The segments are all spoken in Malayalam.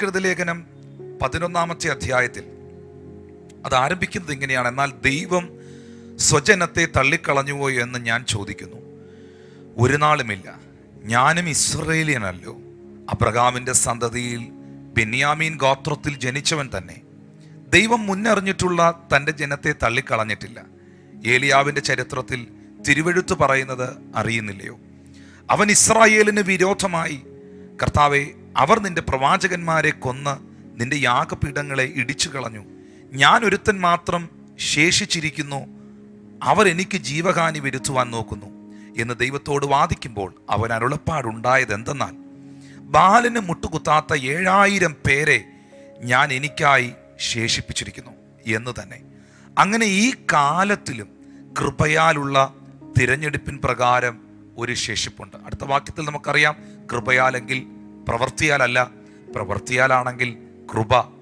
റോമർക്കെഴുതിയ ലേഖനം 11 അധ്യായത്തിൽ അത് ആരംഭിക്കുന്നത് ഇങ്ങനെയാണ്: എന്നാൽ ദൈവം സ്വജനത്തെ തള്ളിക്കളഞ്ഞുവോ എന്ന് ഞാൻ ചോദിക്കുന്നു. ഒരു നാളുമില്ല. ഞാനും ഇസ്രായേലിയനല്ലോ, അബ്രഹാമിൻ്റെ സന്തതിയിൽ ബെന്യാമീൻ ഗോത്രത്തിൽ ജനിച്ചവൻ തന്നെ. ദൈവം മുന്നറിഞ്ഞിട്ടുള്ള തൻ്റെ ജനത്തെ തള്ളിക്കളഞ്ഞിട്ടില്ല. ഏലിയാവിൻ്റെ ചരിത്രത്തിൽ തിരുവെഴുത്ത് പറയുന്നത് അറിയുന്നില്ലയോ? അവൻ ഇസ്രായേലിന് വിരോധമായി, കർത്താവേ, അവർ നിന്റെ പ്രവാചകന്മാരെ കൊന്ന് നിന്റെ യാഗപീഠങ്ങളെ ഇടിച്ചു കളഞ്ഞു. ഞാൻ ഒരുത്തൻ മാത്രം ശേഷിച്ചിരിക്കുന്നു, അവർ എനിക്ക് ജീവഹാനി വരുത്തുവാൻ നോക്കുന്നു എന്ന് ദൈവത്തോട് വാദിക്കുമ്പോൾ അവൻ അരുളപ്പാടുണ്ടായത് എന്തെന്നാൽ, ബാലിന് മുട്ടുകുത്താത്ത 7000 പേരെ ഞാൻ എനിക്കായി ശേഷിപ്പിച്ചിരിക്കുന്നു എന്ന് തന്നെ. അങ്ങനെ ഈ കാലത്തിലും കൃപയാലുള്ള തിരഞ്ഞെടുപ്പിൻ പ്രകാരം ഒരു ശേഷിപ്പുണ്ട്. അടുത്ത വാക്യത്തിൽ നമുക്കറിയാം, കൃപയാലെങ്കിൽ പ്രവൃത്തിയാലല്ല, പ്രവൃത്തിയാലാണെങ്കിൽ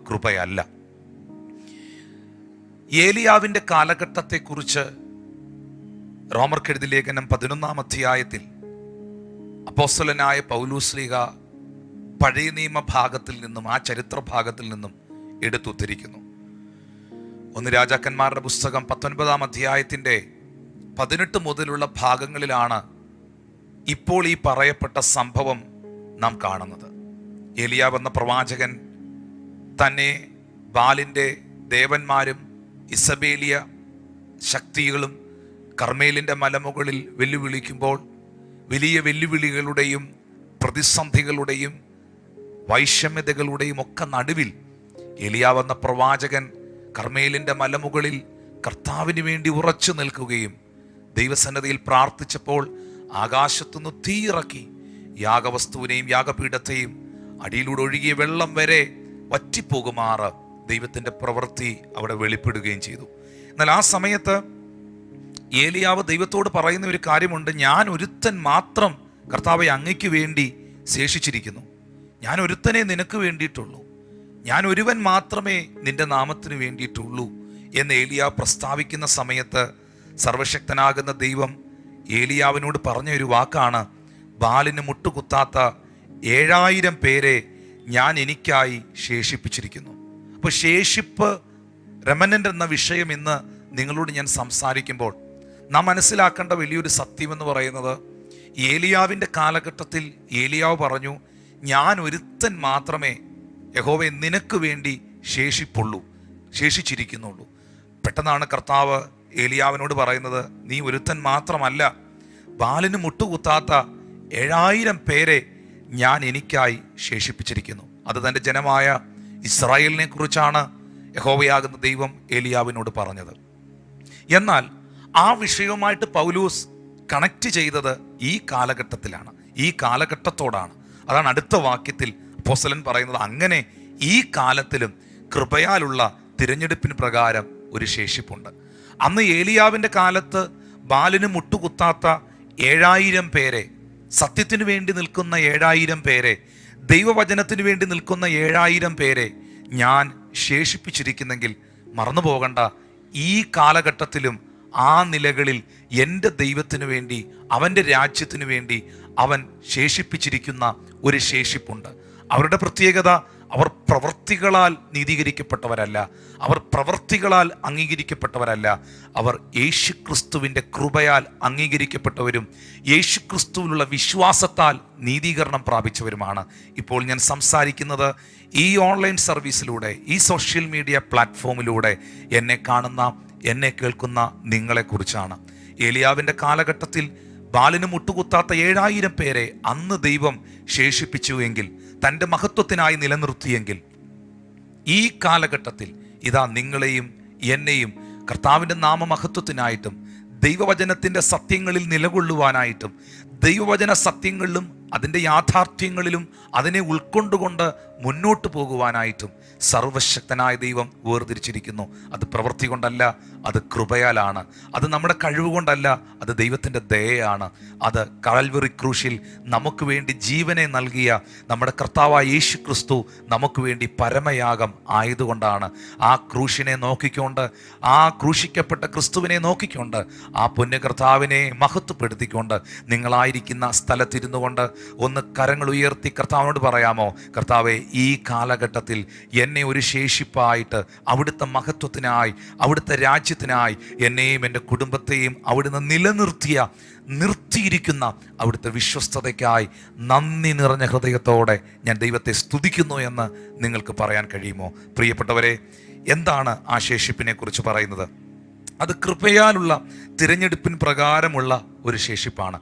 കൃപയല്ല. ഏലിയാവിൻ്റെ കാലഘട്ടത്തെക്കുറിച്ച് റോമർക്കെഴുതിയ ലേഖനം 11 അധ്യായത്തിൽ അപ്പോസ്തലനായ പൗലോസ്ലീഹ പഴയ നിയമ ഭാഗത്തിൽ നിന്നും, ആ ചരിത്ര ഭാഗത്തിൽ നിന്നും എടുത്തുദ്ധരിക്കുന്നു. 1 രാജാക്കന്മാരുടെ പുസ്തകം 19 അധ്യായത്തിൻ്റെ 18 മുതലുള്ള ഭാഗങ്ങളിലാണ് ഇപ്പോൾ ഈ പറയപ്പെട്ട സംഭവം നാം കാണുന്നത്. ഏലിയാവ് എന്ന പ്രവാചകൻ തന്നെ ബാലിൻ്റെ ദേവന്മാരും ഇസബേലിയ ശക്തികളും കർമ്മേലിൻ്റെ മലമുകളിൽ വെല്ലുവിളിക്കുമ്പോൾ വലിയ വെല്ലുവിളികളുടെയും പ്രതിസന്ധികളുടെയും വൈഷമ്യതകളുടെയും ഒക്കെ നടുവിൽ ഏലിയാവ് എന്ന പ്രവാചകൻ കർമ്മേലിൻ്റെ മലമുകളിൽ കർത്താവിന് വേണ്ടി ഉറച്ചു നിൽക്കുകയും ദൈവസന്നിധിയിൽ പ്രാർത്ഥിച്ചപ്പോൾ ആകാശത്തുനിന്ന് തീയിറക്കി യാഗവസ്തുവിനെയും യാഗപീഠത്തെയും അടിയിലൂടെ ഒഴുകിയ വെള്ളം വരെ വറ്റിപ്പോകുമാറ് ദൈവത്തിൻ്റെ പ്രവൃത്തി അവിടെ വെളിപ്പെടുകയും ചെയ്തു. എന്നാൽ ആ സമയത്ത് ഏലിയാവ് ദൈവത്തോട് പറയുന്ന ഒരു കാര്യമുണ്ട്: ഞാൻ ഒരുത്തൻ മാത്രം കർത്താവെ അങ്ങയ്ക്ക് വേണ്ടി ശേഷിച്ചിരിക്കുന്നു, ഞാൻ ഒരുത്തനെ നിനക്ക് വേണ്ടിയിട്ടുള്ളൂ, ഞാൻ ഒരുവൻ മാത്രമേ നിന്റെ നാമത്തിന് വേണ്ടിയിട്ടുള്ളൂ എന്ന് ഏലിയാവ് പ്രസ്താവിക്കുന്ന സമയത്ത് സർവശക്തനാകുന്ന ദൈവം ഏലിയാവിനോട് പറഞ്ഞ ഒരു വാക്കാണ്: ബാലിന് മുട്ടുകുത്താത്ത 7000 പേരെ ഞാൻ എനിക്കായി ശേഷിപ്പിച്ചിരിക്കുന്നു. അപ്പോൾ ശേഷിപ്പ്, റെമനൻ്റ് എന്ന വിഷയം ഇന്ന് നിങ്ങളോട് ഞാൻ സംസാരിക്കുമ്പോൾ നാം മനസ്സിലാക്കേണ്ട വലിയൊരു സത്യം എന്ന് പറയുന്നത്, ഏലിയാവിൻ്റെ കാലഘട്ടത്തിൽ ഏലിയാവ് പറഞ്ഞു, ഞാൻ ഒരുത്തൻ മാത്രമേ യഹോവേ നിനക്ക് വേണ്ടി ശേഷിച്ചിരിക്കുന്നുള്ളൂ. പെട്ടെന്നാണ് കർത്താവ് ഏലിയാവിനോട് പറയുന്നത്, നീ ഒരുത്തൻ മാത്രമല്ല, ബാലിന് മുട്ടുകുത്താത്ത 7000 പേരെ ഞാൻ എനിക്കായി ശേഷിപ്പിച്ചിരിക്കുന്നു. അത് തൻ്റെ ജനമായ ഇസ്രായേലിനെ കുറിച്ചാണ് യഹോവയാകുന്ന ദൈവം ഏലിയാവിനോട് പറഞ്ഞത്. എന്നാൽ ആ വിഷയവുമായിട്ട് പൗലോസ് കണക്ട് ചെയ്തത് ഈ കാലഘട്ടത്തിലാണ്, ഈ കാലഘട്ടത്തോടാണ്. അതാണ് അടുത്ത വാക്യത്തിൽ അപ്പോസ്തലൻ പറയുന്നത്, അങ്ങനെ ഈ കാലത്തിലും കൃപയാലുള്ള തിരഞ്ഞെടുപ്പിന് പ്രകാരം ഒരു ശേഷിപ്പുണ്ട്. അന്ന് ഏലിയാവിൻ്റെ കാലത്ത് ബാലിന് മുട്ടുകുത്താത്ത 7000 പേരെ, സത്യത്തിന് വേണ്ടി നിൽക്കുന്ന 7000 പേരെ, ദൈവവചനത്തിന് വേണ്ടി നിൽക്കുന്ന 7000 പേരെ ഞാൻ ശേഷിപ്പിച്ചിരിക്കുന്നെങ്കിൽ മറന്നു പോകണ്ട, ഈ കാലഘട്ടത്തിലും ആ നിലകളിൽ എൻ്റെ ദൈവത്തിന് വേണ്ടി, അവൻ്റെ രാജ്യത്തിന് വേണ്ടി അവൻ ശേഷിപ്പിച്ചിരിക്കുന്ന ഒരു ശേഷിപ്പുണ്ട്. അവരുടെ പ്രത്യേകത, അവർ പ്രവൃത്തികളാൽ നീതീകരിക്കപ്പെട്ടവരല്ല, അവർ പ്രവൃത്തികളാൽ അംഗീകരിക്കപ്പെട്ടവരല്ല, അവർ യേശുക്രിസ്തുവിൻ്റെ കൃപയാൽ അംഗീകരിക്കപ്പെട്ടവരും യേശുക്രിസ്തുവിലുള്ള വിശ്വാസത്താൽ നീതീകരണം പ്രാപിച്ചവരുമാണ്. ഇപ്പോൾ ഞാൻ സംസാരിക്കുന്നത് ഈ ഓൺലൈൻ സർവീസിലൂടെ, ഈ സോഷ്യൽ മീഡിയ പ്ലാറ്റ്ഫോമിലൂടെ എന്നെ കാണുന്ന, എന്നെ കേൾക്കുന്ന നിങ്ങളെക്കുറിച്ചാണ്. ഏലിയാവിൻ്റെ കാലഘട്ടത്തിൽ ബാലിന് മുട്ടുകുത്താത്ത 7000 പേരെ അന്ന് ദൈവം ശേഷിപ്പിച്ചു എങ്കിൽ, തൻ്റെ മഹത്വത്തിനായി നിലനിർത്തിയെങ്കിൽ, ഈ കാലഘട്ടത്തിൽ ഇതാ നിങ്ങളെയും എന്നെയും കർത്താവിൻ്റെ നാമമഹത്വത്തിനായിട്ടും ദൈവവചനത്തിൻ്റെ സത്യങ്ങളിൽ നിലകൊള്ളുവാനായിട്ടും ദൈവവചന സത്യങ്ങളിലും അതിൻ്റെ യാഥാർത്ഥ്യങ്ങളിലും അതിനെ ഉൾക്കൊണ്ടുകൊണ്ട് മുന്നോട്ട് പോകുവാനായിട്ടും സർവശക്തനായ ദൈവം വേർതിരിച്ചിരിക്കുന്നു. അത് പ്രവൃത്തി കൊണ്ടല്ല, അത് കൃപയാലാണ്. അത് നമ്മുടെ കഴിവ് കൊണ്ടല്ല, അത് ദൈവത്തിൻ്റെ ദയയാണ്. അത് കാൽവറി ക്രൂശിൽ നമുക്ക് വേണ്ടി ജീവനെ നൽകിയ നമ്മുടെ കർത്താവായ യേശു ക്രിസ്തു നമുക്ക് വേണ്ടി പരമയാഗം ആയതുകൊണ്ടാണ്. ആ ക്രൂശിനെ നോക്കിക്കൊണ്ട്, ആ ക്രൂശിക്കപ്പെട്ട ക്രിസ്തുവിനെ നോക്കിക്കൊണ്ട്, ആ പുണ്യ കർത്താവിനെ മഹത്വപ്പെടുത്തിക്കൊണ്ട് നിങ്ങളായിരിക്കുന്ന സ്ഥലത്തിരുന്നു കൊണ്ട് ഒന്ന് കരങ്ങൾ ഉയർത്തി കർത്താവിനോട് പറയാമോ? കർത്താവെ, ഈ കാലഘട്ടത്തിൽ എന്നെ ഒരു ശേഷിപ്പായിട്ട് അവിടുത്തെ മഹത്വത്തിനായി, അവിടുത്തെ രാജ്യത്തിനായി എന്നെയും എൻ്റെ കുടുംബത്തെയും അവിടുന്ന് നിർത്തിയിരിക്കുന്ന അവിടുത്തെ വിശ്വസ്തതയ്ക്കായി നന്ദി നിറഞ്ഞ ഹൃദയത്തോടെ ഞാൻ ദൈവത്തെ സ്തുതിക്കുന്നു എന്ന് നിങ്ങൾക്ക് പറയാൻ കഴിയുമോ? പ്രിയപ്പെട്ടവരെ, എന്താണ് ആ ശേഷിപ്പിനെ കുറിച്ച് പറയുന്നത്? അത് കൃപയാലുള്ള തിരഞ്ഞെടുപ്പിന് പ്രകാരമുള്ള ഒരു ശേഷിപ്പാണ്.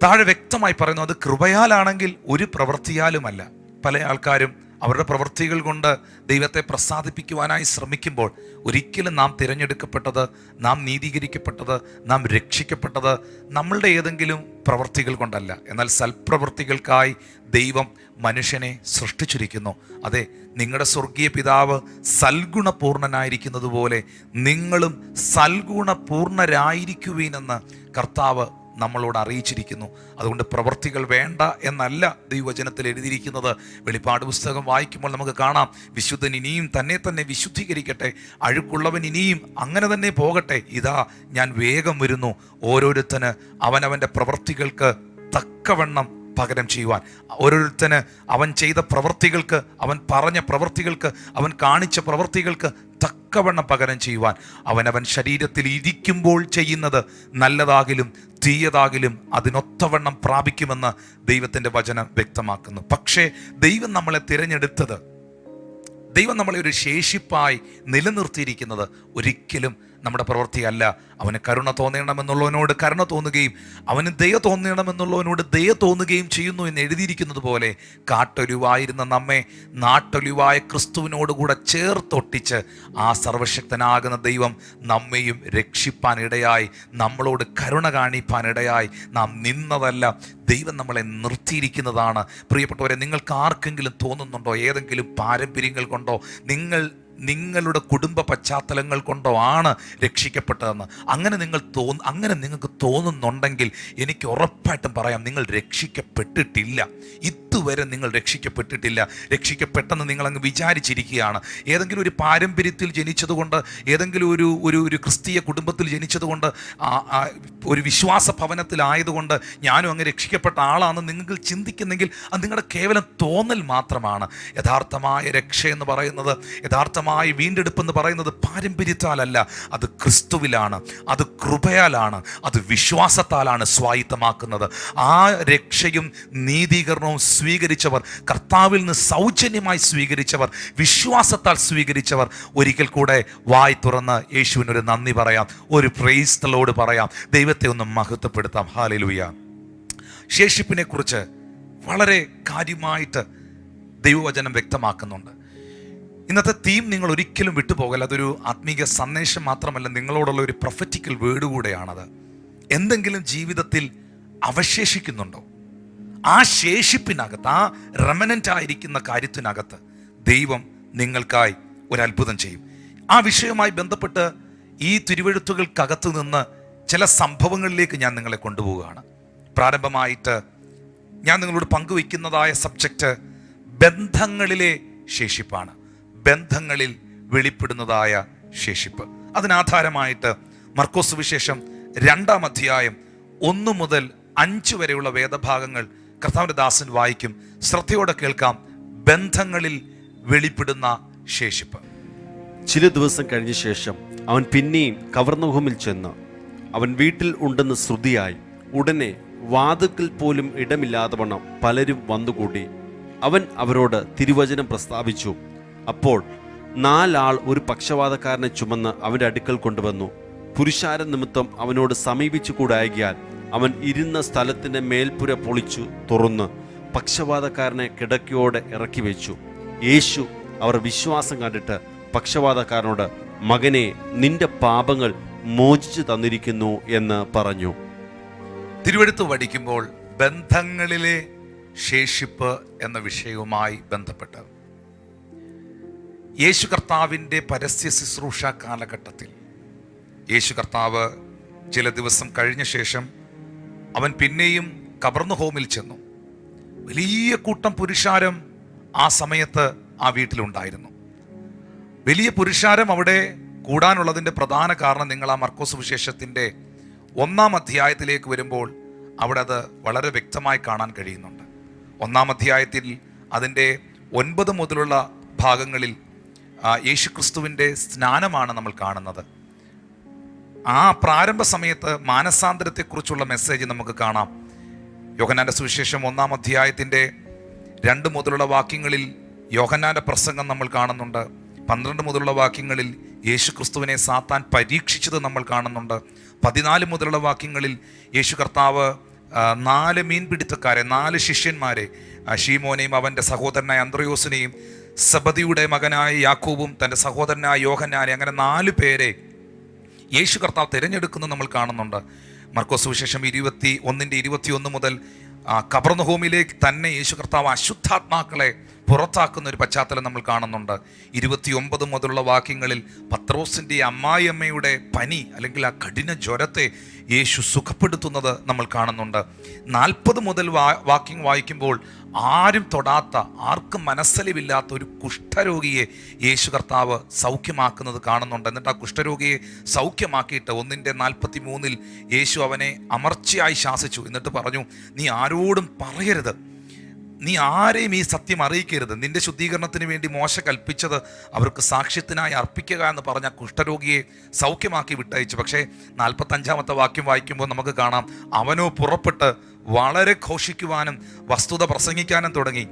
താഴെ വ്യക്തമായി പറയുന്നു, അത് കൃപയാലാണെങ്കിൽ ഒരു പ്രവൃത്തിയാലുമല്ല. പല ആൾക്കാരും അവരുടെ പ്രവൃത്തികൾ കൊണ്ട് ദൈവത്തെ പ്രസാദിപ്പിക്കുവാനായി ശ്രമിക്കുമ്പോൾ ഒരിക്കലും നാം തിരഞ്ഞെടുക്കപ്പെട്ടത്, നാം നീതീകരിക്കപ്പെട്ടത്, നാം രക്ഷിക്കപ്പെട്ടത് നമ്മളുടെ ഏതെങ്കിലും പ്രവൃത്തികൾ കൊണ്ടല്ല. എന്നാൽ സൽപ്രവൃത്തികൾക്കായി ദൈവം മനുഷ്യനെ സൃഷ്ടിച്ചിരിക്കുന്നു. അതെ, നിങ്ങളുടെ സ്വർഗീയ പിതാവ് സൽഗുണപൂർണനായിരിക്കുന്നത് പോലെ നിങ്ങളും സൽഗുണപൂർണരായിരിക്കുവീനെന്ന് കർത്താവ് നമ്മളോട് അറിയിച്ചിരിക്കുന്നു. അതുകൊണ്ട് പ്രവൃത്തികൾ വേണ്ട എന്നല്ല ദൈവവചനത്തിൽ എഴുതിയിരിക്കുന്നത്. വെളിപ്പാട് പുസ്തകം വായിക്കുമ്പോൾ നമുക്ക് കാണാം, വിശുദ്ധൻ ഇനിയും തന്നെ വിശുദ്ധീകരിക്കട്ടെ, അഴുക്കുള്ളവൻ ഇനിയും അങ്ങനെ തന്നെ പോകട്ടെ, ഇതാ ഞാൻ വേഗം വരുന്നു, ഓരോരുത്തന് അവനവൻ്റെ പ്രവൃത്തികൾക്ക് തക്കവണ്ണം പകരം ചെയ്യുവാൻ. ഓരോരുത്തന് അവൻ ചെയ്ത പ്രവൃത്തികൾക്ക്, അവൻ പറഞ്ഞ പ്രവൃത്തികൾക്ക്, അവൻ കാണിച്ച പ്രവൃത്തികൾക്ക് തക്കവണ്ണം പകരം ചെയ്യുവാൻ അവനവൻ ശരീരത്തിൽ ഇരിക്കുമ്പോൾ ചെയ്യുന്നത് നല്ലതാകിലും തീയതാകിലും അതിനൊത്തവണ്ണം പ്രാപിക്കുമെന്ന് ദൈവത്തിൻ്റെ വചനം വ്യക്തമാക്കുന്നു. പക്ഷേ ദൈവം നമ്മളെ തിരഞ്ഞെടുത്തത്, ദൈവം നമ്മളെ ഒരു ശേഷിപ്പായി നിലനിർത്തിയിരിക്കുന്നത് ഒരിക്കലും നമ്മുടെ പ്രവൃത്തിയല്ല. അവന് കരുണ തോന്നണമെന്നുള്ളവനോട് കരുണ തോന്നുകയും അവന് ദയ തോന്നണമെന്നുള്ളവനോട് ദയ തോന്നുകയും ചെയ്യുന്നു എന്ന് എഴുതിയിരിക്കുന്നത് പോലെ കാട്ടൊലിവായിരുന്ന നമ്മെ നാട്ടൊലിവായ ക്രിസ്തുവിനോടുകൂടെ ചേർത്തൊട്ടിച്ച് ആ സർവശക്തനാകുന്ന ദൈവം നമ്മെയും രക്ഷിപ്പാനിടയായി, നമ്മളോട് കരുണ കാണിപ്പാനിടയായി നാം നിന്നതല്ല, ദൈവം നമ്മളെ നിർത്തിയിരിക്കുന്നതാണ്. പ്രിയപ്പെട്ടവരെ, നിങ്ങൾക്ക് ആർക്കെങ്കിലും തോന്നുന്നുണ്ടോ ഏതെങ്കിലും പാരമ്പര്യങ്ങൾ കൊണ്ടോ നിങ്ങളുടെ കുടുംബ പശ്ചാത്തലങ്ങൾ കൊണ്ടോ ആണ് രക്ഷിക്കപ്പെട്ടതെന്ന്? അങ്ങനെ നിങ്ങൾക്ക് തോന്നുന്നുണ്ടെങ്കിൽ എനിക്ക് ഉറപ്പായിട്ടും പറയാം, നിങ്ങൾ രക്ഷിക്കപ്പെട്ടിട്ടില്ല. ഇതുവരെ നിങ്ങൾ രക്ഷിക്കപ്പെട്ടിട്ടില്ല. രക്ഷിക്കപ്പെട്ടെന്ന് നിങ്ങളങ്ങ് വിചാരിച്ചിരിക്കുകയാണ്. ഏതെങ്കിലും ഒരു പാരമ്പര്യത്തിൽ ജനിച്ചതുകൊണ്ട്, ഏതെങ്കിലും ഒരു ക്രിസ്തീയ കുടുംബത്തിൽ ജനിച്ചതുകൊണ്ട്, ഒരു വിശ്വാസ ഭവനത്തിലായതുകൊണ്ട് ഞാനും അങ്ങ് രക്ഷിക്കപ്പെട്ട ആളാണെന്ന് നിങ്ങൾ ചിന്തിക്കുന്നെങ്കിൽ അത് നിങ്ങളുടെ കേവലം തോന്നൽ മാത്രമാണ്. യഥാർത്ഥമായ രക്ഷയെന്ന് പറയുന്നത്, യഥാർത്ഥമായ വീണ്ടെടുപ്പെന്ന് പറയുന്നത് പാരമ്പര്യത്താലല്ല, അത് ക്രിസ്തുവിലാണ്, അത് കൃപയാലാണ്, അത് വിശ്വാസത്താലാണ് സ്വായത്തമാക്കുന്നത്. ആ രക്ഷയും നീതീകരണവും സ്വീകരിച്ചവർ, കർത്താവിൽ നിന്ന് സൗജന്യമായി സ്വീകരിച്ചവർ, വിശ്വാസത്താൽ സ്വീകരിച്ചവർ ഒരിക്കൽ കൂടെ വായി തുറന്ന് യേശുവിനൊരു നന്ദി പറയാം, ഒരു പ്രൈസ് ദി ലോർഡ് പറയാം, ദൈവത്തെ ഒന്ന് മഹത്വപ്പെടുത്താം. ഹല്ലേലൂയ. ശേഷിപ്പിനെ കുറിച്ച് വളരെ കാര്യമായിട്ട് ദൈവവചനം വ്യക്തമാക്കുന്നുണ്ട്. ഇന്നത്തെ തീം നിങ്ങൾ ഒരിക്കലും വിട്ടുപോകല്ല. അതൊരു ആത്മീക സന്ദേശം മാത്രമല്ല, നിങ്ങളോടുള്ള ഒരു പ്രൊഫറ്റിക്കൽ വേർഡ് കൂടെയാണത്. എന്തെങ്കിലും ജീവിതത്തിൽ അവശേഷിക്കുന്നുണ്ടോ? ആ ശേഷിപ്പിനകത്ത്, ആ റെമനൻ്റ് ആയിരിക്കുന്ന കാര്യത്തിനകത്ത് ദൈവം നിങ്ങൾക്കായി ഒരു അത്ഭുതം ചെയ്യും. ആ വിഷയവുമായി ബന്ധപ്പെട്ട് ഈ തിരുവെഴുത്തുകൾക്കകത്ത് നിന്ന് ചില സംഭവങ്ങളിലേക്ക് ഞാൻ നിങ്ങളെ കൊണ്ടുപോവുകയാണ്. പ്രാരംഭമായിട്ട് ഞാൻ നിങ്ങളോട് പങ്കുവയ്ക്കുന്നതായ സബ്ജക്റ്റ് ബന്ധങ്ങളിലെ ശേഷിപ്പാണ്. ബന്ധങ്ങളിൽ വെളിപ്പെടുന്നതായ ശേഷിപ്പ്. അതിനാധാരമായിട്ട് മർക്കോസ് സുവിശേഷം 2-ാം അധ്യായം 1 മുതൽ 5 വരെയുള്ള വേദഭാഗങ്ങൾ കർത്താവിന്റെ ദാസൻ വായിക്കും. ശ്രദ്ധയോടെ കേൾക്കാം. ബന്ധങ്ങളിൽ വെളിപ്പെടുന്ന ശേഷിപ്പ്. ചില ദിവസം കഴിഞ്ഞ ശേഷം അവൻ പിന്നെയും കവർന്നഹൂമിൽ ചെന്ന് അവൻ വീട്ടിൽ ഉണ്ടെന്ന് ശ്രുതിയായി. ഉടനെ വാതിൽക്കൽ പോലും ഇടമില്ലാതെ വണ്ണം പലരും വന്നുകൂടി. അവൻ അവരോട് തിരുവചനം പ്രസ്താവിച്ചു. അപ്പോൾ 4 ആൾ ഒരു പക്ഷവാതക്കാരനെ ചുമന്ന് അവൻ്റെ അടുക്കൽ കൊണ്ടുവന്നു. പുരുഷാര നിമിത്തം അവനോട് സമീപിച്ചു കൂടായകിയാൽ അവൻ ഇരുന്ന സ്ഥലത്തിൻ്റെ മേൽപ്പുര പൊളിച്ചു തുറന്ന് പക്ഷവാതക്കാരനെ കിടക്കയോടെ ഇറക്കി വെച്ചു. യേശു അവർ വിശ്വാസം കണ്ടിട്ട് പക്ഷവാതക്കാരനോട്, മകനെ, നിന്റെ പാപങ്ങൾ മോചിച്ചു തന്നിരിക്കുന്നു എന്ന് പറഞ്ഞു. തിരുവെഴുത്ത് പഠിക്കുമ്പോൾ ബന്ധങ്ങളിലെ ശേഷിപ്പ് എന്ന വിഷയവുമായി ബന്ധപ്പെട്ട് യേശു കർത്താവിൻ്റെ പരസ്യ ശുശ്രൂഷ കാലഘട്ടത്തിൽ യേശു കർത്താവ് ചില ദിവസം കഴിഞ്ഞ ശേഷം അവൻ പിന്നെയും കവർന്നഹൂമിൽ ചെന്നു. വലിയ കൂട്ടം പുരുഷാരം ആ സമയത്ത് ആ വീട്ടിലുണ്ടായിരുന്നു. വലിയ പുരുഷാരം അവിടെ കൂടാനുള്ളതിൻ്റെ പ്രധാന കാരണം നിങ്ങൾ ആ മർക്കോസ് സുവിശേഷത്തിൻ്റെ 1-ാം അധ്യായത്തിലേക്ക് വരുമ്പോൾ അവിടെ അത് വളരെ വ്യക്തമായി കാണാൻ കഴിയുന്നുണ്ട്. 1-ാം അധ്യായത്തിൽ അതിൻ്റെ 9 മുതലുള്ള ഭാഗങ്ങളിൽ യേശുക്രിസ്തുവിൻ്റെ സ്നാനമാണ് നമ്മൾ കാണുന്നത്. ആ പ്രാരംഭ സമയത്ത് മാനസാന്തരത്തെക്കുറിച്ചുള്ള മെസ്സേജ് നമുക്ക് കാണാം. യോഹന്നാന്റെ സുവിശേഷം 1-ാം അധ്യായത്തിൻ്റെ 2 മുതലുള്ള വാക്യങ്ങളിൽ യോഹന്നാന്റെ പ്രസംഗം നമ്മൾ കാണുന്നുണ്ട്. 12 മുതലുള്ള വാക്യങ്ങളിൽ യേശുക്രിസ്തുവിനെ സാത്താൻ പരീക്ഷിച്ചത് നമ്മൾ കാണുന്നുണ്ട്. 14 മുതലുള്ള വാക്യങ്ങളിൽ യേശു കർത്താവ് 4 മീൻപിടുത്തക്കാരെ, 4 ശിഷ്യന്മാരെ, ശീമോനെയും അവൻ്റെ സഹോദരനായ അന്ത്രയോസിനെയും സബദിയുടെ മകനായ യാക്കോബും തൻ്റെ സഹോദരനായ യോഹന്നാനെ, അങ്ങനെ 4 പേരെ യേശു കർത്താവ് തിരഞ്ഞെടുക്കുന്നത് നമ്മൾ കാണുന്നുണ്ട്. മർക്കോസ് സുവിശേഷം 21 മുതൽ കബർന്നഹൂമിലേക്ക് തന്നെ യേശു കർത്താവ് അശുദ്ധാത്മാക്കളെ പുറത്താക്കുന്ന ഒരു പശ്ചാത്തലം നമ്മൾ കാണുന്നുണ്ട്. 29 മുതലുള്ള വാക്യങ്ങളിൽ പത്രോസിൻ്റെ അമ്മായിയമ്മയുടെ പനി അല്ലെങ്കിൽ ആ കഠിന ജ്വരത്തെ യേശു സുഖപ്പെടുത്തുന്നത് നമ്മൾ കാണുന്നുണ്ട്. 40 മുതൽ വാക്യം വായിക്കുമ്പോൾ ആരും തൊടാത്ത, ആർക്കും മനസ്സലിവില്ലാത്ത ഒരു കുഷ്ഠരോഗിയെ യേശു കർത്താവ് സൗഖ്യമാക്കുന്നത് കാണുന്നുണ്ട്. എന്നിട്ട് ആ കുഷ്ഠരോഗിയെ സൗഖ്യമാക്കിയിട്ട് 1:43 യേശു അവനെ അമർച്ചയായി ശാസിച്ചു. എന്നിട്ട് പറഞ്ഞു, നീ ആരോടും പറയരുത്, നീ ആരെയും ഈ സത്യം അറിയിക്കരുത്. നിന്റെ ശുദ്ധീകരണത്തിന് വേണ്ടി മോശ കൽപ്പിച്ചത് അവർക്ക് സാക്ഷ്യത്തിനായി അർപ്പിക്കുക എന്ന് പറഞ്ഞ കുഷ്ഠരോഗിയെ സൗഖ്യമാക്കി വിട്ടയച്ചു. പക്ഷേ 45-ാമത്തെ വാക്യം വായിക്കുമ്പോൾ നമുക്ക് കാണാം, അവനോ പുറപ്പെട്ട് വളരെ ഘോഷിക്കുവാനും വസ്തുത പ്രസംഗിക്കാനും തുടങ്ങി.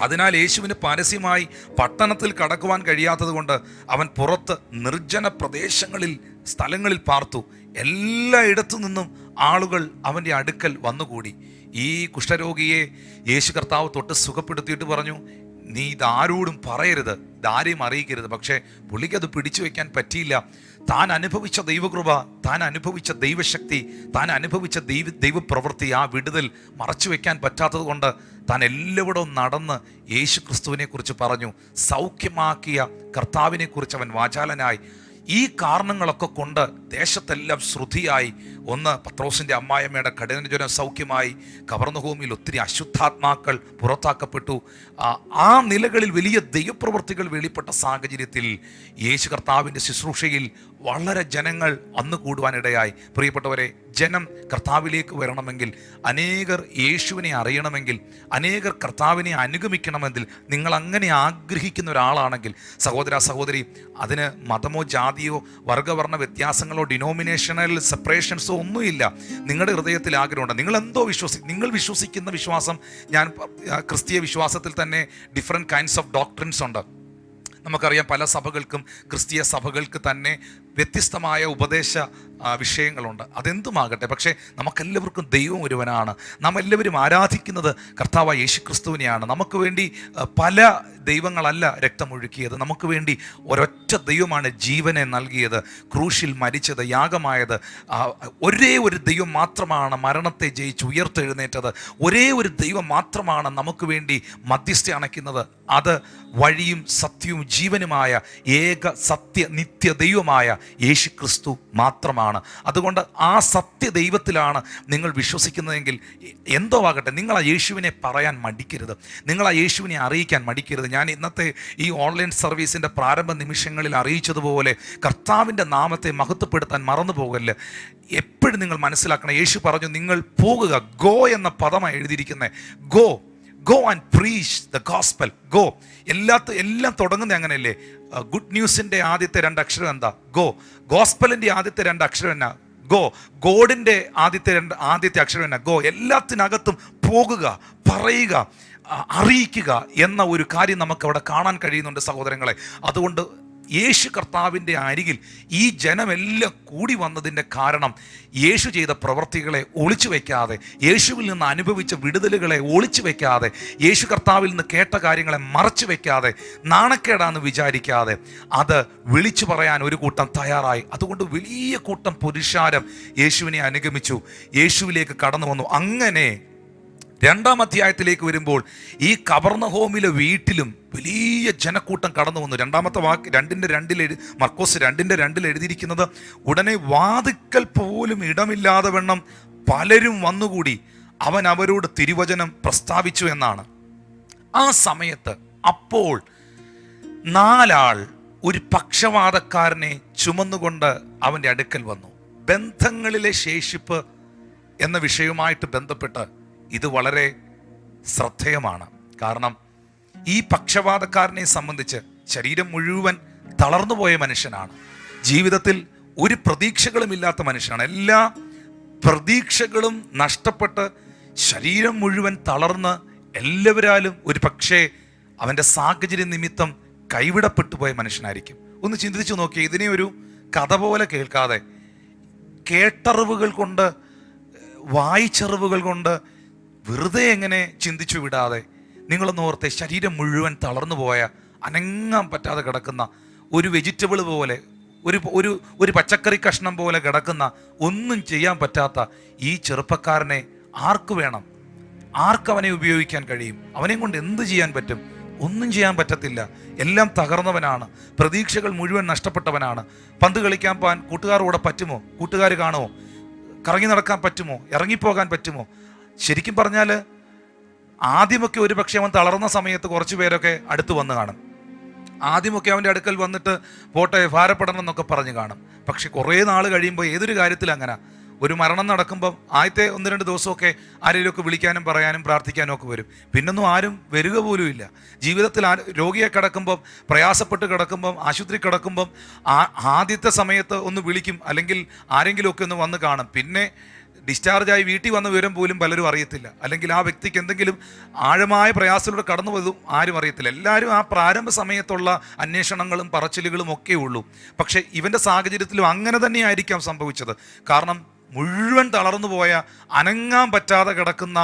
അതിനാൽ യേശുവിന് പരസ്യമായി പട്ടണത്തിൽ കടക്കുവാൻ കഴിയാത്തത് കൊണ്ട് അവൻ പുറത്ത് നിർജ്ജന പ്രദേശങ്ങളിൽ, സ്ഥലങ്ങളിൽ പാർത്തു. എല്ലായിടത്തു നിന്നും ആളുകൾ അവൻ്റെ അടുക്കൽ വന്നുകൂടി. ഈ കുഷ്ഠരോഗിയെ യേശു കർത്താവ് തൊട്ട് സുഖപ്പെടുത്തിയിട്ട് പറഞ്ഞു, നീ ഇതാരോടും പറയരുത്, ഇതാരെയും അറിയിക്കരുത്. പക്ഷേ പുള്ളിക്കത് പിടിച്ചു വയ്ക്കാൻ പറ്റിയില്ല. താൻ അനുഭവിച്ച ദൈവകൃപ, താൻ അനുഭവിച്ച ദൈവശക്തി, താൻ അനുഭവിച്ച ദൈവപ്രവൃത്തി, ആ വിടുതൽ മറച്ചു വയ്ക്കാൻ പറ്റാത്തത് കൊണ്ട് താൻ എല്ലായിടവും നടന്ന് യേശു ക്രിസ്തുവിനെ കുറിച്ച് പറഞ്ഞു. സൗഖ്യമാക്കിയ കർത്താവിനെ കുറിച്ച് അവൻ വാചാലനായി. ഈ കാരണങ്ങളൊക്കെ കൊണ്ട് ദേശത്തെല്ലാം ശ്രുതിയായി. ഒന്ന്, പത്രോസിൻ്റെ അമ്മായിയമ്മയുടെ കഠിനജ്വരം സൗഖ്യമായി. കബർന്നഹൂമിൽ ഒത്തിരി അശുദ്ധാത്മാക്കൾ പുറത്താക്കപ്പെട്ടു. ആ നിലകളിൽ വലിയ ദൈവപ്രവൃത്തികൾ വെളിപ്പെട്ട സാഹചര്യത്തിൽ യേശു കർത്താവിൻ്റെ ശുശ്രൂഷയിൽ വളരെ ജനങ്ങൾ അന്ന് കൂടുവാനിടയായി. പ്രിയപ്പെട്ടവരെ, ജനം കർത്താവിലേക്ക് വരണമെങ്കിൽ, അനേകർ യേശുവിനെ അറിയണമെങ്കിൽ, അനേകർ കർത്താവിനെ അനുഗമിക്കണമെങ്കിൽ, നിങ്ങൾ അങ്ങനെ ആഗ്രഹിക്കുന്ന ഒരാളാണെങ്കിൽ സഹോദര സഹോദരി, അതിന് മതമോ ജാതിയോ വർഗവർണ്ണ വ്യത്യാസങ്ങളോ ഡിനോമിനേഷണൽ സെപ്പറേഷൻസോ ഒന്നുമില്ല. നിങ്ങളുടെ ഹൃദയത്തിൽ ആഗ്രഹമുണ്ട്, നിങ്ങൾ എന്തോ നിങ്ങൾ വിശ്വസിക്കുന്ന വിശ്വാസം. ഞാൻ ക്രിസ്തീയ വിശ്വാസത്തിൽ തന്നെ ഡിഫറെൻറ്റ് കൈൻഡ്സ് ഓഫ് ഡോക്ട്രിൻസ് ഉണ്ട്. നമുക്കറിയാം, പല സഭകൾക്കും, ക്രിസ്തീയ സഭകൾക്ക് തന്നെ വ്യത്യസ്തമായ ഉപദേശ വിഷയങ്ങളുണ്ട്. അതെന്തുമാകട്ടെ, പക്ഷേ നമുക്കെല്ലാവർക്കും ദൈവം ഒരുവനാണ്. നാം എല്ലാവരും ആരാധിക്കുന്നത് കർത്താവായ യേശു ക്രിസ്തുവിനെയാണ്. നമുക്ക് വേണ്ടി പല ദൈവങ്ങളല്ല രക്തമൊഴുക്കിയത്. നമുക്ക് വേണ്ടി ഒരൊറ്റ ദൈവമാണ് ജീവനെ നൽകിയത്, ക്രൂശിൽ മരിച്ചത്, യാഗമായത്. ഒരേ ഒരു ദൈവം മാത്രമാണ് മരണത്തെ ജയിച്ച് ഉയർത്തെഴുന്നേറ്റത്. ഒരേ ഒരു ദൈവം മാത്രമാണ് നമുക്ക് വേണ്ടി മധ്യസ്ഥ അണയ്ക്കുന്നത്. അത് വഴിയും സത്യവും ജീവനുമായ ഏക സത്യ നിത്യ ദൈവമായ യേശു ക്രിസ്തു മാത്രമാണ്. അതുകൊണ്ട് ആ സത്യ ദൈവത്തിലാണ് നിങ്ങൾ വിശ്വസിക്കുന്നതെങ്കിൽ എന്തോ ആകട്ടെ, നിങ്ങൾ ആ യേശുവിനെ പറയാൻ മടിക്കരുത്, നിങ്ങൾ ആ യേശുവിനെ അറിയിക്കാൻ മടിക്കരുത്. ഞാൻ ഇന്നത്തെ ഈ ഓൺലൈൻ സർവീസിൻ്റെ പ്രാരംഭ നിമിഷങ്ങളിൽ അറിയിച്ചതുപോലെ കർത്താവിൻ്റെ നാമത്തെ മഹത്വപ്പെടുത്താൻ മറന്നു പോകല്ല. എപ്പോഴും നിങ്ങൾ മനസ്സിലാക്കണം, യേശു പറഞ്ഞു, നിങ്ങൾ പോകുക. ഗോ എന്ന പദമാണ് എഴുതിയിരിക്കുന്നത്. Go and preach the gospel. Go. എല്ലാം തുടങ്ങുന്നത് അങ്ങനെയല്ലേ? ഗുഡ് ന്യൂസിൻ്റെ ആദ്യത്തെ 2 അക്ഷരം എന്താ? ഗോ. ഗോസ്പലിൻ്റെ ആദ്യത്തെ 2 അക്ഷരം എന്നാ? ഗോ. ഗോഡിൻ്റെ ആദ്യത്തെ അക്ഷരം എന്നാ? ഗോ. എല്ലാത്തിനകത്തും പോകുക, പറയുക, അറിയിക്കുക എന്ന ഒരു കാര്യം നമുക്ക് അവിടെ കാണാൻ കഴിയുന്നുണ്ട് സഹോദരങ്ങളെ. അതുകൊണ്ട് യേശു കർത്താവിൻ്റെ അരികിൽ ഈ ജനമെല്ലാം കൂടി വന്നതിൻ്റെ കാരണം യേശു ചെയ്ത പ്രവൃത്തികളെ ഒളിച്ചു വയ്ക്കാതെ, യേശുവിൽ നിന്ന് അനുഭവിച്ച വിടുതലുകളെ ഒളിച്ചു വയ്ക്കാതെ, യേശു കർത്താവിൽ നിന്ന് കേട്ട കാര്യങ്ങളെ മറച്ചു വയ്ക്കാതെ, നാണക്കേടാന്ന് വിചാരിക്കാതെ അത് വിളിച്ചു പറയാൻ ഒരു കൂട്ടം തയ്യാറായി. അതുകൊണ്ട് വലിയ കൂട്ടം പുരുഷാരം യേശുവിനെ അനുഗമിച്ചു, യേശുവിലേക്ക് കടന്നു വന്നു. അങ്ങനെ 2-ാം അധ്യായത്തിലേക്ക് വരുമ്പോൾ ഈ കബർന്നഹൂമിലെ വീട്ടിലും വലിയ ജനക്കൂട്ടം കടന്നു വന്നു. 2-ാമത്തെ വാക്ക് 2:2 മർക്കോസ് 2:2 എഴുതിയിരിക്കുന്നത്, ഉടനെ വാതിക്കൽ പോലും ഇടമില്ലാതെ വണ്ണം പലരും വന്നുകൂടി അവൻ അവരോട് തിരുവചനം പ്രസ്താവിച്ചു എന്നാണ്. ആ സമയത്ത് അപ്പോൾ 4 ആൾ ഒരു പക്ഷവാതക്കാരനെ ചുമന്നുകൊണ്ട് അവൻ്റെ അടുക്കൽ വന്നു. ബന്ധങ്ങളിലെ ശേഷിപ്പ് എന്ന വിഷയവുമായിട്ട് ബന്ധപ്പെട്ട് ഇത് വളരെ ശ്രദ്ധേയമാണ്. കാരണം ഈ പക്ഷപാതക്കാരനെ സംബന്ധിച്ച് ശരീരം മുഴുവൻ തളർന്നുപോയ മനുഷ്യനാണ്. ജീവിതത്തിൽ ഒരു പ്രതീക്ഷകളും ഇല്ലാത്ത മനുഷ്യനാണ്. എല്ലാ പ്രതീക്ഷകളും നഷ്ടപ്പെട്ട് ശരീരം മുഴുവൻ തളർന്ന് എല്ലാവരാലും ഒരു പക്ഷേ അവൻ്റെ സാഹചര്യ നിമിത്തം കൈവിടപ്പെട്ടു പോയ മനുഷ്യനായിരിക്കും. ഒന്ന് ചിന്തിച്ചു നോക്കി, ഇതിനെ ഒരു കഥ പോലെ കേൾക്കാതെ കേട്ടറിവുകൾ കൊണ്ട്, വായിച്ചറിവുകൾ കൊണ്ട് വെറുതെ എങ്ങനെ ചിന്തിച്ചു വിടാതെ നിങ്ങളൊന്ന് ഓർത്തെ, ശരീരം മുഴുവൻ തളർന്നു പോയ, അനങ്ങാൻ പറ്റാതെ കിടക്കുന്ന ഒരു വെജിറ്റബിൾ പോലെ, ഒരു പച്ചക്കറി കഷ്ണം പോലെ കിടക്കുന്ന, ഒന്നും ചെയ്യാൻ പറ്റാത്ത ഈ ചെറുപ്പക്കാരനെ ആർക്ക് വേണം? ആർക്കവനെ ഉപയോഗിക്കാൻ കഴിയും? അവനെ കൊണ്ട് എന്ത് ചെയ്യാൻ പറ്റും? ഒന്നും ചെയ്യാൻ പറ്റത്തില്ല. എല്ലാം തകർന്നവനാണ്. പ്രതീക്ഷകൾ മുഴുവൻ നഷ്ടപ്പെട്ടവനാണ്. പന്ത് കളിക്കാൻ പോകാൻ കൂട്ടുകാരോടെ പറ്റുമോ? കൂട്ടുകാർ കാണുമോ? കറങ്ങി നടക്കാൻ പറ്റുമോ? ഇറങ്ങിപ്പോകാൻ പറ്റുമോ? ശരിക്കും പറഞ്ഞാൽ ആദ്യമൊക്കെ ഒരു പക്ഷേ അവൻ തളർന്ന സമയത്ത് കുറച്ച് പേരൊക്കെ അടുത്ത് വന്ന് കാണും. ആദ്യമൊക്കെ അവൻ്റെ അടുക്കൽ വന്നിട്ട് പോട്ടെ, ഭാരപ്പെടണം എന്നൊക്കെ പറഞ്ഞു കാണും. പക്ഷെ കുറേ നാൾ കഴിയുമ്പോൾ ഏതൊരു കാര്യത്തിൽ അങ്ങനെ, ഒരു മരണം നടക്കുമ്പം ആദ്യത്തെ 1-2 ദിവസമൊക്കെ ആരെങ്കിലുമൊക്കെ വിളിക്കാനും പറയാനും പ്രാർത്ഥിക്കാനും ഒക്കെ വരും. പിന്നൊന്നും ആരും വരിക പോലും ഇല്ല. ജീവിതത്തിൽ രോഗിയെ കിടക്കുമ്പം, പ്രയാസപ്പെട്ട് കിടക്കുമ്പം, ആശുപത്രി കിടക്കുമ്പം ആദ്യത്തെ സമയത്ത് ഒന്ന് വിളിക്കും, അല്ലെങ്കിൽ ആരെങ്കിലുമൊക്കെ ഒന്ന് വന്ന് കാണും. പിന്നെ ഡിസ്ചാർജായി വീട്ടിൽ വന്ന വിവരം പോലും പലരും അറിയത്തില്ല. അല്ലെങ്കിൽ ആ വ്യക്തിക്ക് എന്തെങ്കിലും ആഴമായ പ്രയാസത്തിലൂടെ കടന്നു പോയതും ആരും അറിയത്തില്ല. എല്ലാവരും ആ പ്രാരംഭ സമയത്തുള്ള അന്വേഷണങ്ങളും പറച്ചിലുകളും ഒക്കെ ഉള്ളൂ. പക്ഷേ ഇവൻ്റെ സാഹചര്യത്തിലും അങ്ങനെ തന്നെയായിരിക്കാം സംഭവിച്ചത്. കാരണം മുഴുവൻ തളർന്നു പോയ, അനങ്ങാൻ പറ്റാതെ കിടക്കുന്ന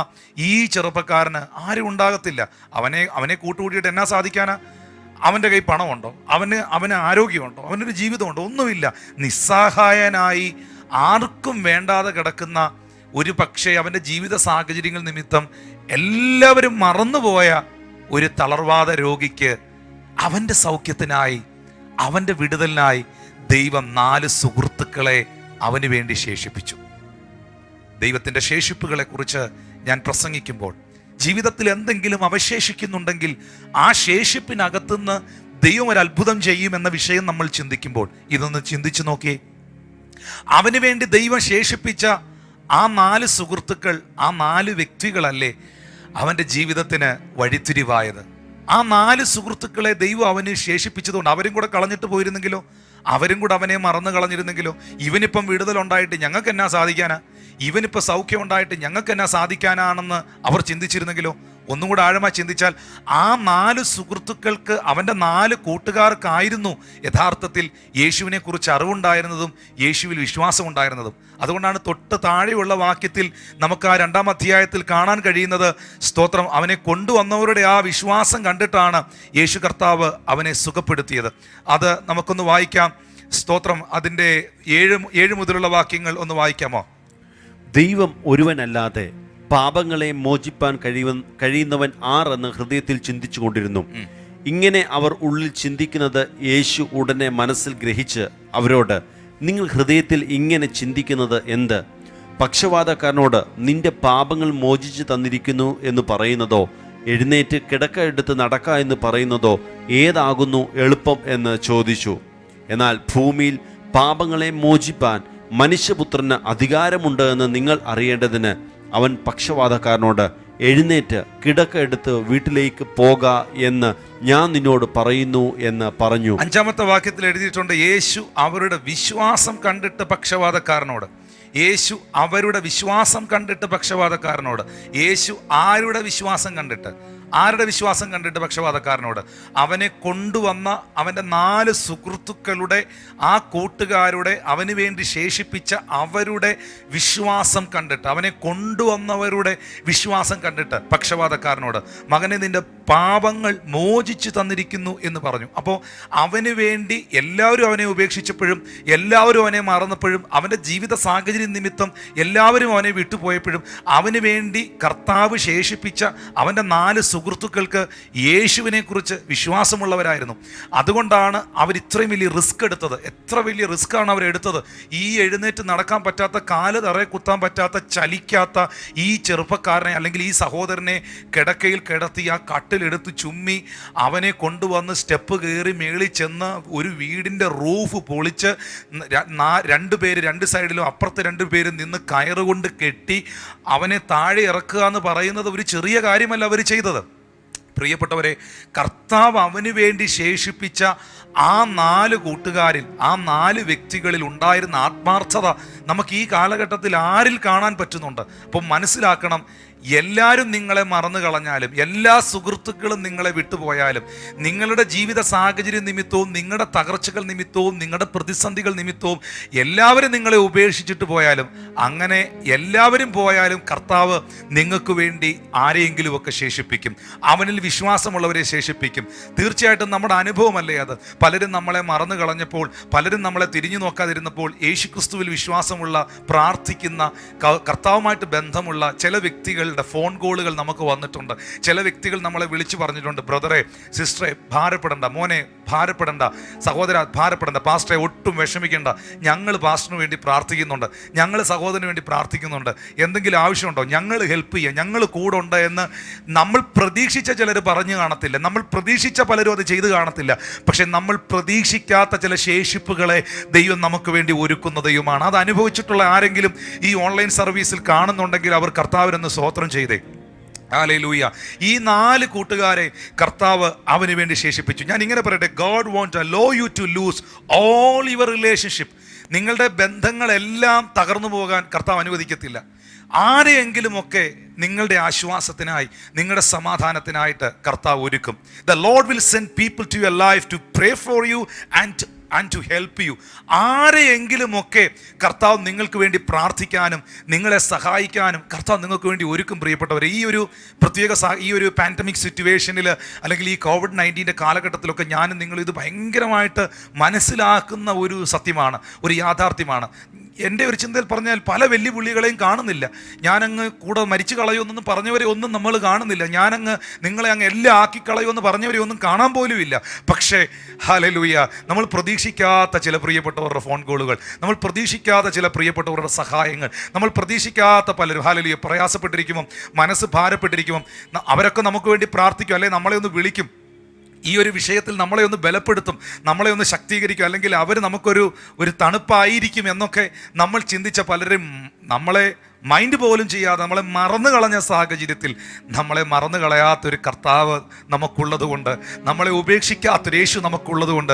ഈ ചെറുപ്പക്കാരന് ആരും ഉണ്ടാകത്തില്ല. അവനെ കൂട്ടുകൂടിയിട്ട് എന്നാ സാധിക്കാനാ? അവൻ്റെ കയ്യിൽ പണമുണ്ടോ? അവന് ആരോഗ്യമുണ്ടോ? അവനൊരു ജീവിതമുണ്ടോ? ഒന്നുമില്ല. നിസ്സഹായനായി ആർക്കും വേണ്ടാതെ കിടക്കുന്ന, ഒരു പക്ഷേ അവൻ്റെ ജീവിത സാഹചര്യങ്ങൾ നിമിത്തം എല്ലാവരും മറന്നുപോയ ഒരു തളർവാദ രോഗിക്ക് അവൻ്റെ സൗഖ്യത്തിനായി, അവൻ്റെ വിടുതലിനായി ദൈവം 4 സുഹൃത്തുക്കളെ അവന് വേണ്ടി ശേഷിപ്പിച്ചു. ദൈവത്തിൻ്റെ ശേഷിപ്പുകളെ കുറിച്ച് ഞാൻ പ്രസംഗിക്കുമ്പോൾ ജീവിതത്തിൽ എന്തെങ്കിലും അവശേഷിക്കുന്നുണ്ടെങ്കിൽ ആ ശേഷിപ്പിനകത്തുനിന്ന് ദൈവം ഒരു അത്ഭുതം ചെയ്യുമെന്ന വിഷയം നമ്മൾ ചിന്തിക്കുമ്പോൾ ഇതൊന്ന് ചിന്തിച്ചു നോക്കിയേ. അവന് വേണ്ടി ദൈവം ശേഷിപ്പിച്ച ആ 4 സുഹൃത്തുക്കൾ, ആ 4 വ്യക്തികളല്ലേ അവൻ്റെ ജീവിതത്തിന് വഴിത്തിരിവായത്? ആ 4 സുഹൃത്തുക്കളെ ദൈവം അവന് ശേഷിപ്പിച്ചതുകൊണ്ട് അവരും കൂടെ കളഞ്ഞിട്ട് പോയിരുന്നെങ്കിലോ, അവരും കൂടെ അവനെ മറന്നു കളഞ്ഞിരുന്നെങ്കിലോ, ഇവനിപ്പം വിടുതലുണ്ടായിട്ട് ഞങ്ങൾക്ക് എന്നാ സാധിക്കാനാ, ഇവനിപ്പോൾ സൗഖ്യം ഉണ്ടായിട്ട് ഞങ്ങൾക്ക് എന്നാ സാധിക്കാനാണെന്ന് അവർ ചിന്തിച്ചിരുന്നെങ്കിലോ? ഒന്നും കൂടെ ആഴമായി ചിന്തിച്ചാൽ ആ 4 സുഹൃത്തുക്കൾക്ക്, അവൻ്റെ 4 കൂട്ടുകാർക്കായിരുന്നു യഥാർത്ഥത്തിൽ യേശുവിനെ കുറിച്ച് അറിവുണ്ടായിരുന്നതും യേശുവിൽ വിശ്വാസം ഉണ്ടായിരുന്നതും. അതുകൊണ്ടാണ് തൊട്ട് താഴെയുള്ള വാക്യത്തിൽ നമുക്ക് ആ 2-ാം അധ്യായത്തിൽ കാണാൻ കഴിയുന്നത്, സ്തോത്രം, അവനെ കൊണ്ടുവന്നവരുടെ ആ വിശ്വാസം കണ്ടിട്ടാണ് യേശു കർത്താവ് അവനെ സുഖപ്പെടുത്തിയത്. അത് നമുക്കൊന്ന് വായിക്കാം. സ്തോത്രം, അതിൻ്റെ 7 മുതലുള്ള വാക്യങ്ങൾ ഒന്ന് വായിക്കാമോ? ദൈവം ഒരുവനല്ലാതെ പാപങ്ങളെ മോചിപ്പാൻ കഴിയുന്നവൻ ആർ എന്ന് ഹൃദയത്തിൽ ചിന്തിച്ചു കൊണ്ടിരുന്നു. ഇങ്ങനെ അവർ ഉള്ളിൽ ചിന്തിക്കുന്നത് യേശു ഉടനെ മനസ്സിൽ ഗ്രഹിച്ച് അവരോട്, നിങ്ങൾ ഹൃദയത്തിൽ ഇങ്ങനെ ചിന്തിക്കുന്നത് എന്ത്? പക്ഷവാതക്കാരനോട് നിന്റെ പാപങ്ങൾ മോചിച്ചു തന്നിരിക്കുന്നു എന്ന് പറയുന്നതോ, എഴുന്നേറ്റ് കിടക്ക എടുത്ത് നടക്ക എന്ന് പറയുന്നതോ ഏതാകുന്നു എളുപ്പം എന്ന് ചോദിച്ചു. എന്നാൽ ഭൂമിയിൽ പാപങ്ങളെ മോചിപ്പാൻ മനുഷ്യപുത്രന് അധികാരമുണ്ട് എന്ന് നിങ്ങൾ അറിയേണ്ടതിന് അവൻ പക്ഷവാതക്കാരനോട്, എഴുന്നേറ്റ് കിടക്ക എടുത്ത് വീട്ടിലേക്ക് പോക എന്ന് ഞാൻ നിന്നോട് പറയുന്നു എന്ന് പറഞ്ഞു. 5-ാമത്തെ വാക്യത്തിൽ എഴുതിയിട്ടുണ്ട്, യേശു അവരുടെ വിശ്വാസം കണ്ടിട്ട് പക്ഷവാതക്കാരനോട്. യേശു അവരുടെ വിശ്വാസം കണ്ടിട്ട് പക്ഷവാതക്കാരനോട്. യേശു ആരുടെ വിശ്വാസം കണ്ടിട്ട്? ആരുടെ വിശ്വാസം കണ്ടിട്ട് പക്ഷപാതക്കാരനോട്? അവനെ കൊണ്ടുവന്ന അവൻ്റെ 4 സുഹൃത്തുക്കളുടെ, ആ കൂട്ടുകാരുടെ, അവന് വേണ്ടി ശേഷിപ്പിച്ച അവരുടെ വിശ്വാസം കണ്ടിട്ട്, അവനെ കൊണ്ടുവന്നവരുടെ വിശ്വാസം കണ്ടിട്ട് പക്ഷപാതക്കാരനോട്, മകനെ നിന്റെ പാപങ്ങൾ മോചിച്ചു തന്നിരിക്കുന്നു എന്ന് പറഞ്ഞു. അപ്പോൾ അവന് വേണ്ടി എല്ലാവരും അവനെ ഉപേക്ഷിച്ചപ്പോഴും, എല്ലാവരും അവനെ മറന്നപ്പോഴും, അവൻ്റെ ജീവിത സാഹചര്യ നിമിത്തം എല്ലാവരും അവനെ വിട്ടുപോയപ്പോഴും അവന് വേണ്ടി കർത്താവ് ശേഷിപ്പിച്ച അവൻ്റെ 4 സുഹൃത്തുക്കൾക്ക് യേശുവിനെ കുറിച്ച് വിശ്വാസമുള്ളവരായിരുന്നു. അതുകൊണ്ടാണ് അവർ ഇത്രയും വലിയ റിസ്ക് എടുത്തത്. എത്ര വലിയ റിസ്ക്കാണ് അവരെടുത്തത്! ഈ എഴുന്നേറ്റ് നടക്കാൻ പറ്റാത്ത, കാല് തറയെ കുത്താൻ പറ്റാത്ത, ചലിക്കാത്ത ഈ ചെറുപ്പക്കാരനെ അല്ലെങ്കിൽ ഈ സഹോദരനെ കിടക്കയിൽ കിടത്തി ആ കട്ടിലെടുത്ത് ചുമ്മി അവനെ കൊണ്ടുവന്ന് സ്റ്റെപ്പ് കയറി മേളിൽ ചെന്ന് ഒരു വീടിൻ്റെ റൂഫ് പൊളിച്ച് രണ്ട് പേര് രണ്ട് സൈഡിലും അപ്പുറത്ത് രണ്ട് പേര് നിന്ന് കയറുകൊണ്ട് കെട്ടി അവനെ താഴെ ഇറക്കുക എന്ന് പറയുന്നത് ഒരു ചെറിയ കാര്യമല്ല അവർ ചെയ്തത്. പ്രിയപ്പെട്ടവരെ, കർത്താവ് അവന് വേണ്ടി ശേഷിപ്പിച്ച ആ 4 കൂട്ടുകാരിൽ, ആ 4 വ്യക്തികളിൽ ഉണ്ടായിരുന്ന ആത്മാർത്ഥത നമുക്ക് ഈ കാലഘട്ടത്തിൽ ആരിൽ കാണാൻ പറ്റുന്നുണ്ട്? അപ്പം മനസ്സിലാക്കണം, എല്ലാവരും നിങ്ങളെ മറന്നു കളഞ്ഞാലും, എല്ലാ സുഹൃത്തുക്കളും നിങ്ങളെ വിട്ടുപോയാലും, നിങ്ങളുടെ ജീവിത സാഹചര്യം നിമിത്തവും നിങ്ങളുടെ തകർച്ചകൾ നിമിത്തവും നിങ്ങളുടെ പ്രതിസന്ധികൾ നിമിത്തവും എല്ലാവരും നിങ്ങളെ ഉപേക്ഷിച്ചിട്ട് പോയാലും, അങ്ങനെ എല്ലാവരും പോയാലും കർത്താവ് നിങ്ങൾക്ക് വേണ്ടി ആരെയെങ്കിലുമൊക്കെ ശേഷിപ്പിക്കും. അവനിൽ വിശ്വാസമുള്ളവരെ ശേഷിപ്പിക്കും. തീർച്ചയായിട്ടും നമ്മുടെ അനുഭവമല്ലേ അത്. പലരും നമ്മളെ മറന്നു കളഞ്ഞപ്പോൾ, പലരും നമ്മളെ തിരിഞ്ഞു നോക്കാതിരുന്നപ്പോൾ, യേശുക്രിസ്തുവിൽ വിശ്വാസമുള്ള, പ്രാർത്ഥിക്കുന്ന, കർത്താവുമായിട്ട് ബന്ധമുള്ള ചില വ്യക്തികൾ ഫോൺ കോളുകൾ നമുക്ക് വന്നിട്ടുണ്ട്. ചില വ്യക്തികൾ നമ്മളെ വിളിച്ചു പറഞ്ഞിട്ടുണ്ട്, ബ്രദറെ, സിസ്റ്ററെ, ഭാരപ്പെടണ്ട, മോനെ ഭാരപ്പെടണ്ട, സഹോദര ഭാരപ്പെടണ്ട, പാസ്റ്ററെ ഒട്ടും വിഷമിക്കേണ്ട, ഞങ്ങൾ പാസ്റ്ററിന് വേണ്ടി പ്രാർത്ഥിക്കുന്നുണ്ട്, ഞങ്ങൾ സഹോദരന് വേണ്ടി പ്രാർത്ഥിക്കുന്നുണ്ട്, എന്തെങ്കിലും ആവശ്യമുണ്ടോ, ഞങ്ങൾ ഹെൽപ്പ് ചെയ്യാം, ഞങ്ങൾ കൂടെ ഉണ്ട് എന്ന് നമ്മൾ പ്രതീക്ഷിച്ച ചിലർ പറഞ്ഞു കാണത്തില്ല. നമ്മൾ പ്രതീക്ഷിച്ച പലരും അത് ചെയ്ത് കാണത്തില്ല. പക്ഷെ നമ്മൾ പ്രതീക്ഷിക്കാത്ത ചില ശേഷിപ്പുകളെ ദൈവം നമുക്ക് വേണ്ടി ഒരുക്കുന്ന ദൈവമാണ്. അത് അനുഭവിച്ചിട്ടുള്ള ആരെങ്കിലും ഈ ഓൺലൈൻ സർവീസിൽ കാണുന്നുണ്ടെങ്കിൽ അവർ കർത്താവിനൊന്ന് സ്തോത്രം ചെയ്തേ. ഹല്ലേലൂയ. ഈ 4 കൂട്ടുകാരെ കർത്താവ് അവന് വേണ്ടി ശേഷിപ്പിച്ചു. ഞാൻ ഇങ്ങനെ പറയട്ടെ, God wants to allow you to lose all your relationship. നിങ്ങളുടെ ബന്ധങ്ങളെല്ലാം തകർന്നു പോകാൻ കർത്താവ് അനുവദിക്കത്തില്ല. ആരെയെങ്കിലുമൊക്കെ നിങ്ങളുടെ ആശ്വാസത്തിനായി, നിങ്ങളുടെ സമാധാനത്തിനായിട്ട് കർത്താവ് ഒരുക്കും. The Lord will send people to your life to pray for you and to help you. ആരെയെങ്കിലുമൊക്കെ കർത്താവ് നിങ്ങൾക്ക് വേണ്ടി പ്രാർത്ഥിക്കാനും നിങ്ങളെ സഹായിക്കാനും കർത്താവ് നിങ്ങൾക്ക് വേണ്ടി ഒരുക്കും. പ്രിയപ്പെട്ടവരെ, ഈ ഒരു പ്രത്യേക ഈ ഒരു പാൻഡമിക് സിറ്റുവേഷനിൽ അല്ലെങ്കിൽ ഈ COVID-19 കാലഘട്ടത്തിലൊക്കെ ഞാനും നിങ്ങളും ഇത് ഭയങ്കരമായിട്ട് മനസ്സിലാക്കുന്ന ഒരു സത്യമാണ്, ഒരു യാഥാർത്ഥ്യമാണ്. എൻ്റെ ഒരു ചിന്തയിൽ പറഞ്ഞാൽ പല വെല്ലുവിളികളെയും കാണുന്നില്ല. ഞാനങ്ങ് കൂടെ മരിച്ചു കളയുമെന്നൊന്നും പറഞ്ഞവരെ ഒന്നും നമ്മൾ കാണുന്നില്ല. ഞാനങ്ങ് നിങ്ങളെ അങ്ങ് എല്ലാം ആക്കിക്കളയുമെന്ന് പറഞ്ഞവരെ ഒന്നും കാണാൻ പോലും ഇല്ല. പക്ഷേ ഹല്ലേലൂയ, നമ്മൾ പ്രതീക്ഷിക്കാത്ത ചില പ്രിയപ്പെട്ടവരുടെ ഫോൺ കോളുകൾ, നമ്മൾ പ്രതീക്ഷിക്കാത്ത ചില പ്രിയപ്പെട്ടവരുടെ സഹായങ്ങൾ, നമ്മൾ പ്രതീക്ഷിക്കാത്ത പലരും ഹല്ലേലൂയ പ്രയാസപ്പെട്ടിരിക്കുമ്പം, മനസ്സ് ഭാരപ്പെട്ടിരിക്കുമ്പം അവരൊക്കെ നമുക്ക് വേണ്ടി പ്രാർത്ഥിക്കും, അല്ലെങ്കിൽ നമ്മളെ ഒന്ന് വിളിക്കും, ഈ ഒരു വിഷയത്തിൽ നമ്മളെ ഒന്ന് ബലപ്പെടുത്തും, നമ്മളെ ഒന്ന് ശക്തീകരിക്കും, അല്ലെങ്കിൽ അവർ നമുക്കൊരു തണുപ്പായിരിക്കും എന്നൊക്കെ നമ്മൾ ചിന്തിച്ച പലരും നമ്മളെ മൈൻഡ് പോലും ചെയ്യാതെ നമ്മളെ മറന്നു കളഞ്ഞ സാഹചര്യത്തിൽ നമ്മളെ മറന്നു കളയാത്തൊരു കർത്താവ് നമുക്കുള്ളത് കൊണ്ട്, നമ്മളെ ഉപേക്ഷിക്കാത്തൊരു യേശു നമുക്കുള്ളത് കൊണ്ട്,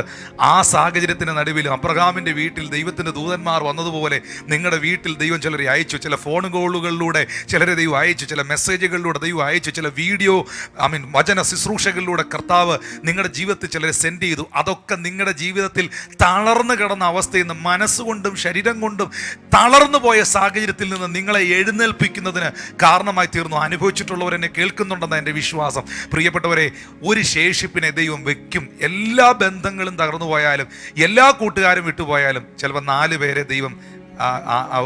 ആ സാഹചര്യത്തിന് നടുവിലും അബ്രഹാമിൻ്റെ വീട്ടിൽ ദൈവത്തിൻ്റെ ദൂതന്മാർ വന്നതുപോലെ നിങ്ങളുടെ വീട്ടിൽ ദൈവം ചിലരെ അയച്ചു. ചില ഫോൺ കോളുകളിലൂടെ ചിലരെ ദൈവം അയച്ചു, ചില മെസ്സേജുകളിലൂടെ ദൈവം അയച്ചു, ചില വീഡിയോ വചന ശുശ്രൂഷകളിലൂടെ കർത്താവ് നിങ്ങളുടെ ജീവിതത്തിൽ ചിലരെ സെൻഡ് ചെയ്തു. അതൊക്കെ നിങ്ങളുടെ ജീവിതത്തിൽ തളർന്നു കിടന്ന അവസ്ഥയിൽ നിന്ന്, മനസ്സുകൊണ്ടും ശരീരം കൊണ്ടും തളർന്നു പോയ സാഹചര്യത്തിൽ നിന്ന് നിങ്ങളെ എഴുന്നേൽപ്പിക്കുന്നതിന് കാരണമായി തീർന്നു. അനുഭവിച്ചിട്ടുള്ളവരെന്നെ കേൾക്കുന്നുണ്ടെന്ന എൻ്റെ വിശ്വാസം. പ്രിയപ്പെട്ടവരെ, ഒരു ശേഷിപ്പിനെ ദൈവം വെക്കും. എല്ലാ ബന്ധങ്ങളും തകർന്നു പോയാലും, എല്ലാ കൂട്ടുകാരും വിട്ടുപോയാലും, ചിലപ്പോൾ 4 പേരെ ദൈവം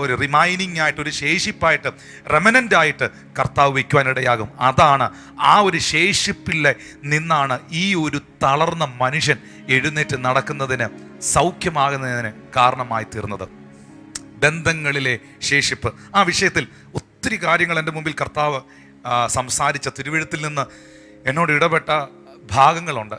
ഒരു റിമൈനിങ് ആയിട്ട്, ഒരു ശേഷിപ്പായിട്ട്, റെമനൻ്റ് ആയിട്ട് കർത്താവ് വയ്ക്കുവാനിടയാകും. അതാണ് ആ ഒരു ശേഷിപ്പിലെ നിന്നാണ് ഈ ഒരു തളർന്ന മനുഷ്യൻ എഴുന്നേറ്റ് നടക്കുന്നതിന്, സൗഖ്യമാകുന്നതിന് കാരണമായി തീർന്നത്. ബന്ധങ്ങളിലെ ശേഷിപ്പ്, ആ വിഷയത്തിൽ ഒത്തിരി കാര്യങ്ങൾ എൻ്റെ മുമ്പിൽ കർത്താവ് സംസാരിച്ച തിരുവെഴുത്തിൽ നിന്ന് എന്നോട് ഇടപെട്ട ഭാഗങ്ങളുണ്ട്.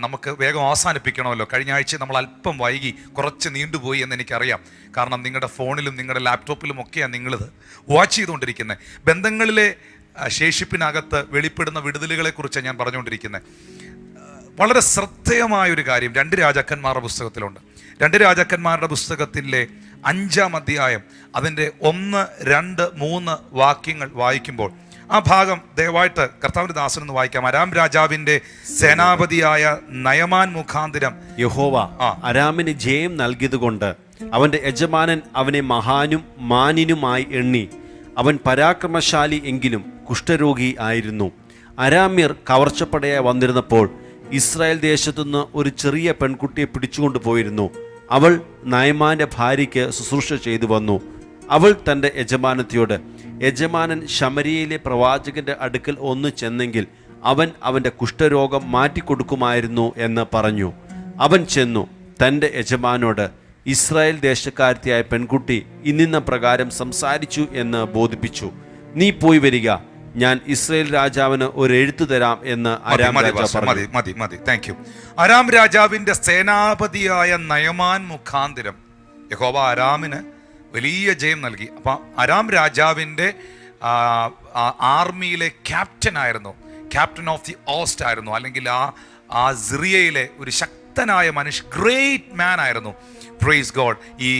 നമുക്ക് വേഗം അവസാനിപ്പിക്കണമല്ലോ. കഴിഞ്ഞ ആഴ്ച നമ്മൾ അല്പം വൈകി, കുറച്ച് നീണ്ടുപോയി എന്ന് എനിക്കറിയാം. കാരണം നിങ്ങളുടെ ഫോണിലും നിങ്ങളുടെ ലാപ്ടോപ്പിലും ഒക്കെയാണ് നിങ്ങളിത് വാച്ച് ചെയ്തുകൊണ്ടിരിക്കുന്നത്. ബന്ധങ്ങളിലെ ശേഷിപ്പിനകത്ത് വെളിപ്പെടുന്ന വിടുതലുകളെക്കുറിച്ചാണ് ഞാൻ പറഞ്ഞുകൊണ്ടിരിക്കുന്നത്. വളരെ ശ്രദ്ധേയമായൊരു കാര്യം 2 രാജാക്കന്മാരുടെ പുസ്തകത്തിലുണ്ട്. 2 രാജാക്കന്മാരുടെ പുസ്തകത്തിലെ 5-ാം അധ്യായം അതിൻ്റെ 1, 2, 3 വാക്യങ്ങൾ വായിക്കുമ്പോൾ, ആ ഭാഗം ദയവായിട്ട് കർത്താവിന്റെ ദാസനെന്ന് വായിക്കാം. അരാം രാജാവിന്റെ സേനാപതിയായ നയമാൻ മുഖാന്തരം യഹോവ അരാമിന് ജയം നൽകിയതുകൊണ്ട് അവന്റെ യജമാനൻ അവനെ മഹാനും മാനിനുമായി എണ്ണി. അവൻ പരാക്രമശാലി എങ്കിലും കുഷ്ഠരോഗി ആയിരുന്നു. അരാമ്യർ കവർച്ചപ്പടയായി വന്നിരുന്നപ്പോൾ ഇസ്രായേൽ ദേശത്തുനിന്ന് ഒരു ചെറിയ പെൺകുട്ടിയെ പിടിച്ചുകൊണ്ടു പോയിരുന്നു. അവൾ നയമാന്റെ ഭാര്യയ്ക്ക് ശുശ്രൂഷ ചെയ്തു വന്നു. അവൾ തൻ്റെ യജമാനത്തിയോട്, യജമാനൻ ശമരിയയിലെ പ്രവാചകന്റെ അടുക്കൽ ഒന്ന് ചെന്നെങ്കിൽ അവൻ അവൻ്റെ കുഷ്ഠരോഗം മാറ്റിക്കൊടുക്കുമായിരുന്നു എന്ന് പറഞ്ഞു. അവൻ ചെന്നു തൻ്റെ യജമാനോട് ഇസ്രായേൽ ദേശക്കാരത്തിയായ പെൺകുട്ടി ഇന്നിന്ന പ്രകാരം സംസാരിച്ചു എന്ന് ബോധിപ്പിച്ചു. നീ പോയി വരിക, ഞാൻ ഇസ്രായേൽ രാജാവിന് ഒരു എഴുത്തു തരാം എന്ന് അരാം രാജാവ് പറഞ്ഞു. മതി. Thank you. അരാം രാജാവിന്റെ സേനാപതിയായ നയമാൻ മുഖാന്തരം യഹോവ അരാമിന് വലിയ ജയം നൽകി. അപ്പം അരാം രാജാവിൻ്റെ ആർമിയിലെ ക്യാപ്റ്റൻ ആയിരുന്നു, ക്യാപ്റ്റൻ ഓഫ് ദി ഓസ്റ്റ് ആയിരുന്നു, അല്ലെങ്കിൽ ആ സിറിയയിലെ ഒരു ശക്തനായ മനുഷ്യൻ, ഗ്രേറ്റ് മാൻ ആയിരുന്നു. Praise God. ഈ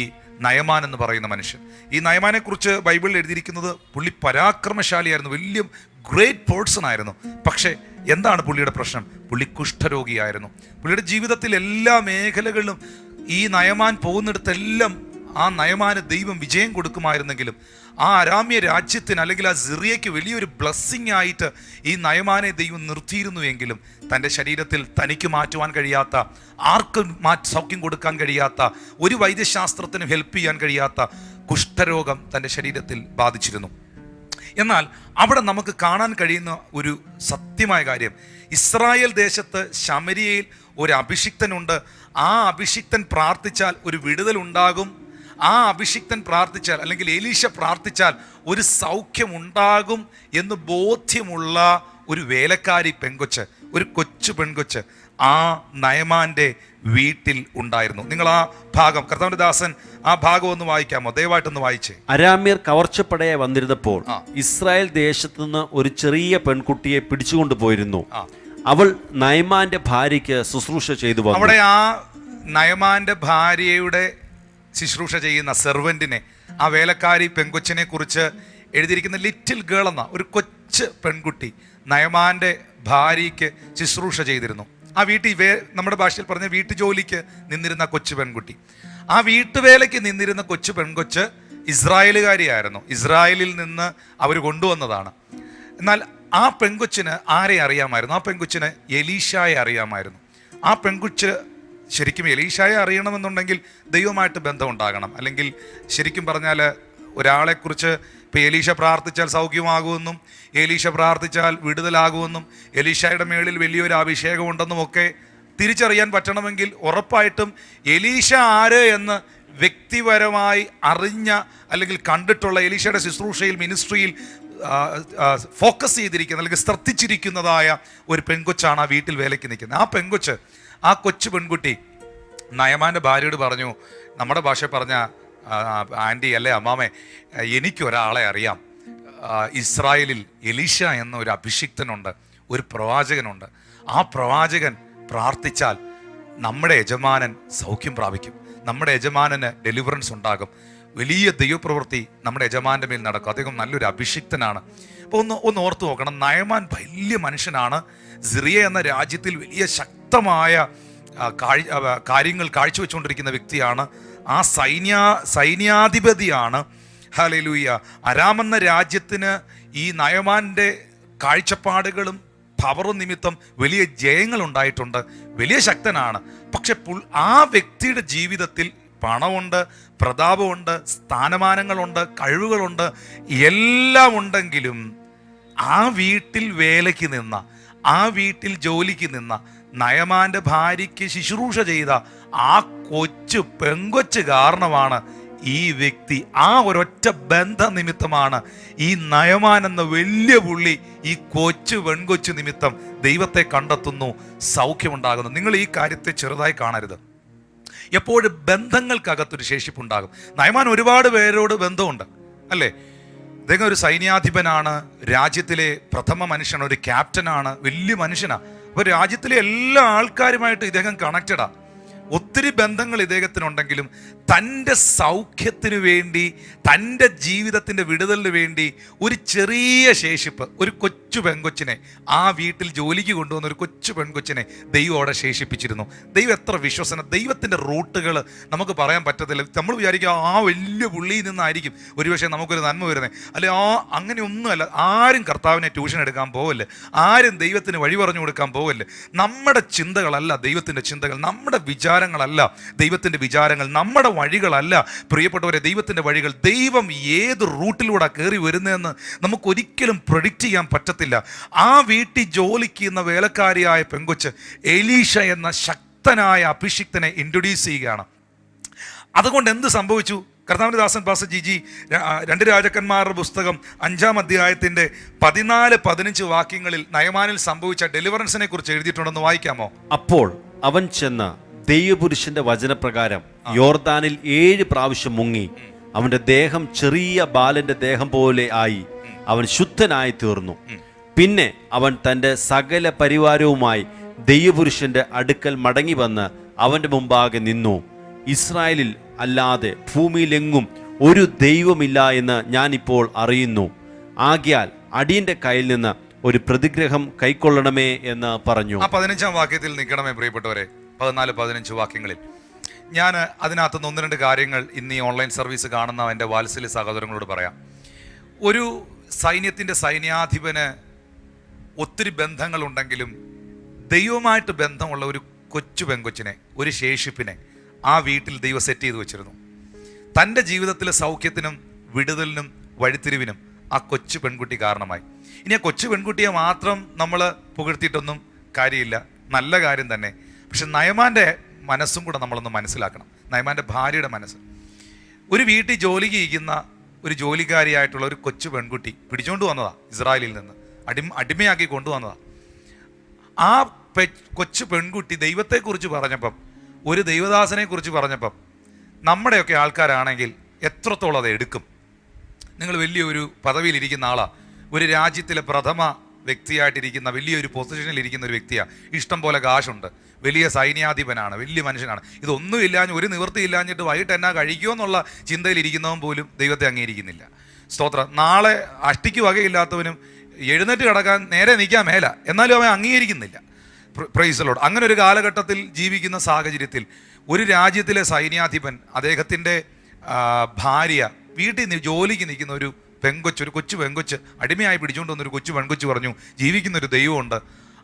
നയമാൻ എന്ന് പറയുന്ന മനുഷ്യൻ, ഈ നയമാനെ കുറിച്ച് ബൈബിളിൽ എഴുതിയിരിക്കുന്നത് പുള്ളി പരാക്രമശാലിയായിരുന്നു, വലിയ ഗ്രേറ്റ് പേഴ്സൺ ആയിരുന്നു. പക്ഷേ എന്താണ് പുള്ളിയുടെ പ്രശ്നം? പുള്ളി കുഷ്ഠരോഗിയായിരുന്നു. പുള്ളിയുടെ ജീവിതത്തിൽ എല്ലാ മേഖലകളിലും ഈ നയമാൻ പോകുന്നിടത്തെല്ലാം ആ നയമാന് ദൈവം വിജയം കൊടുക്കുമായിരുന്നെങ്കിലും ആ അരാമ്യ രാജ്യത്തിന് അല്ലെങ്കിൽ ആ സിറിയയ്ക്ക് വലിയൊരു ബ്ലെസ്സിങ് ആയിട്ട് ഈ നയമാനെ ദൈവം നിർത്തിയിരുന്നുവെങ്കിലും തൻ്റെ ശരീരത്തിൽ തനിക്ക് മാറ്റുവാൻ കഴിയാത്ത, ആർക്കും സൗഖ്യം കൊടുക്കാൻ കഴിയാത്ത, ഒരു വൈദ്യശാസ്ത്രത്തിനും ഹെൽപ്പ് ചെയ്യാൻ കഴിയാത്ത കുഷ്ഠരോഗം തൻ്റെ ശരീരത്തിൽ ബാധിച്ചിരുന്നു. എന്നാൽ അവിടെ നമുക്ക് കാണാൻ കഴിയുന്ന ഒരു സത്യമായ കാര്യം, ഇസ്രായേൽ ദേശത്ത് ശമരിയയിൽ ഒരു അഭിഷിക്തനുണ്ട്. ആ അഭിഷിക്തൻ പ്രാർത്ഥിച്ചാൽ ഒരു വിടുതൽ ഉണ്ടാകും. ആ അഭിഷിക്തൻ പ്രാർത്ഥിച്ചാൽ അല്ലെങ്കിൽ എലീശ പ്രാർത്ഥിച്ചാൽ ഒരു സൗഖ്യം ഉണ്ടാകും എന്ന് ബോധ്യമുള്ള ഒരു വേലക്കാരി പെങ്കൊച്ച്, ഒരു കൊച്ചു പെൺകൊച്ച് ആ നയമാന്റെ വീട്ടിൽ ഉണ്ടായിരുന്നു. നിങ്ങൾ ആ ഭാഗം, കർത്താവിന്റെ ദാസൻ ആ ഭാഗം ഒന്ന് വായിക്കാമോ? ദയവായിട്ടൊന്ന് വായിച്ചേ. അരാമ്യർ കവർച്ചപ്പടയെ വന്നിരുന്നപ്പോൾ ഇസ്രായേൽ ദേശത്തു നിന്ന് ഒരു ചെറിയ പെൺകുട്ടിയെ പിടിച്ചുകൊണ്ടു പോയിരുന്നു. അവൾ നയമാന്റെ ഭാര്യയ്ക്ക് ശുശ്രൂഷ ചെയ്തു വന്നു. അവിടെ ആ നയമാന്റെ ഭാര്യയുടെ ശുശ്രൂഷ ചെയ്യുന്ന സെർവൻറ്റിനെ, ആ വേലക്കാരി പെൺകൊച്ചിനെ കുറിച്ച് എഴുതിയിരിക്കുന്ന ലിറ്റിൽ ഗേൾ എന്ന ഒരു കൊച്ചു പെൺകുട്ടി നയമാന്റെ ഭാര്യയ്ക്ക് ശുശ്രൂഷ ചെയ്തിരുന്നു. ആ വീട്ടിൽ നമ്മുടെ ഭാഷയിൽ പറഞ്ഞ വീട്ടുജോലിക്ക് നിന്നിരുന്ന കൊച്ചു പെൺകുട്ടി, ആ വീട്ടുവേലയ്ക്ക് നിന്നിരുന്ന കൊച്ചു പെൺകൊച്ച് ഇസ്രായേലുകാരിയായിരുന്നു. ഇസ്രായേലിൽ നിന്ന് അവർ കൊണ്ടുവന്നതാണ്. എന്നാൽ ആ പെൺകൊച്ചിന് ആരെ അറിയാമായിരുന്നു? ആ പെൺകൊച്ചിന് എലീശായെ അറിയാമായിരുന്നു. ആ പെൺകൊച്ച് ശരിക്കും എലീശായെ അറിയണമെന്നുണ്ടെങ്കിൽ ദൈവമായിട്ട് ബന്ധം ഉണ്ടാകണം. അല്ലെങ്കിൽ ശരിക്കും പറഞ്ഞാൽ ഒരാളെക്കുറിച്ച് ഇപ്പോൾ എലീശ പ്രാർത്ഥിച്ചാൽ സൗഖ്യമാകുമെന്നും എലീശ പ്രാർത്ഥിച്ചാൽ വിടുതലാകുമെന്നും എലീശയുടെ മേളിൽ വലിയൊരു അഭിഷേകം ഉണ്ടെന്നും ഒക്കെ തിരിച്ചറിയാൻ പറ്റണമെങ്കിൽ ഉറപ്പായിട്ടും എലീശ ആര് എന്ന് വ്യക്തിപരമായി അറിഞ്ഞ അല്ലെങ്കിൽ കണ്ടിട്ടുള്ള, എലീശയുടെ ശുശ്രൂഷയിൽ മിനിസ്ട്രിയിൽ ഫോക്കസ് ചെയ്തിരിക്കുന്ന അല്ലെങ്കിൽ ശ്രദ്ധിച്ചിരിക്കുന്നതായ ഒരു പെൺകൊച്ചാണ് ആ വീട്ടിൽ വേലയ്ക്ക് നിൽക്കുന്നത്. ആ പെൺകൊച്ച്, ആ കൊച്ചു പെൺകുട്ടി നയമാൻ്റെ ഭാര്യയോട് പറഞ്ഞു, നമ്മുടെ ഭാഷ പറഞ്ഞ ആൻറ്റി അല്ലേ അമ്മാമേ, എനിക്കൊരാളെ അറിയാം, ഇസ്രായേലിൽ എലീശ എന്ന ഒരു അഭിഷിക്തനുണ്ട്, ഒരു പ്രവാചകനുണ്ട്. ആ പ്രവാചകൻ പ്രാർത്ഥിച്ചാൽ നമ്മുടെ യജമാനൻ സൗഖ്യം പ്രാപിക്കും, നമ്മുടെ യജമാനന് ഡെലിവറൻസ് ഉണ്ടാകും, വലിയ ദൈവപ്രവൃത്തി നമ്മുടെ യജമാൻ്റെ മേൽ നടക്കും, അദ്ദേഹം നല്ലൊരു അഭിഷിക്തനാണ്. അപ്പോൾ ഒന്ന് ഓർത്തു നോക്കണം, നയമാൻ വലിയ മനുഷ്യനാണ്, സിറിയ എന്ന രാജ്യത്തിൽ വലിയ ശക്തമായ കാര്യങ്ങൾ കാഴ്ചവെച്ചുകൊണ്ടിരിക്കുന്ന വ്യക്തിയാണ്, ആ സൈന്യാധിപതിയാണ്. ഹല്ലേലൂയ. അരാം എന്ന രാജ്യത്തിന് ഈ നയമാൻ്റെ കാഴ്ചപ്പാടുകളും പവറും നിമിത്തം വലിയ ജയങ്ങൾ ഉണ്ടായിട്ടുണ്ട്, വലിയ ശക്തനാണ്. പക്ഷെ ആ വ്യക്തിയുടെ ജീവിതത്തിൽ പണമുണ്ട്, പ്രതാപമുണ്ട്, സ്ഥാനമാനങ്ങളുണ്ട്, കഴിവുകളുണ്ട്, എല്ലാം ഉണ്ടെങ്കിലും ആ വീട്ടിൽ വേലയ്ക്ക് നിന്ന, ആ വീട്ടിൽ ജോലിക്ക് നിന്ന നയമാൻ്റെ ഭാര്യയ്ക്ക് ശുശ്രൂഷ ചെയ്ത ആ കൊച്ചു പെങ്കൊച്ച് കാരണമാണ് ഈ വ്യക്തി, ആ ഒരൊറ്റ ബന്ധ നിമിത്തമാണ് ഈ നയമാൻ എന്ന വലിയ പുള്ളി ഈ കൊച്ചു പെൺകൊച്ചു നിമിത്തം ദൈവത്തെ കണ്ടെത്തുന്നു, സൗഖ്യമുണ്ടാകുന്നു. നിങ്ങൾ ഈ കാര്യത്തെ ചെറുതായി കാണരുത്. എപ്പോഴും ബന്ധങ്ങൾക്കകത്തൊരു ശേഷിപ്പുണ്ടാകും. നയമാൻ ഒരുപാട് പേരോട് ബന്ധമുണ്ട് അല്ലേ? അദ്ദേഹം ഒരു സൈന്യാധിപനാണ്, രാജ്യത്തിലെ പ്രഥമ മനുഷ്യനാണ്, ഒരു ക്യാപ്റ്റനാണ്, വലിയ മനുഷ്യനാണ്. അപ്പോൾ രാജ്യത്തിലെ എല്ലാ ആൾക്കാരുമായിട്ട് ഇദ്ദേഹം കണക്റ്റഡാണ്. ഒത്തിരി ബന്ധങ്ങൾ ഇദ്ദേഹത്തിനുണ്ടെങ്കിലും തൻ്റെ സൗഖ്യത്തിനു വേണ്ടി, തൻ്റെ ജീവിതത്തിൻ്റെ വിടുതലിന് വേണ്ടി ഒരു ചെറിയ ശേഷിപ്പ്, ഒരു കൊച്ചു പെൺകൊച്ചിനെ, ആ വീട്ടിൽ ജോലിക്ക് കൊണ്ടുവന്ന ഒരു കൊച്ചു പെൺകൊച്ചിനെ ദൈവം അവിടെ ശേഷിപ്പിച്ചിരുന്നു. ദൈവം എത്ര വിശ്വസന! ദൈവത്തിൻ്റെ റൂട്ടുകൾ നമുക്ക് പറയാൻ പറ്റത്തില്ല. നമ്മൾ വിചാരിക്കുക ആ വലിയ പുള്ളിയിൽ നിന്നായിരിക്കും ഒരുപക്ഷെ നമുക്കൊരു നന്മ വരുന്നത്. അല്ലെ, അങ്ങനെയൊന്നുമല്ല. ആരും കർത്താവിനെ ട്യൂഷൻ എടുക്കാൻ പോവല്ലേ, ആരും ദൈവത്തിന് വഴി പറഞ്ഞു കൊടുക്കാൻ പോവല്ലേ. നമ്മുടെ ചിന്തകളല്ല ദൈവത്തിൻ്റെ ചിന്തകൾ, നമ്മുടെ വിചാരം വിചാരങ്ങളല്ല ദൈവത്തിൻ്റെ വിചാരങ്ങൾ, നമ്മുടെ വഴികളല്ല പ്രിയപ്പെട്ടവരെ ദൈവത്തിൻ്റെ വഴികൾ. ദൈവം ഏത് റൂട്ടിലൂടെ കയറി വരുന്നതെന്ന് നമുക്കൊരിക്കലും പ്രഡിക്റ്റ് ചെയ്യാൻ പറ്റത്തില്ല. ആ വീട്ടിൽ ജോലിക്ക് ചെയ്യുന്ന വേലക്കാരിയായ പെങ്കൊച്ച് എലീഷ എന്ന ശക്തനായ അഭിഷിക്തനെ ഇൻട്രൊഡ്യൂസ് ചെയ്യുകയാണ്. അതുകൊണ്ട് എന്ത് സംഭവിച്ചു? കർത്താവിൻ്റെ ദാസൻ പാസ്റ്റർ ജിജി 2 രാജാക്കന്മാരുടെ പുസ്തകം 5-ാം അധ്യായത്തിൻ്റെ 14-15 വാക്യങ്ങളിൽ നയമാനിൽ സംഭവിച്ച ഡെലിവറൻസിനെ കുറിച്ച് എഴുതിയിട്ടുണ്ടെന്ന് വായിക്കാമോ? അപ്പോൾ അവൻ ചെന്ന് ദൈവപുരുഷന്റെ വചനപ്രകാരം യോർദാനിൽ 7 പ്രാവശ്യം മുങ്ങി. അവന്റെ ദേഹം ചെറിയ ബാലന്റെ ദേഹം പോലെ ആയി. അവൻ ശുദ്ധനായി തീർന്നു. പിന്നെ അവൻ തൻ്റെ സകല പരിവാരവുമായി ദൈവപുരുഷന്റെ അടുക്കൽ മടങ്ങി വന്ന് അവന്റെ മുമ്പാകെ നിന്നു. ഇസ്രായേലിൽ അല്ലാതെ ഭൂമിയിലെങ്ങും ഒരു ദൈവമില്ല എന്ന് ഞാൻ ഇപ്പോൾ അറിയുന്നു. ആകയാൽ അടിയന്റെ കയ്യിൽ നിന്ന് ഒരു പ്രതിഗ്രഹം കൈക്കൊള്ളണമേ എന്ന് പറഞ്ഞു. ആ 15-ാം വാക്യത്തിൽ നിൽക്കണമേ പ്രിയപ്പെട്ടവരെ. 14-15 വാക്യങ്ങളിൽ ഞാൻ അതിനകത്തുനിന്ന് 1-2 കാര്യങ്ങൾ ഇന്ന് ഈ ഓൺലൈൻ സർവീസ് കാണുന്ന എൻ്റെ വാത്സല്യ സഹോദരങ്ങളോട് പറയാം. ഒരു സൈന്യത്തിൻ്റെ സൈന്യാധിപന് ഒത്തിരി ബന്ധങ്ങളുണ്ടെങ്കിലും ദൈവമായിട്ട് ബന്ധമുള്ള ഒരു കൊച്ചു പെങ്കൊച്ചിനെ, ഒരു ശേഷിപ്പിനെ ആ വീട്ടിൽ ദൈവം സെറ്റ് ചെയ്ത് വെച്ചിരുന്നു. തൻ്റെ ജീവിതത്തിലെ സൗഖ്യത്തിനും വിടുതലിനും വഴിത്തിരിവിനും ആ കൊച്ചു പെൺകുട്ടി കാരണമായി. ഇനി ആ കൊച്ചു പെൺകുട്ടിയെ മാത്രം നമ്മൾ പുകഴ്ത്തിയിട്ടൊന്നും കാര്യമില്ല, നല്ല കാര്യം തന്നെ. പക്ഷെ നയമാൻ്റെ മനസ്സും കൂടെ നമ്മളൊന്ന് മനസ്സിലാക്കണം. നയമാൻ്റെ ഭാര്യയുടെ മനസ്സ്. ഒരു വീട്ടിൽ ജോലി ചെയ്യുന്ന ഒരു ജോലിക്കാരിയായിട്ടുള്ള ഒരു കൊച്ചു പെൺകുട്ടി പിടിച്ചുകൊണ്ട് വന്നതാണ്, ഇസ്രായേലിൽ നിന്ന് അടിമയാക്കി കൊണ്ടുവന്നതാണ്. ആ കൊച്ചു പെൺകുട്ടി ദൈവത്തെക്കുറിച്ച് പറഞ്ഞപ്പം, ഒരു ദൈവദാസനെ കുറിച്ച് പറഞ്ഞപ്പം നമ്മുടെയൊക്കെ ആൾക്കാരാണെങ്കിൽ എത്രത്തോളം അത് എടുക്കും? നിങ്ങൾ വലിയൊരു പദവിയിലിരിക്കുന്ന ആളാണ്, ഒരു രാജ്യത്തിലെ പ്രഥമ വ്യക്തിയായിട്ടിരിക്കുന്ന വലിയൊരു പൊസിഷനിലിരിക്കുന്ന ഒരു വ്യക്തിയാണ്, ഇഷ്ടം പോലെ കാശുണ്ട്, വലിയ സൈന്യാധിപനാണ്, വലിയ മനുഷ്യനാണ്. ഇതൊന്നും ഇല്ലാഞ്ഞ് ഒരു നിവൃത്തിയില്ലാഞ്ഞിട്ട് വൈകിട്ട് എന്നാ കഴിക്കുമോ എന്നുള്ള ചിന്തയിലിരിക്കുന്നവൻ പോലും ദൈവത്തെ അംഗീകരിക്കുന്നില്ല. സ്തോത്രം. നാളെ അഷ്ടിക്ക് വകയില്ലാത്തവനും എഴുന്നേറ്റ് കിടക്കാൻ നേരെ നിൽക്കാൻ മേല, എന്നാലും അവൻ അംഗീകരിക്കുന്നില്ല. Praise the Lord. അങ്ങനെ ഒരു കാലഘട്ടത്തിൽ ജീവിക്കുന്ന സാഹചര്യത്തിൽ ഒരു രാജ്യത്തിലെ സൈന്യാധിപൻ, അദ്ദേഹത്തിൻ്റെ ഭാര്യ, വീട്ടിൽ ജോലിക്ക് നിൽക്കുന്ന ഒരു പെങ്കൊച്ച്, ഒരു കൊച്ചു പെങ്കൊച്ച് അടിമയായി പിടിച്ചുകൊണ്ട് വന്നൊരു കൊച്ചു പെൺകൊച്ച് പറഞ്ഞു, ജീവിക്കുന്നൊരു ദൈവമുണ്ട്,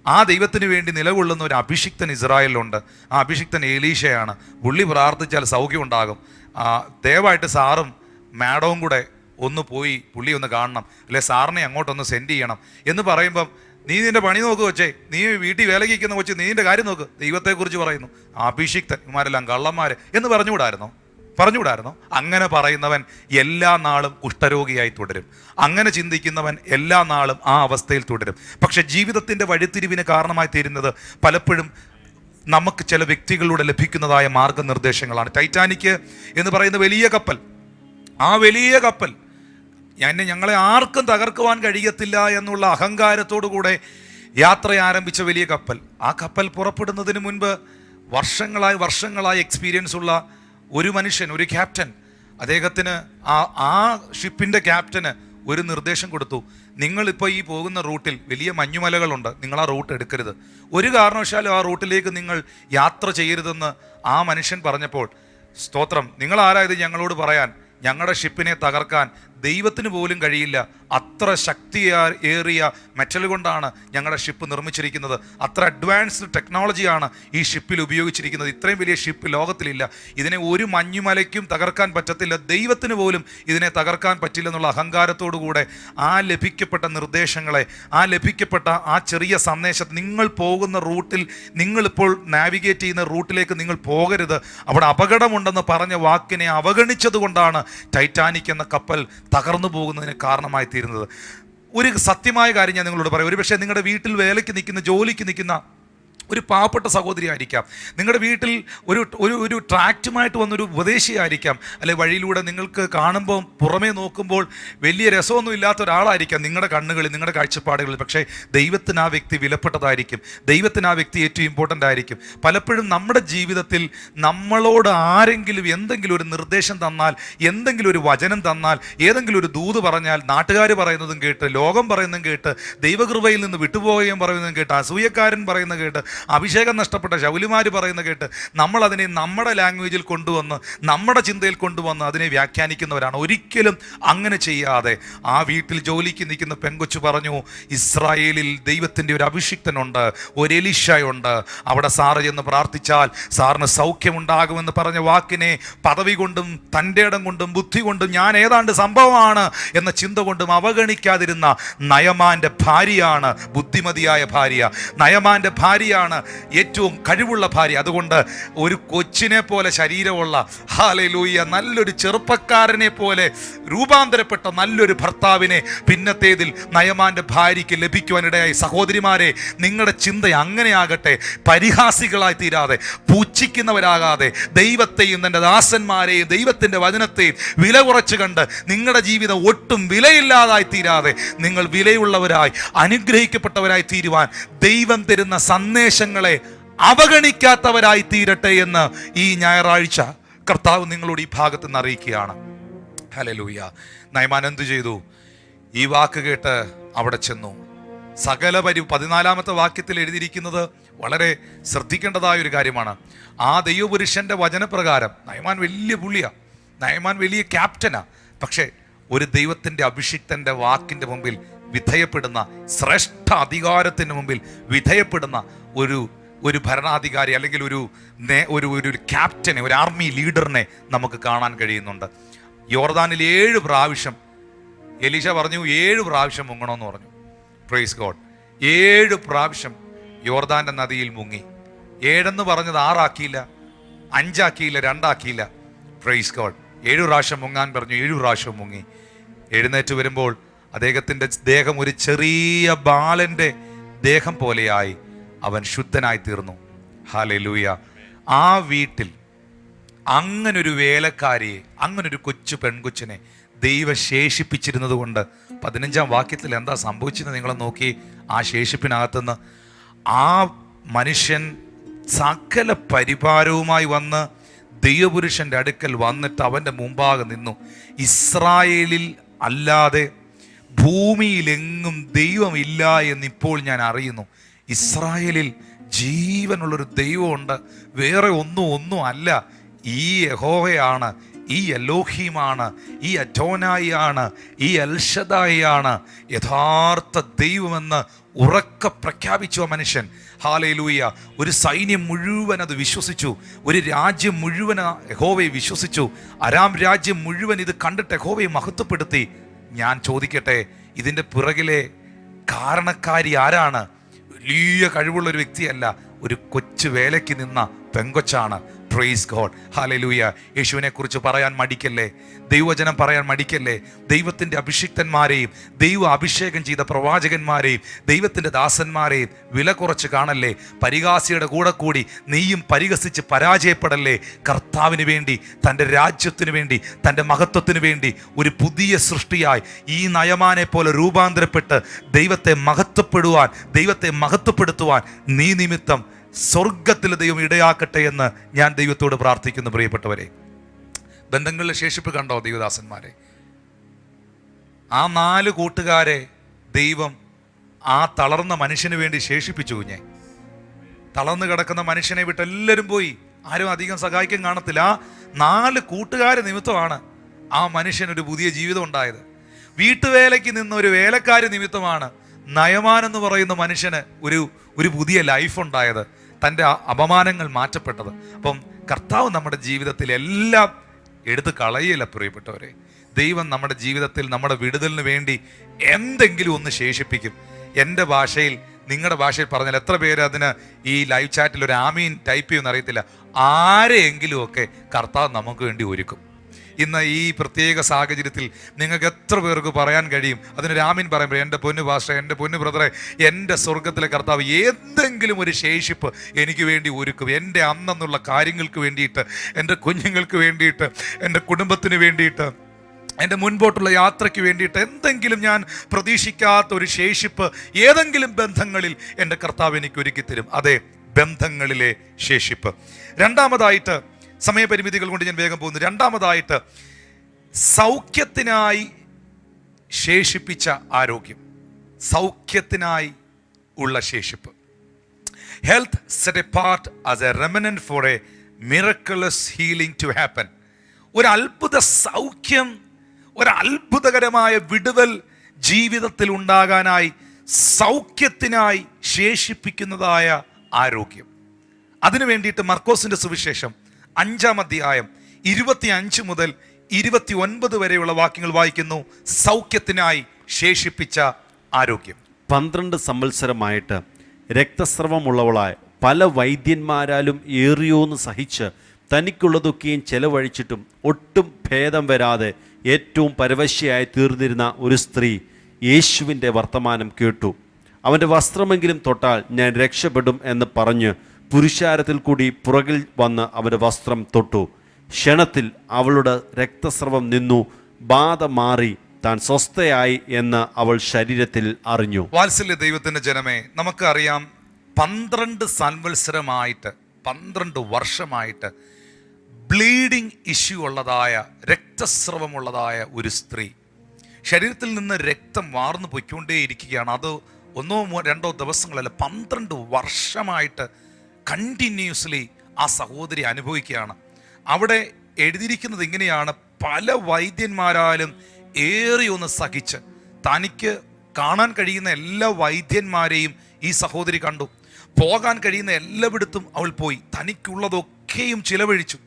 ആ ദൈവത്തിന് വേണ്ടി നിലകൊള്ളുന്ന ഒരു അഭിഷിക്തൻ ഇസ്രായേലിലുണ്ട്. ആ അഭിഷിക്തൻ എലീഷയാണ്. പുള്ളി പ്രാർത്ഥിച്ചാൽ സൗഖ്യം ഉണ്ടാകും. ദയവായിട്ട് സാറും മാഡവും കൂടെ ഒന്ന് പോയി പുള്ളി ഒന്ന് കാണണം, അല്ലെ സാറിനെ അങ്ങോട്ടൊന്ന് സെൻഡ് ചെയ്യണം എന്ന് പറയുമ്പം, നീ നിന്റെ പണി നോക്ക് കൊച്ചേ, നീ വീട്ടിൽ വേലയ്ക്ക് നിൽക്കുന്ന കൊച്ചെ, നീ നിന്റെ കാര്യം നോക്ക്, ദൈവത്തെക്കുറിച്ച് പറയുന്നു, അഭിഷിക്തൻ, ഇമാരെല്ലാം കള്ളന്മാർ എന്ന് പറഞ്ഞുകൂടായിരുന്നോ? അങ്ങനെ പറയുന്നവൻ എല്ലാ നാളും കുഷ്ഠരോഗിയായി തുടരും. അങ്ങനെ ചിന്തിക്കുന്നവൻ എല്ലാ നാളും ആ അവസ്ഥയിൽ തുടരും. പക്ഷെ ജീവിതത്തിൻ്റെ വഴിത്തിരിവിന് കാരണമായി തീരുന്നത് പലപ്പോഴും നമുക്ക് ചില വ്യക്തികളിലൂടെ ലഭിക്കുന്നതായ മാർഗനിർദ്ദേശങ്ങളാണ്. ടൈറ്റാനിക് എന്ന് പറയുന്ന വലിയ കപ്പൽ, ആ വലിയ കപ്പൽ ഞങ്ങളെ ആർക്കും തകർക്കുവാൻ കഴിയത്തില്ല എന്നുള്ള അഹങ്കാരത്തോടുകൂടെ യാത്ര ആരംഭിച്ച വലിയ കപ്പൽ, ആ കപ്പൽ പുറപ്പെടുന്നതിന് മുൻപ് വർഷങ്ങളായി എക്സ്പീരിയൻസ് ഉള്ള ഒരു മനുഷ്യൻ, ഒരു ക്യാപ്റ്റൻ, അദ്ദേഹത്തിന് ആ ഷിപ്പിൻ്റെ ക്യാപ്റ്റന് ഒരു നിർദ്ദേശം കൊടുത്തു. നിങ്ങളിപ്പോൾ ഈ പോകുന്ന റൂട്ടിൽ വലിയ മഞ്ഞുമലകളുണ്ട്, നിങ്ങൾ ആ റൂട്ട് എടുക്കരുത്, ഒരു കാരണവശാലും ആ റൂട്ടിലേക്ക് നിങ്ങൾ യാത്ര ചെയ്യരുതെന്ന് ആ മനുഷ്യൻ പറഞ്ഞപ്പോൾ, സ്തോത്രം, നിങ്ങൾ ആരാ ഇത് ഞങ്ങളോട് പറയാൻ? ഞങ്ങളുടെ ഷിപ്പിനെ തകർക്കാൻ ദൈവത്തിന് പോലും കഴിയില്ല. അത്ര ശക്തിയേറിയ മെറ്റൽ കൊണ്ടാണ് ഞങ്ങളുടെ ഷിപ്പ് നിർമ്മിച്ചിരിക്കുന്നത്. അത്ര അഡ്വാൻസ്ഡ് ടെക്നോളജിയാണ് ഈ ഷിപ്പിൽ ഉപയോഗിച്ചിരിക്കുന്നത്. ഇത്രയും വലിയ ഷിപ്പ് ലോകത്തിലില്ല. ഇതിനെ ഒരു മഞ്ഞുമലയ്ക്കും തകർക്കാൻ പറ്റത്തില്ല, ദൈവത്തിന് പോലും ഇതിനെ തകർക്കാൻ പറ്റില്ലെന്നുള്ള അഹങ്കാരത്തോടുകൂടെ ആ ലഭിക്കപ്പെട്ട നിർദ്ദേശങ്ങളെ, ആ ലഭിക്കപ്പെട്ട ആ ചെറിയ സന്ദേശം, നിങ്ങൾ പോകുന്ന റൂട്ടിൽ, നിങ്ങളിപ്പോൾ നാവിഗേറ്റ് ചെയ്യുന്ന റൂട്ടിലേക്ക് നിങ്ങൾ പോകരുത്, അവിടെ അപകടമുണ്ടെന്ന് പറഞ്ഞ വാക്കിനെ അവഗണിച്ചത് കൊണ്ടാണ് ടൈറ്റാനിക് എന്ന കപ്പൽ തകർന്നു പോകുന്നതിന് കാരണമായി തീരുന്നത്. ഒരു സത്യമായ കാര്യം ഞാൻ നിങ്ങളോട് പറയാം. ഒരു പക്ഷേ നിങ്ങളുടെ വീട്ടിൽ വേലയ്ക്ക് നിൽക്കുന്ന, ജോലിക്ക് നിൽക്കുന്ന ഒരു പാവപ്പെട്ട സഹോദരി ആയിരിക്കാം, നിങ്ങളുടെ വീട്ടിൽ ഒരു ട്രാക്റ്റുമായിട്ട് വന്നൊരു ഉപദേശിയായിരിക്കാം, അല്ലെ വഴിയിലൂടെ നിങ്ങൾക്ക് കാണുമ്പോൾ പുറമേ നോക്കുമ്പോൾ വലിയ രസമൊന്നും ഇല്ലാത്ത ഒരാളായിരിക്കാം നിങ്ങളുടെ കണ്ണുകളിൽ, നിങ്ങളുടെ കാഴ്ചപ്പാടുകളിൽ. പക്ഷേ ദൈവത്തിന് ആ വ്യക്തി വിലപ്പെട്ടതായിരിക്കും, ദൈവത്തിന് ആ വ്യക്തി ഏറ്റവും ഇമ്പോർട്ടൻ്റ് ആയിരിക്കും. പലപ്പോഴും നമ്മുടെ ജീവിതത്തിൽ നമ്മളോട് ആരെങ്കിലും എന്തെങ്കിലും ഒരു നിർദ്ദേശം തന്നാൽ, എന്തെങ്കിലും ഒരു വചനം തന്നാൽ, ഏതെങ്കിലും ഒരു ദൂത് പറഞ്ഞാൽ, നാട്ടുകാർ പറയുന്നതും കേട്ട്, ലോകം പറയുന്നതും കേട്ട്, ദൈവകൃപയിൽ നിന്ന് വിട്ടുപോകുകയും പറയുന്നതും കേട്ട്, അസൂയക്കാരൻ പറയുന്നത് കേട്ട്, അഭിഷേകം നഷ്ടപ്പെട്ട ശൗലിമാര് പറയുന്ന കേട്ട് നമ്മളതിനെ നമ്മുടെ ലാംഗ്വേജിൽ കൊണ്ടുവന്ന് നമ്മുടെ ചിന്തയിൽ കൊണ്ടുവന്ന് അതിനെ വ്യാഖ്യാനിക്കുന്നവരാണ്. ഒരിക്കലും അങ്ങനെ ചെയ്യാതെ ആ വീട്ടിൽ ജോലിക്ക് നിൽക്കുന്ന പെങ്കൊച്ചു പറഞ്ഞു, ഇസ്രായേലിൽ ദൈവത്തിൻ്റെ ഒരു അഭിഷിക്തനുണ്ട്, ഒരു എലീശയുണ്ട്, അവിടെ സാറ് ചെന്ന് പ്രാർത്ഥിച്ചാൽ സാറിന് സൗഖ്യമുണ്ടാകുമെന്ന് പറഞ്ഞ വാക്കിനെ പദവി കൊണ്ടും തൻ്റെ ഇടം കൊണ്ടും ബുദ്ധി കൊണ്ടും ഞാൻ ഏതാണ്ട് സംഭവമാണ് എന്ന ചിന്ത കൊണ്ടും അവഗണിക്കാതിരുന്ന നയമാൻ്റെ ഭാര്യയാണ് ബുദ്ധിമതിയായ ഭാര്യ. നയമാൻ്റെ ഭാര്യയാണ് ഏറ്റവും കഴിവുള്ള ഭാര്യ. അതുകൊണ്ട് ഒരു കൊച്ചിനെ പോലെ ശരീരമുള്ള, ഹല്ലേലൂയ, നല്ലൊരു ചെറുപ്പക്കാരനെ പോലെ രൂപാന്തരപ്പെട്ട നല്ലൊരു ഭർത്താവിനെ പിന്നത്തേതിൽ നയമാൻ്റെ ഭാര്യയ്ക്ക് ലഭിക്കുവാനിടയായി. സഹോദരിമാരെ, നിങ്ങളുടെ ചിന്ത അങ്ങനെയാകട്ടെ. പരിഹാസികളായി തീരാതെ, പുച്ഛിക്കുന്നവരാകാതെ, ദൈവത്തെയും തൻ്റെ ദാസന്മാരെയും ദൈവത്തിൻ്റെ വചനത്തെയും വില കുറച്ച് കണ്ട് നിങ്ങളുടെ ജീവിതം ഒട്ടും വിലയില്ലാതായി തീരാതെ നിങ്ങൾ വിലയുള്ളവരായി അനുഗ്രഹിക്കപ്പെട്ടവരായി തീരുവാൻ ദൈവം തരുന്ന സന്ദേശങ്ങളെ അവഗണിക്കാത്തവരായി തീരട്ടെ എന്ന് ഈ ഞായറാഴ്ച കർത്താവ് നിങ്ങളോട് ഈ ഭാഗത്ത് നിന്ന് അറിയിക്കുകയാണ്. ഹല്ലേലൂയ. നയമാൻ എന്തു ചെയ്തു? ഈ വാക്ക് കേട്ട് അവിടെ ചെന്നു. 14-ാമത്തെ വാക്യത്തിൽ എഴുതിയിരിക്കുന്നത് വളരെ ശ്രദ്ധിക്കേണ്ടതായ ഒരു കാര്യമാണ്. ആ ദൈവപുരുഷന്റെ വചനപ്രകാരം നയമാൻ വലിയ പുള്ളിയാ, നയമാൻ വലിയ ക്യാപ്റ്റനാ. പക്ഷേ ഒരു ദൈവത്തിൻ്റെ അഭിഷിക്തന്റെ വാക്കിൻ്റെ മുമ്പിൽ വിധേയപ്പെടുന്ന, ശ്രേഷ്ഠ അധികാരത്തിന് മുമ്പിൽ വിധേയപ്പെടുന്ന ഒരു ഭരണാധികാരി അല്ലെങ്കിൽ ഒരു ക്യാപ്റ്റനെ, ഒരു ആർമി ലീഡറിനെ നമുക്ക് കാണാൻ കഴിയുന്നുണ്ട്. യോർദാനിൽ 7 പ്രാവശ്യം എലീശ പറഞ്ഞു 7 പ്രാവശ്യം മുങ്ങണമെന്ന് പറഞ്ഞു. Praise God. 7 പ്രാവശ്യം യോർദാന്റെ നദിയിൽ മുങ്ങി. 7 പറഞ്ഞത് 6 ആക്കിയില്ല, 5 ആക്കിയില്ല, 2 ആക്കിയില്ല. Praise God. 7 പ്രാവശ്യം മുങ്ങാൻ പറഞ്ഞു. 7 പ്രാവശ്യം മുങ്ങി. എഴുന്നേറ്റ് വരുമ്പോൾ അദ്ദേഹത്തിൻ്റെ ദേഹം ഒരു ചെറിയ ബാലൻ്റെ ദേഹം പോലെയായി. അവൻ ശുദ്ധനായി തീർന്നു. ഹല്ലേലൂയ. ആ വീട്ടിൽ അങ്ങനൊരു വേലക്കാരിയെ, അങ്ങനൊരു കൊച്ചു പെൺകൊച്ചിനെ ദൈവം ശേഷിപ്പിച്ചിരുന്നത് കൊണ്ട് 15-ാം വാക്യത്തിൽ എന്താ സംഭവിച്ചത് നിങ്ങൾ നോക്കി. ആ ശേഷിപ്പിനകത്തുനിന്ന് ആ മനുഷ്യൻ സകല പരിഭാരവുമായി വന്ന് ദൈവപുരുഷന്റെ അടുക്കൽ വന്നിട്ട് അവൻ്റെ മുമ്പാകെ നിന്നു. ഇസ്രായേലിൽ അല്ലാതെ ഭൂമിയിലെങ്ങും ദൈവമില്ല എന്നിപ്പോൾ ഞാൻ അറിയുന്നു. ഇസ്രായേലിൽ ജീവനുള്ളൊരു ദൈവമുണ്ട്, വേറെ ഒന്നും അല്ല. ഈ യഹോവയാണ്, ഈ എലോഹീമാണ്, ഈ അഡോനായി ആണ്, ഈ എൽഷദായി ആണ് യഥാർത്ഥ ദൈവമെന്ന് ഉറക്കെ പ്രഖ്യാപിച്ചു ആ മനുഷ്യൻ. ഹല്ലേലൂയ. ഒരു സൈന്യം മുഴുവൻ അത് വിശ്വസിച്ചു. ഒരു രാജ്യം മുഴുവൻ യഹോവയെ വിശ്വസിച്ചു. അരാം രാജ്യം മുഴുവൻ ഇത് കണ്ടിട്ട് യഹോവയെ മഹത്വപ്പെടുത്തി. ഞാൻ ചോദിക്കട്ടെ, ഇതിൻ്റെ പിറകിലെ കാരണക്കാരി ആരാണ്? വലിയ കഴിവുള്ള ഒരു വ്യക്തിയല്ല, ഒരു കൊച്ചു വേലയ്ക്ക് നിന്ന പെങ്കൊച്ചാണ്. Praise God. ഹല്ലേലൂയ. യേശുവിനെ കുറിച്ച് പറയാൻ മടിക്കല്ലേ, ദൈവവചനം പറയാൻ മടിക്കല്ലേ. ദൈവത്തിൻ്റെ അഭിഷിക്തന്മാരെയും ദൈവ അഭിഷേകം ചെയ്ത പ്രവാചകന്മാരെയും ദൈവത്തിൻ്റെ ദാസന്മാരെയും വില കുറച്ച് കാണല്ലേ. പരിഹാസിയുടെ കൂടെ കൂടി നീയും പരിഹസിച്ച് പരാജയപ്പെടല്ലേ. കർത്താവിന് വേണ്ടി, തൻ്റെ രാജ്യത്തിന് വേണ്ടി, തൻ്റെ മഹത്വത്തിന് വേണ്ടി ഒരു പുതിയ സൃഷ്ടിയായി ഈ നയമാനെ പോലെ രൂപാന്തരപ്പെട്ട് ദൈവത്തെ മഹത്വപ്പെടുത്തുവാൻ നീ നിമിത്തം സ്വർഗത്തിൽ ദൈവം ഇടയാക്കട്ടെ എന്ന് ഞാൻ ദൈവത്തോട് പ്രാർത്ഥിക്കുന്നു. പ്രിയപ്പെട്ടവരെ, ബന്ധങ്ങളിലെ ശേഷിപ്പ് കണ്ടോ ദൈവദാസന്മാരെ? ആ 4 കൂട്ടുകാരെ ദൈവം ആ തളർന്ന മനുഷ്യന് വേണ്ടി ശേഷിപ്പിച്ചു. കുഞ്ഞെ, തളർന്നു കിടക്കുന്ന മനുഷ്യനെ വിട്ട് എല്ലാവരും പോയി, ആരും അധികം സഹായിക്കാൻ കാണത്തില്ല. ആ 4 കൂട്ടുകാരെ നിമിത്തമാണ് ആ മനുഷ്യനൊരു പുതിയ ജീവിതം ഉണ്ടായത്. വീട്ടുവേലയ്ക്ക് നിന്ന ഒരു വേലക്കാരി നിമിത്തമാണ് നയമാൻ എന്ന് പറയുന്ന മനുഷ്യന് ഒരു പുതിയ ലൈഫ് ഉണ്ടായത്, തൻ്റെ അപമാനങ്ങൾ മാറ്റപ്പെട്ടത്. അപ്പം കർത്താവ് നമ്മുടെ ജീവിതത്തിൽ എല്ലാം എടുത്ത് കളയില്ല. പ്രിയപ്പെട്ടവരെ, ദൈവം നമ്മുടെ ജീവിതത്തിൽ നമ്മുടെ വിടുതലിന് വേണ്ടി എന്തെങ്കിലും ഒന്ന് ശേഷിപ്പിക്കും. എൻ്റെ ഭാഷയിൽ, നിങ്ങളുടെ ഭാഷയിൽ പറഞ്ഞാൽ എത്ര പേര് അതിന് ഈ ലൈവ് ചാറ്റിൽ ഒരു ആമീൻ ടൈപ്പ് ചെയ്യുമെന്ന് അറിയത്തില്ല. ആരെയെങ്കിലുമൊക്കെ കർത്താവ് നമുക്ക് വേണ്ടി ഒരുക്കും. ഇന്ന് ഈ പ്രത്യേക സാഹചര്യത്തിൽ നിങ്ങൾക്ക് എത്ര പേർക്ക് പറയാൻ കഴിയും? അതിനൊരു ആമീൻ പറയുമ്പോൾ, എൻ്റെ പൊന്നു പാസ്റ്റർ, എൻ്റെ പൊന്നു ബ്രദറെ, എൻ്റെ സ്വർഗത്തിലെ കർത്താവ് എന്തെങ്കിലും ഒരു ശേഷിപ്പ് എനിക്ക് വേണ്ടി ഒരുക്കും. എൻ്റെ അന്നുള്ള കാര്യങ്ങൾക്ക് വേണ്ടിയിട്ട്, എൻ്റെ കുഞ്ഞുങ്ങൾക്ക് വേണ്ടിയിട്ട്, എൻ്റെ കുടുംബത്തിന് വേണ്ടിയിട്ട്, എൻ്റെ മുൻപോട്ടുള്ള യാത്രയ്ക്ക് വേണ്ടിയിട്ട് എന്തെങ്കിലും ഞാൻ പ്രതീക്ഷിക്കാത്ത ഒരു ശേഷിപ്പ് ഏതെങ്കിലും ബന്ധങ്ങളിൽ എൻ്റെ കർത്താവ് എനിക്ക് ഒരുക്കി തരും. അതെ, ബന്ധങ്ങളിലെ ശേഷിപ്പ്. രണ്ടാമതായിട്ട്, സമയപരിമിതികൾ കൊണ്ട് ഞാൻ വേഗം പോകുന്നു. രണ്ടാമതായിട്ട്, സൗഖ്യത്തിനായി ശേഷിപ്പിച്ച ആരോഗ്യം, സൗഖ്യത്തിനായി ഉള്ള ശേഷിപ്പ്. Health set apart as a remnant for a miraculous healing to happen. ഒരു അത്ഭുത സൗഖ്യം, ഒരു അത്ഭുതകരമായ വിടുതൽ ജീവിതത്തിൽ ഉണ്ടാകാനായി, സൗഖ്യത്തിനായി ശേഷിപ്പിക്കുന്നതായ ആരോഗ്യം. അതിനു വേണ്ടിയിട്ട് മർക്കോസിന്റെ സുവിശേഷം 5-ാം അധ്യായം 25 മുതൽ 29 വരെയുള്ള വാക്യങ്ങൾ വായിക്കുന്നു. സൗഖ്യത്തിനായി ശേഷിപ്പിച്ച ആരോഗ്യം. 12 സംവത്സരമായിട്ട് രക്തസ്രവമുള്ളവളായ പല വൈദ്യന്മാരാലും ഏറിയോന്ന് സഹിച്ച് തനിക്കുള്ളതൊക്കെയും ചെലവഴിച്ചിട്ടും ഒട്ടും ഭേദം വരാതെ ഏറ്റവും പരവശയായി തീർന്നിരുന്ന ഒരു സ്ത്രീ യേശുവിൻ്റെ വർത്തമാനം കേട്ടു. അവൻ്റെ വസ്ത്രമെങ്കിലും തൊട്ടാൽ ഞാൻ രക്ഷപ്പെടും എന്ന് പറഞ്ഞ് പുരുഷാരത്തിൽ കൂടി പുറകിൽ വന്ന് അവൻ്റെ വസ്ത്രം തൊട്ടു. ക്ഷണത്തിൽ അവളുടെ രക്തസ്രവം നിന്നു, ബാധ മാറി, താൻ സ്വസ്ഥയായി എന്ന് അവൾ ശരീരത്തിൽ അറിഞ്ഞു. വാത്സല്യ ദൈവത്തിന്റെ ജനമേ, നമുക്കറിയാം 12 സംവത്സരമായിട്ട് 12 വർഷമായിട്ട് ബ്ലീഡിങ് ഇഷ്യൂ ഉള്ളതായ, രക്തസ്രവമുള്ളതായ ഒരു സ്ത്രീ, ശരീരത്തിൽ നിന്ന് രക്തം വാർന്നു പൊയ്ക്കൊണ്ടേയിരിക്കുകയാണ്. അത് 1-2 ദിവസങ്ങളല്ല, 12 വർഷമായിട്ട് കണ്ടിന്യൂസ്ലി ആ സഹോദരി അനുഭവിക്കുകയാണ്. അവിടെ എഴുതിയിരിക്കുന്നത് ഇങ്ങനെയാണ്: പല വൈദ്യന്മാരാലും ഏറിയൊന്ന് സഹിച്ച്, തനിക്ക് കാണാൻ കഴിയുന്ന എല്ലാ വൈദ്യന്മാരെയും ഈ സഹോദരി കണ്ടു. പോകാൻ കഴിയുന്ന എല്ലായിടത്തും അവൾ പോയി. തനിക്കുള്ളതൊക്കെയും ചിലവഴിച്ചു,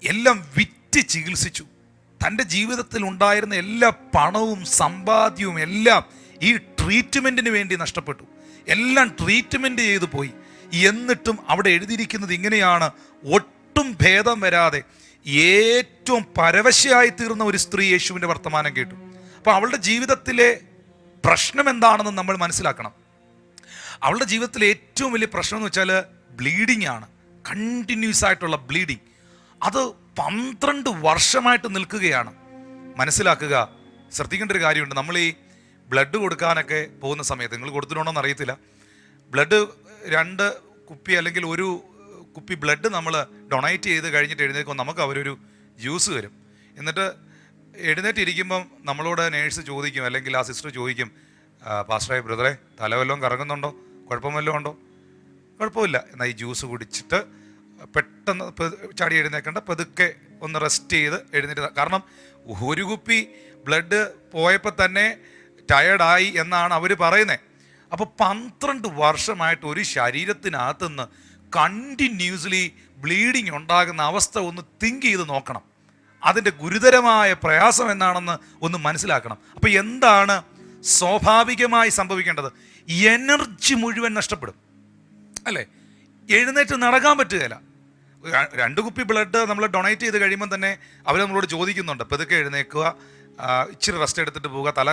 എല്ലാം വിറ്റ് ചികിത്സിച്ചു. തൻ്റെ ജീവിതത്തിൽ ഉണ്ടായിരുന്ന എല്ലാ പണവും സമ്പാദ്യവും എല്ലാം ഈ ട്രീറ്റ്മെൻറ്റിന് വേണ്ടി നഷ്ടപ്പെട്ടു. എല്ലാം ട്രീറ്റ്മെൻറ്റ് ചെയ്തു പോയി. എന്നിട്ടും അവിടെ എഴുതിയിരിക്കുന്നത് ഇങ്ങനെയാണ്: ഒട്ടും ഭേദം വരാതെ ഏറ്റവും പരവശയായി തീർന്ന ഒരു സ്ത്രീ യേശുവിൻ്റെ വർത്തമാനം കേട്ടു. അപ്പോൾ അവളുടെ ജീവിതത്തിലെ പ്രശ്നം എന്താണെന്ന് നമ്മൾ മനസ്സിലാക്കണം. അവളുടെ ജീവിതത്തിലെ ഏറ്റവും വലിയ പ്രശ്നം എന്ന് വെച്ചാൽ ബ്ലീഡിംഗ് ആണ്. കണ്ടിന്യൂസ് ആയിട്ടുള്ള ബ്ലീഡിങ്. അത് 12 വർഷമായിട്ട് നിൽക്കുകയാണ്. മനസ്സിലാക്കുക, ശ്രദ്ധിക്കേണ്ട ഒരു കാര്യമുണ്ട്. നമ്മൾ ഈ ബ്ലഡ് കൊടുക്കാനൊക്കെ പോകുന്ന സമയത്ത്, നിങ്ങൾ കൊടുത്തിട്ടുണ്ടോയെന്ന് അറിയത്തില്ല, ബ്ലഡ് 2 കുപ്പി അല്ലെങ്കിൽ 1 കുപ്പി ബ്ലഡ് നമ്മൾ ഡൊണേറ്റ് ചെയ്ത് കഴിഞ്ഞിട്ട് എഴുന്നേൽക്കുമ്പോൾ നമുക്ക് അവരൊരു ജ്യൂസ് തരും. എന്നിട്ട് എഴുന്നേറ്റിരിക്കുമ്പം നമ്മളോട് നേഴ്സ് ചോദിക്കും, അല്ലെങ്കിൽ ആ സിസ്റ്റർ ചോദിക്കും, പാസ്റ്ററെ ബ്രദറെ തല വല്ലതും കറങ്ങുന്നുണ്ടോ, കുഴപ്പം വല്ലതും ഉണ്ടോ? കുഴപ്പമില്ല, എന്നാൽ ഈ ജ്യൂസ് കുടിച്ചിട്ട് പെട്ടെന്ന് ചാടി എഴുന്നേൽക്കേണ്ട, പതുക്കെ ഒന്ന് റെസ്റ്റ് ചെയ്ത് എഴുന്നേറ്റ്. കാരണം 1 കുപ്പി ബ്ലഡ് പോയപ്പോൾ തന്നെ ടയേർഡായി എന്നാണ് അവർ പറയുന്നത്. അപ്പോൾ 12 വർഷമായിട്ട് ഒരു ശരീരത്തിനകത്തുനിന്ന് കണ്ടിന്യൂസ്ലി ബ്ലീഡിങ് ഉണ്ടാകുന്ന അവസ്ഥ ഒന്ന് തിങ്ക് ചെയ്ത് നോക്കണം. അതിൻ്റെ ഗുരുതരമായ പ്രയാസം എന്താണെന്ന് ഒന്ന് മനസ്സിലാക്കണം. അപ്പോൾ എന്താണ് സ്വാഭാവികമായി സംഭവിക്കേണ്ടത്? എനർജി മുഴുവൻ നഷ്ടപ്പെടും, അല്ലേ? എഴുന്നേറ്റ് നടക്കാൻ പറ്റുകയില്ല. 2 കുപ്പി ബ്ലഡ് നമ്മൾ ഡൊണേറ്റ് ചെയ്ത് കഴിയുമ്പോൾ തന്നെ അവർ നമ്മളോട് ചോദിക്കുന്നുണ്ട്, പതുക്കെ എഴുന്നേക്കുക, ഇച്ചിരി റെസ്റ്റ് എടുത്തിട്ട് പോവുക, തല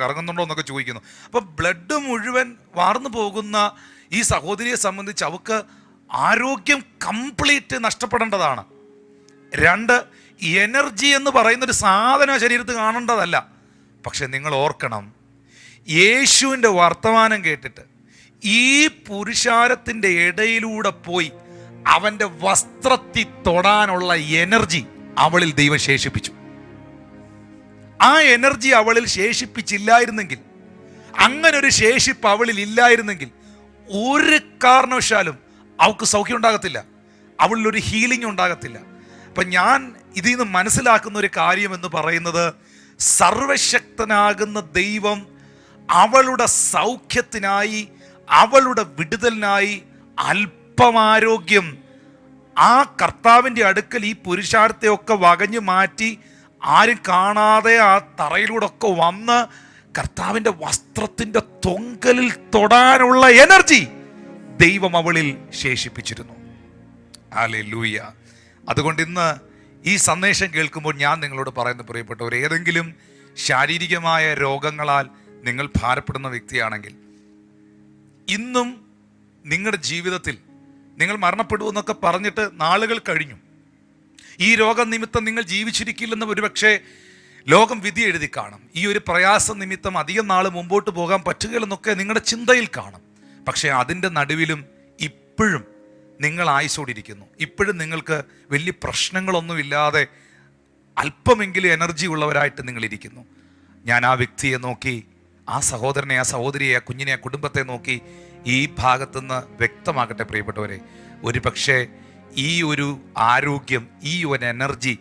കറങ്ങുന്നുണ്ടോ എന്നൊക്കെ ചോദിക്കുന്നു. അപ്പോൾ ബ്ലഡ് മുഴുവൻ വാർന്നു പോകുന്ന ഈ സഹോദരിയെ സംബന്ധിച്ച് അവൾക്ക് ആരോഗ്യം കംപ്ലീറ്റ് നഷ്ടപ്പെടേണ്ടതാണ്. 2, എനർജി എന്ന് പറയുന്നൊരു സാധനം ശരീരത്തിൽ കാണേണ്ടതല്ല. പക്ഷെ നിങ്ങൾ ഓർക്കണം, യേശുവിൻ്റെ വർത്തമാനം കേട്ടിട്ട് ഈ പുരുഷാരത്തിൻ്റെ ഇടയിലൂടെ പോയി അവൻ്റെ വസ്ത്രത്തിൽ തൊടാനുള്ള എനർജി അവളിൽ ദൈവം ശേഷിപ്പിച്ചു. ആ എനർജി അവളിൽ ശേഷിപ്പിച്ചില്ലായിരുന്നെങ്കിൽ, അങ്ങനെ ഒരു ശേഷിപ്പ് അവളിൽ ഇല്ലായിരുന്നെങ്കിൽ, ഒരു കാരണവശാലും അവൾക്ക് സൗഖ്യം ഉണ്ടാകത്തില്ല, അവളിലൊരു ഹീലിംഗ് ഉണ്ടാകത്തില്ല. അപ്പം ഞാൻ ഇതിൽ നിന്ന് മനസ്സിലാക്കുന്ന ഒരു കാര്യം എന്ന് പറയുന്നത്, സർവശക്തനാകുന്ന ദൈവം അവളുടെ സൗഖ്യത്തിനായി, അവളുടെ വിടുതലിനായി അല്പമാരോഗ്യം ആ കർത്താവിൻ്റെ അടുക്കൽ ഈ പുരുഷാരത്തെയൊക്കെ വകഞ്ഞു മാറ്റി, ആരും കാണാതെ ആ തറയിലൂടെ ഒക്കെ വന്ന് കർത്താവിൻ്റെ വസ്ത്രത്തിൻ്റെ തൊങ്കലിൽ തൊടാനുള്ള എനർജി ദൈവം അവളിൽ ശേഷിപ്പിച്ചിരുന്നു. ഹല്ലേലൂയ. അതുകൊണ്ട് ഇന്ന് ഈ സന്ദേശം കേൾക്കുമ്പോൾ ഞാൻ നിങ്ങളോട് പറയുന്ന പ്രിയപ്പെട്ടവർ, ഏതെങ്കിലും ശാരീരികമായ രോഗങ്ങളാൽ നിങ്ങൾ ഭാരപ്പെടുന്ന വ്യക്തിയാണെങ്കിൽ, ഇന്നും നിങ്ങളുടെ ജീവിതത്തിൽ നിങ്ങൾ മരണപ്പെടുമെന്നൊക്കെ പറഞ്ഞിട്ട് നാളുകൾ കഴിഞ്ഞു, ഈ രോഗനിമിത്തം നിങ്ങൾ ജീവിച്ചിരിക്കില്ലെന്ന് ഒരുപക്ഷെ ലോകം വിധി എഴുതി കാണും, ഈ ഒരു പ്രയാസ നിമിത്തം അധികം നാൾ മുമ്പോട്ട് പോകാൻ പറ്റുകയില്ലെന്നൊക്കെ നിങ്ങളുടെ ചിന്തയിൽ കാണും. പക്ഷേ അതിൻ്റെ നടുവിലും ഇപ്പോഴും നിങ്ങൾ ആയുസ്സോടിരിക്കുന്നു. ഇപ്പോഴും നിങ്ങൾക്ക് വലിയ പ്രശ്നങ്ങളൊന്നുമില്ലാതെ അല്പമെങ്കിലും എനർജി ഉള്ളവരായിട്ട് നിങ്ങളിരിക്കുന്നു. ഞാൻ ആ വ്യക്തിയെ നോക്കി, ആ സഹോദരനെ, ആ സഹോദരിയെ, ആ കുഞ്ഞിനെ, ആ കുടുംബത്തെ നോക്കി ഈ ഭാഗത്തുനിന്ന് വ്യക്തമാകട്ടെ പ്രിയപ്പെട്ടവരെ. ഒരു പക്ഷേ ഈ ഒരു ആരോഗ്യം, ഈ ഒരു എനർജി,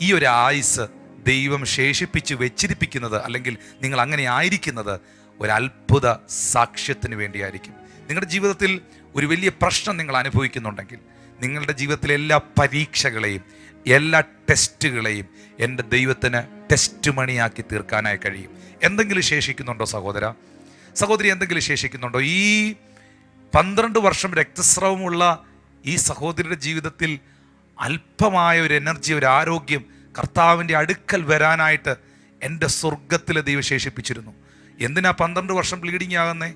ഈ ഒരു ആയുസ് ദൈവം ശേഷിപ്പിച്ച് വെച്ചിരിപ്പിക്കുന്നത്, അല്ലെങ്കിൽ നിങ്ങൾ അങ്ങനെ ആയിരിക്കുന്നത് ഒരു അത്ഭുത സാക്ഷ്യത്തിന് വേണ്ടിയായിരിക്കും. നിങ്ങളുടെ ജീവിതത്തിൽ ഒരു വലിയ പ്രശ്നം നിങ്ങൾ അനുഭവിക്കുന്നുണ്ടെങ്കിൽ, നിങ്ങളുടെ ജീവിതത്തിലെ എല്ലാ പരീക്ഷകളെയും എല്ലാ ടെസ്റ്റുകളെയും എൻ്റെ ദൈവത്തിന് ടെസ്റ്റ് മണിയാക്കി തീർക്കാനായി കഴിയും. എന്തെങ്കിലും ശേഷിക്കുന്നുണ്ടോ സഹോദര, സഹോദരി? എന്തെങ്കിലും ശേഷിക്കുന്നുണ്ടോ? ഈ 12 വർഷം രക്തസ്രവമുള്ള ഈ സഹോദരിയുടെ ജീവിതത്തിൽ അല്പമായ ഒരു എനർജി, ഒരു ആരോഗ്യം കർത്താവിൻ്റെ അടുക്കൽ വരാനായിട്ട് എൻ്റെ സ്വർഗത്തിലെ ദൈവം ശേഷിപ്പിച്ചിരുന്നു. എന്തിനാ 12 വർഷം ബ്ലീഡിങ് ആകുന്നേ?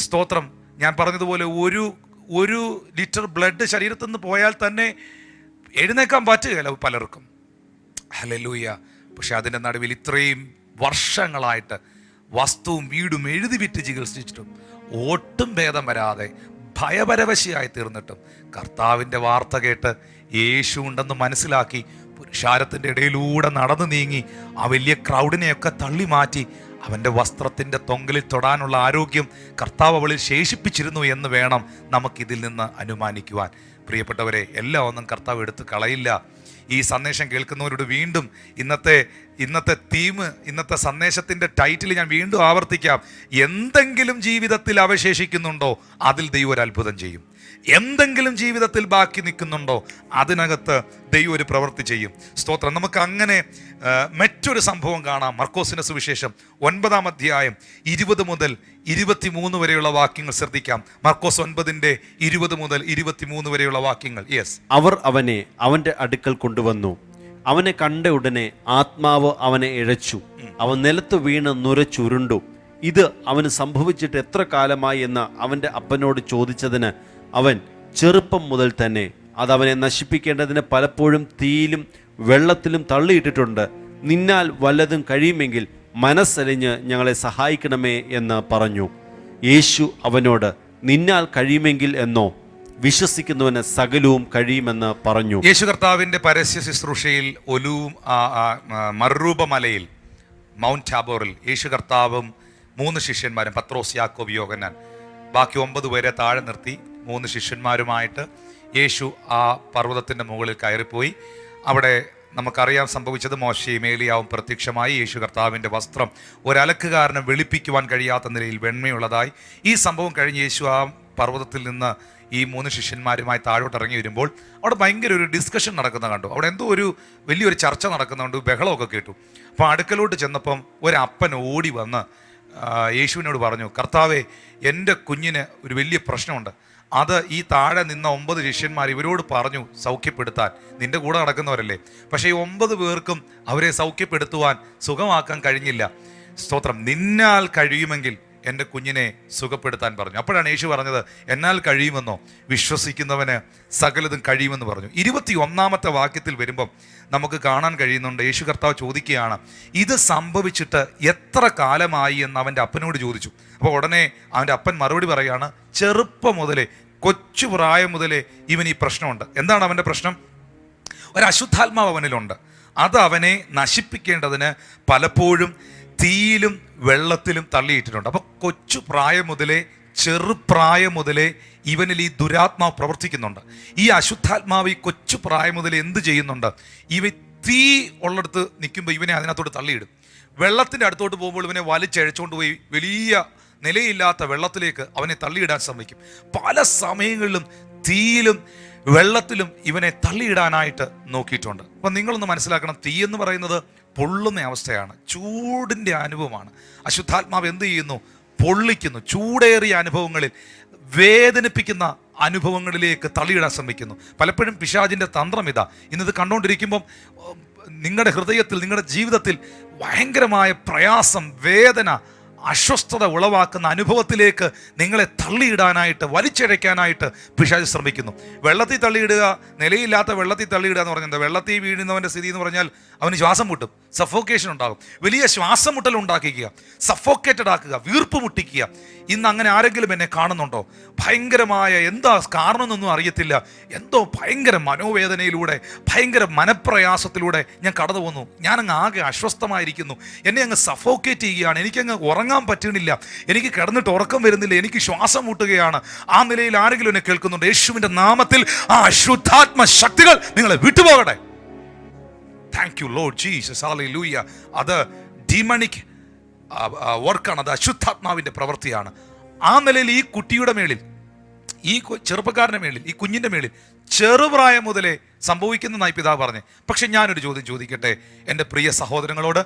സ്തോത്രം. ഞാൻ പറഞ്ഞതുപോലെ ഒരു ലിറ്റർ ബ്ലഡ് ശരീരത്തിൽ നിന്ന് പോയാൽ തന്നെ എഴുന്നേക്കാൻ പറ്റുകയില്ല പലർക്കും. ഹല്ലേലൂയ. പക്ഷെ അതിൻ്റെ നടുവിൽ ഇത്രയും വർഷങ്ങളായിട്ട് വസ്തുവും വീടും എഴുതി വിറ്റ് ചികിത്സിച്ചിട്ടും ഒട്ടും ഭേദം വരാതെ ഭയപരവശയായി തീർന്നിട്ടും കർത്താവിൻ്റെ വാർത്ത കേട്ട് യേശു ഉണ്ടെന്ന് മനസ്സിലാക്കി പുരുഷാരത്തിൻ്റെ ഇടയിലൂടെ നടന്നു നീങ്ങി ആ വലിയ ക്രൗഡിനെയൊക്കെ തള്ളി മാറ്റി അവൻ്റെ വസ്ത്രത്തിൻ്റെ തൊങ്കലിൽ തൊടാനുള്ള ആരോഗ്യം കർത്താവ് അവളിൽ ശേഷിപ്പിച്ചിരുന്നു എന്ന് വേണം നമുക്കിതിൽ നിന്ന് അനുമാനിക്കുവാൻ. പ്രിയപ്പെട്ടവരെ, എല്ലാം ഒന്നും കർത്താവ് എടുത്ത് കളയില്ല. ഈ സന്ദേശം കേൾക്കുന്നവരോട് വീണ്ടും ഇന്നത്തെ തീം, ഇന്നത്തെ സന്ദേശത്തിൻ്റെ ടൈറ്റിൽ ഞാൻ വീണ്ടും ആവർത്തിക്കാം. എന്തെങ്കിലും ജീവിതത്തിൽ അവശേഷിക്കുന്നുണ്ടോ, അതിൽ ദൈവം ഒരു അത്ഭുതം ചെയ്യും. എന്തെങ്കിലും ജീവിതത്തിൽ ബാക്കി നിൽക്കുന്നുണ്ടോ, അതിനകത്ത് ദൈവം ഒരു പ്രവൃത്തി ചെയ്യും. സ്തോത്രം. നമുക്ക് അങ്ങനെ മറ്റൊരു സംഭവം കാണാം. മർക്കോസിന്റെ സുവിശേഷം 9-ാം അധ്യായം 20 മുതൽ 23 വരെയുള്ള വാക്യങ്ങൾ ശ്രദ്ധിക്കാം. മർക്കോസ് 9:20 മുതൽ 23 വരെയുള്ള വാക്യങ്ങൾ. യെസ്. അവർ അവനെ അവന്റെ അടുക്കൽ കൊണ്ടുവന്നു. അവനെ കണ്ട ഉടനെ ആത്മാവ് അവനെ ഇഴച്ചു. അവൻ നിലത്ത് വീണ് നുരച്ചുരുണ്ടു. ഇത് അവന് സംഭവിച്ചിട്ട് എത്ര കാലമായി എന്ന് അവന്റെ അപ്പനോട് ചോദിച്ചതിന് അവൻ, ചെറുപ്പം മുതൽ തന്നെ അത് അവനെ നശിപ്പിക്കേണ്ടതിന് പലപ്പോഴും തീയിലും വെള്ളത്തിലും തള്ളിയിട്ടിട്ടുണ്ട്. നിന്നാൽ വല്ലതും കഴിയുമെങ്കിൽ മനസ്സലിഞ്ഞ് ഞങ്ങളെ സഹായിക്കണമേ എന്ന് പറഞ്ഞു. യേശു അവനോട്, നിന്നാൽ കഴിയുമെങ്കിൽ എന്നോ? വിശ്വസിക്കുന്നവന് സകലവും കഴിയുമെന്ന് പറഞ്ഞു. യേശു കർത്താവിൻ്റെ പരസ്യ ശുശ്രൂഷയിൽ മറുരൂപമലയിൽ മൗണ്ട് ടാബോറിൽ യേശു കർത്താവും 3 ശിഷ്യന്മാരും, പത്രോസ്, യാക്കോബ്, യോഹന്നാൻ, ബാക്കി 9 പേരെ താഴെ നിർത്തി 3 ശിഷ്യന്മാരുമായിട്ട് യേശു ആ പർവ്വതത്തിൻ്റെ മുകളിൽ കയറിപ്പോയി. അവിടെ നമുക്കറിയാം സംഭവിച്ചത്. മോശയും ഏലിയാവും പ്രത്യക്ഷമായി. യേശു കർത്താവിൻ്റെ വസ്ത്രം ഒരലക്കുകാരനെ വെളുപ്പിക്കുവാൻ കഴിയാത്ത നിലയിൽ വെണ്മയുള്ളതായി. ഈ സംഭവം കഴിഞ്ഞ് യേശു ആ പർവ്വതത്തിൽ നിന്ന് ഈ 3 ശിഷ്യന്മാരുമായി താഴോട്ട് ഇറങ്ങി വരുമ്പോൾ അവിടെ ഭയങ്കര ഒരു ഡിസ്കഷൻ നടക്കുന്ന കണ്ടു. അവിടെ എന്തോ ഒരു വലിയൊരു ചർച്ച നടക്കുന്നുണ്ട്, ബഹളമൊക്കെ കേട്ടു. അപ്പോൾ അടുക്കലോട്ട് ചെന്നപ്പം ഒരപ്പൻ ഓടി വന്ന് യേശുവിനോട് പറഞ്ഞു, കർത്താവേ, എൻ്റെ കുഞ്ഞിന് ഒരു വലിയ പ്രശ്നമുണ്ട്. അത് ഈ താഴെ നിന്ന 9 ശിഷ്യന്മാർ ഇവരോട് പറഞ്ഞു സൗഖ്യപ്പെടുത്താൻ. നിന്റെ കൂടെ നടക്കുന്നവരല്ലേ. പക്ഷേ ഈ 9 പേർക്കും അവരെ സൗഖ്യപ്പെടുത്തുവാൻ, സുഖമാക്കാൻ കഴിഞ്ഞില്ല. സ്തോത്രം. നിന്നാൽ കഴിയുമെങ്കിൽ എൻ്റെ കുഞ്ഞിനെ സുഖപ്പെടുത്താൻ പറഞ്ഞു. അപ്പോഴാണ് യേശു പറഞ്ഞത്, എന്നാൽ കഴിയുമെന്നോ? വിശ്വസിക്കുന്നവന് സകലതും കഴിയുമെന്ന് പറഞ്ഞു. 21-ാമത്തെ വാക്യത്തിൽ വരുമ്പം നമുക്ക് കാണാൻ കഴിയുന്നുണ്ട്, യേശു കർത്താവ് ചോദിക്കുകയാണ്, ഇത് സംഭവിച്ചിട്ട് എത്ര കാലമായി എന്ന് അവൻ്റെ അപ്പനോട് ചോദിച്ചു. അപ്പോൾ ഉടനെ അവൻ്റെ അപ്പൻ മറുപടി പറയുകയാണ്, ചെറുപ്പം മുതലേ, കൊച്ചു പ്രായം മുതലേ ഇവൻ ഈ പ്രശ്നമുണ്ട്. എന്താണ് അവൻ്റെ പ്രശ്നം? ഒരു അശുദ്ധാത്മാവ് അവനിലുണ്ട്. അത് അവനെ നശിപ്പിക്കേണ്ടതിന് പലപ്പോഴും തീയിലും വെള്ളത്തിലും തള്ളിയിട്ടിട്ടുണ്ട്. അപ്പോൾ കൊച്ചു പ്രായം മുതലേ, ചെറുപ്രായം മുതലേ ഇവനിൽ ഈ ദുരാത്മാവ് പ്രവർത്തിക്കുന്നുണ്ട്. ഈ അശുദ്ധാത്മാവ് ഈ കൊച്ചു പ്രായം മുതലേ എന്ത് ചെയ്യുന്നുണ്ട്? ഇവ തീ ഉള്ളിടത്ത് നിൽക്കുമ്പോൾ ഇവനെ അതിനകത്തോട്ട് തള്ളിയിടും. വെള്ളത്തിൻ്റെ അടുത്തോട്ട് പോകുമ്പോൾ ഇവനെ വലിച്ചഴച്ചുകൊണ്ട് പോയി വലിയ നിലയില്ലാത്ത വെള്ളത്തിലേക്ക് അവനെ തള്ളിയിടാൻ ശ്രമിക്കും. പല സമയങ്ങളിലും തീയിലും വെള്ളത്തിലും ഇവനെ തള്ളിയിടാനായിട്ട് നോക്കിയിട്ടുണ്ട്. അപ്പം നിങ്ങളൊന്ന് മനസ്സിലാക്കണം, തീ എന്ന് പറയുന്നത് പൊള്ളുന്ന അവസ്ഥയാണ്, ചൂടിൻ്റെ അനുഭവമാണ്. അശുദ്ധാത്മാവ് എന്ത് ചെയ്യുന്നു? പൊള്ളിക്കുന്നു. ചൂടേറിയ അനുഭവങ്ങളിൽ, വേദനിപ്പിക്കുന്ന അനുഭവങ്ങളിലേക്ക് തള്ളിയിടാൻ ശ്രമിക്കുന്നു. പലപ്പോഴും പിശാചിൻ്റെ തന്ത്രം ഇതാ. ഇന്നത് കണ്ടുകൊണ്ടിരിക്കുമ്പം നിങ്ങളുടെ ഹൃദയത്തിൽ, നിങ്ങളുടെ ജീവിതത്തിൽ ഭയങ്കരമായ പ്രയാസം, വേദന, അസ്വസ്ഥത ഉളവാക്കുന്ന അനുഭവത്തിലേക്ക് നിങ്ങളെ തള്ളിയിടാനായിട്ട്, വലിച്ചഴയ്ക്കാനായിട്ട് പിശാച് ശ്രമിക്കുന്നു. വെള്ളത്തിൽ തള്ളിയിടുക, നിലയില്ലാത്ത വെള്ളത്തിൽ തള്ളിയിടുക എന്ന് പറഞ്ഞാൽ, വെള്ളത്തിൽ വീഴുന്നവൻ്റെ സ്ഥിതി എന്ന് പറഞ്ഞാൽ അവന് ശ്വാസം മുട്ടും, സഫോക്കേഷൻ ഉണ്ടാകും. വലിയ ശ്വാസം മുട്ടൽ ഉണ്ടാക്കിക്കുക, സഫോക്കേറ്റഡ് ആക്കുക, വീർപ്പ് മുട്ടിക്കുക. ഇന്ന് അങ്ങനെ ആരെങ്കിലും എന്നെ കാണുന്നുണ്ടോ? ഭയങ്കരമായ എന്താ കാരണമെന്നൊന്നും അറിയത്തില്ല, എന്തോ ഭയങ്കര മനോവേദനയിലൂടെ, ഭയങ്കര മനപ്രയാസത്തിലൂടെ ഞാൻ കടന്നു പോന്നു. ഞാനങ്ങ് ആകെ അസ്വസ്ഥമായിരിക്കുന്നു, എന്നെ അങ്ങ് സഫോക്കേറ്റ് ചെയ്യുകയാണ്, എനിക്കങ്ങ് ഉറങ്ങാൻ ഉറങ്ങാൻ പറ്റുന്നില്ല, എനിക്ക് കിടന്നിട്ട് ഉറക്കം വരുന്നില്ല, എനിക്ക് ശ്വാസം മുട്ടുകയാണ്, ആ നിലയിൽ ആരെങ്കിലും എന്നെ കേൾക്കുന്നുണ്ട്, യേശുവിൻ്റെ നാമത്തിൽ ആ അശുദ്ധാത്മ ശക്തികൾ നിങ്ങളെ വിട്ടുപോകട്ടെ. Thank you Lord Jesus, hallelujah. അത് ഡീമണിക് വർക്കാണ്, അത് അശുദ്ധാത്മാവിൻ്റെ പ്രവൃത്തിയാണ്. ആ നിലയിൽ ഈ കുട്ടിയുടെ മേളിൽ, ഈ ചെറുപ്പക്കാരൻ്റെ മേളിൽ, ഈ കുഞ്ഞിൻ്റെ മേളിൽ ചെറുപ്രായം മുതലേ സംഭവിക്കുന്നതായി പിതാവ് പറഞ്ഞേ. പക്ഷെ ഞാനൊരു ചോദ്യം ചോദിക്കട്ടെ എൻ്റെ പ്രിയ സഹോദരങ്ങളോട്.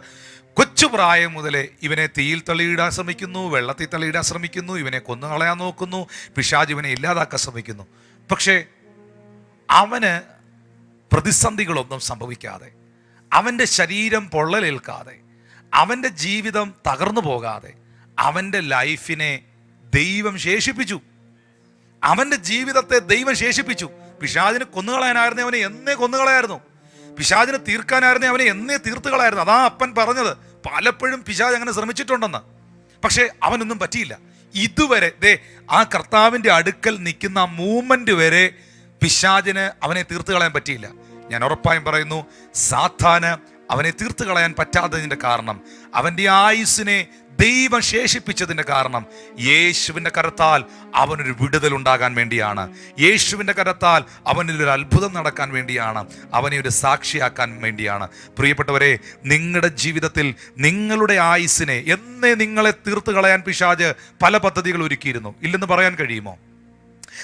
കൊച്ചുപ്രായം മുതലേ ഇവനെ തീയിൽ തള്ളിയിടാൻ ശ്രമിക്കുന്നു, വെള്ളത്തിൽ തള്ളിയിടാൻ ശ്രമിക്കുന്നു, ഇവനെ കൊന്നുകളയാൻ നോക്കുന്നു, പിശാച് ഇവനെ ഇല്ലാതാക്കാൻ ശ്രമിക്കുന്നു. പക്ഷേ അവന് പ്രതിസന്ധികളൊന്നും സംഭവിക്കാതെ, അവൻ്റെ ശരീരം പൊള്ളലേൽക്കാതെ, അവൻ്റെ ജീവിതം തകർന്നു പോകാതെ അവൻ്റെ ലൈഫിനെ ദൈവം ശേഷിപ്പിച്ചു. അവൻ്റെ ജീവിതത്തെ ദൈവം ശേഷിപ്പിച്ചു. പിശാചിനെ കൊന്നുകളയാനായിരുന്നേ അവനെ എന്നേ കൊന്നുകളയായിരുന്നു. പിശാചിനെ തീർക്കാനായിരുന്നേ അവനെ എന്നേ തീർത്തുകളായിരുന്നു. അതാ അപ്പൻ പറഞ്ഞത്, പലപ്പോഴും പിശാച് അങ്ങനെ ശ്രമിച്ചിട്ടുണ്ടെന്ന്. പക്ഷേ അവനൊന്നും പറ്റിയില്ല. ഇതുവരെ ആ കർത്താവിൻ്റെ അടുക്കൽ നിൽക്കുന്ന ആ മൂമെന്റ് വരെ പിശാചിന് അവനെ തീർത്തു കളയാൻ പറ്റിയില്ല. ഞാൻ ഉറപ്പായും പറയുന്നു, സാത്താന് അവനെ തീർത്തു കളയാൻ പറ്റാത്തതിൻ്റെ കാരണം, അവൻ്റെ ആയുസ്സിനെ ദൈവം ശേഷിപ്പിച്ചതിൻ്റെ കാരണം, യേശുവിൻ്റെ കരത്താൽ അവനൊരു വിടുതൽ ഉണ്ടാകാൻ വേണ്ടിയാണ്. യേശുവിൻ്റെ കരത്താൽ അവനിലൊരു അത്ഭുതം നടക്കാൻ വേണ്ടിയാണ്. അവനെ ഒരു സാക്ഷിയാക്കാൻ വേണ്ടിയാണ്. പ്രിയപ്പെട്ടവരെ, നിങ്ങളുടെ ജീവിതത്തിൽ നിങ്ങളുടെ ആയുസ്സിനെ എന്നേ നിങ്ങളെ തീർത്തു കളയാൻ പിശാച് പല പദ്ധതികൾ ഒരുക്കിയിരുന്നു. ഇല്ലെന്ന് പറയാൻ കഴിയുമോ?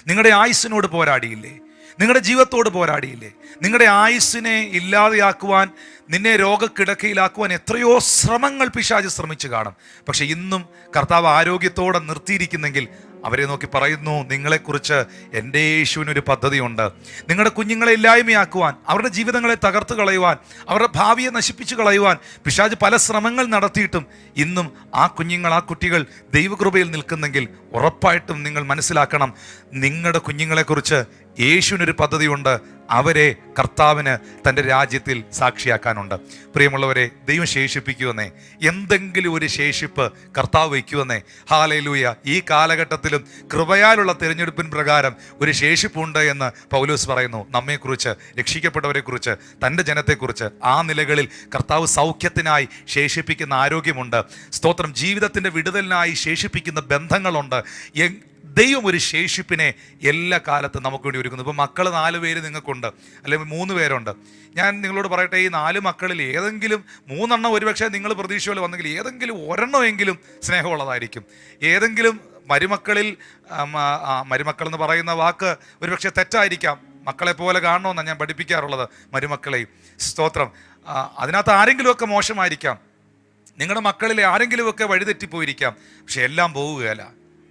നിങ്ങളുടെ ആയുസ്സിനോട് പോരാടിയില്ലേ? നിങ്ങളുടെ ജീവിതത്തോട് പോരാടിയില്ലേ? നിങ്ങളുടെ ആയുസ്സിനെ ഇല്ലാതെയാക്കുവാൻ, നിന്നെ രോഗക്കിടക്കയിലാക്കുവാൻ എത്രയോ ശ്രമങ്ങൾ പിശാച് ശ്രമിച്ചു കാണും. പക്ഷെ ഇന്നും കർത്താവ് ആരോഗ്യത്തോടെ നിർത്തിയിരിക്കുന്നെങ്കിൽ അവരെ നോക്കി പറയുന്നു, നിങ്ങളെക്കുറിച്ച് എൻ്റെ യേശുവിനൊരു പദ്ധതിയുണ്ട്. നിങ്ങളുടെ കുഞ്ഞുങ്ങളെ ഇല്ലായ്മയാക്കുവാൻ, അവരുടെ ജീവിതങ്ങളെ തകർത്ത് കളയുവാൻ, അവരുടെ ഭാവിയെ നശിപ്പിച്ചു കളയുവാൻ പിശാച് പല ശ്രമങ്ങൾ നടത്തിയിട്ടും ഇന്നും ആ കുഞ്ഞുങ്ങൾ, ആ കുട്ടികൾ ദൈവകൃപയിൽ നിൽക്കുന്നെങ്കിൽ ഉറപ്പായിട്ടും നിങ്ങൾ മനസ്സിലാക്കണം, നിങ്ങളുടെ കുഞ്ഞുങ്ങളെക്കുറിച്ച് യേശുവിനൊരു പദ്ധതിയുണ്ട്. അവരെ കർത്താവിന് തൻ്റെ രാജ്യത്തിൽ സാക്ഷിയാക്കാനുണ്ട്. പ്രിയമുള്ളവരെ, ദൈവം ശേഷിപ്പിക്കുമെന്നേ, എന്തെങ്കിലും ഒരു ശേഷിപ്പ് കർത്താവ് വയ്ക്കുമെന്നേ. ഹല്ലേലൂയ. ഈ കാലഘട്ടത്തിലും കൃപയാലുള്ള തിരഞ്ഞെടുപ്പിൻ പ്രകാരം ഒരു ശേഷിപ്പുണ്ട് എന്ന് പൗലോസ് പറയുന്നു. നമ്മെക്കുറിച്ച്, രക്ഷിക്കപ്പെട്ടവരെക്കുറിച്ച്, തൻ്റെ ജനത്തെക്കുറിച്ച് ആ നിലകളിൽ കർത്താവ് സൗഖ്യത്തിനായി ശേഷിപ്പിക്കുന്ന ആരോഗ്യമുണ്ട്. സ്തോത്രം. ജീവിതത്തിൻ്റെ വിടുതലിനായി ശേഷിപ്പിക്കുന്ന ബന്ധങ്ങളുണ്ട്. ദൈവം ഒരു ശേഷിപ്പിനെ എല്ലാ കാലത്തും നമുക്ക് വേണ്ടി ഒരുക്കുന്നു. ഇപ്പോൾ മക്കൾ 4 പേര് നിങ്ങൾക്കുണ്ട്, അല്ലെങ്കിൽ 3 പേരുണ്ട്. ഞാൻ നിങ്ങളോട് പറയട്ടെ, ഈ 4 മക്കളിൽ ഏതെങ്കിലും 3 എണ്ണം ഒരുപക്ഷെ നിങ്ങൾ പ്രതീക്ഷ പോലെ വന്നെങ്കിൽ ഏതെങ്കിലും ഒരെണ്ണമെങ്കിലും സ്നേഹമുള്ളതായിരിക്കും. ഏതെങ്കിലും മരുമക്കളിൽ, മരുമക്കൾ എന്ന് പറയുന്ന വാക്ക് ഒരുപക്ഷെ തെറ്റായിരിക്കാം. മക്കളെ പോലെ കാണണമെന്നാണ് ഞാൻ പഠിപ്പിക്കാറുള്ളത് മരുമക്കളെയും. സ്തോത്രം. അതിനകത്ത് ആരെങ്കിലുമൊക്കെ മോശമായിരിക്കാം, നിങ്ങളുടെ മക്കളിലെ ആരെങ്കിലുമൊക്കെ വഴിതെറ്റിപ്പോയിരിക്കാം. പക്ഷെ എല്ലാം പോവുകയല്ല.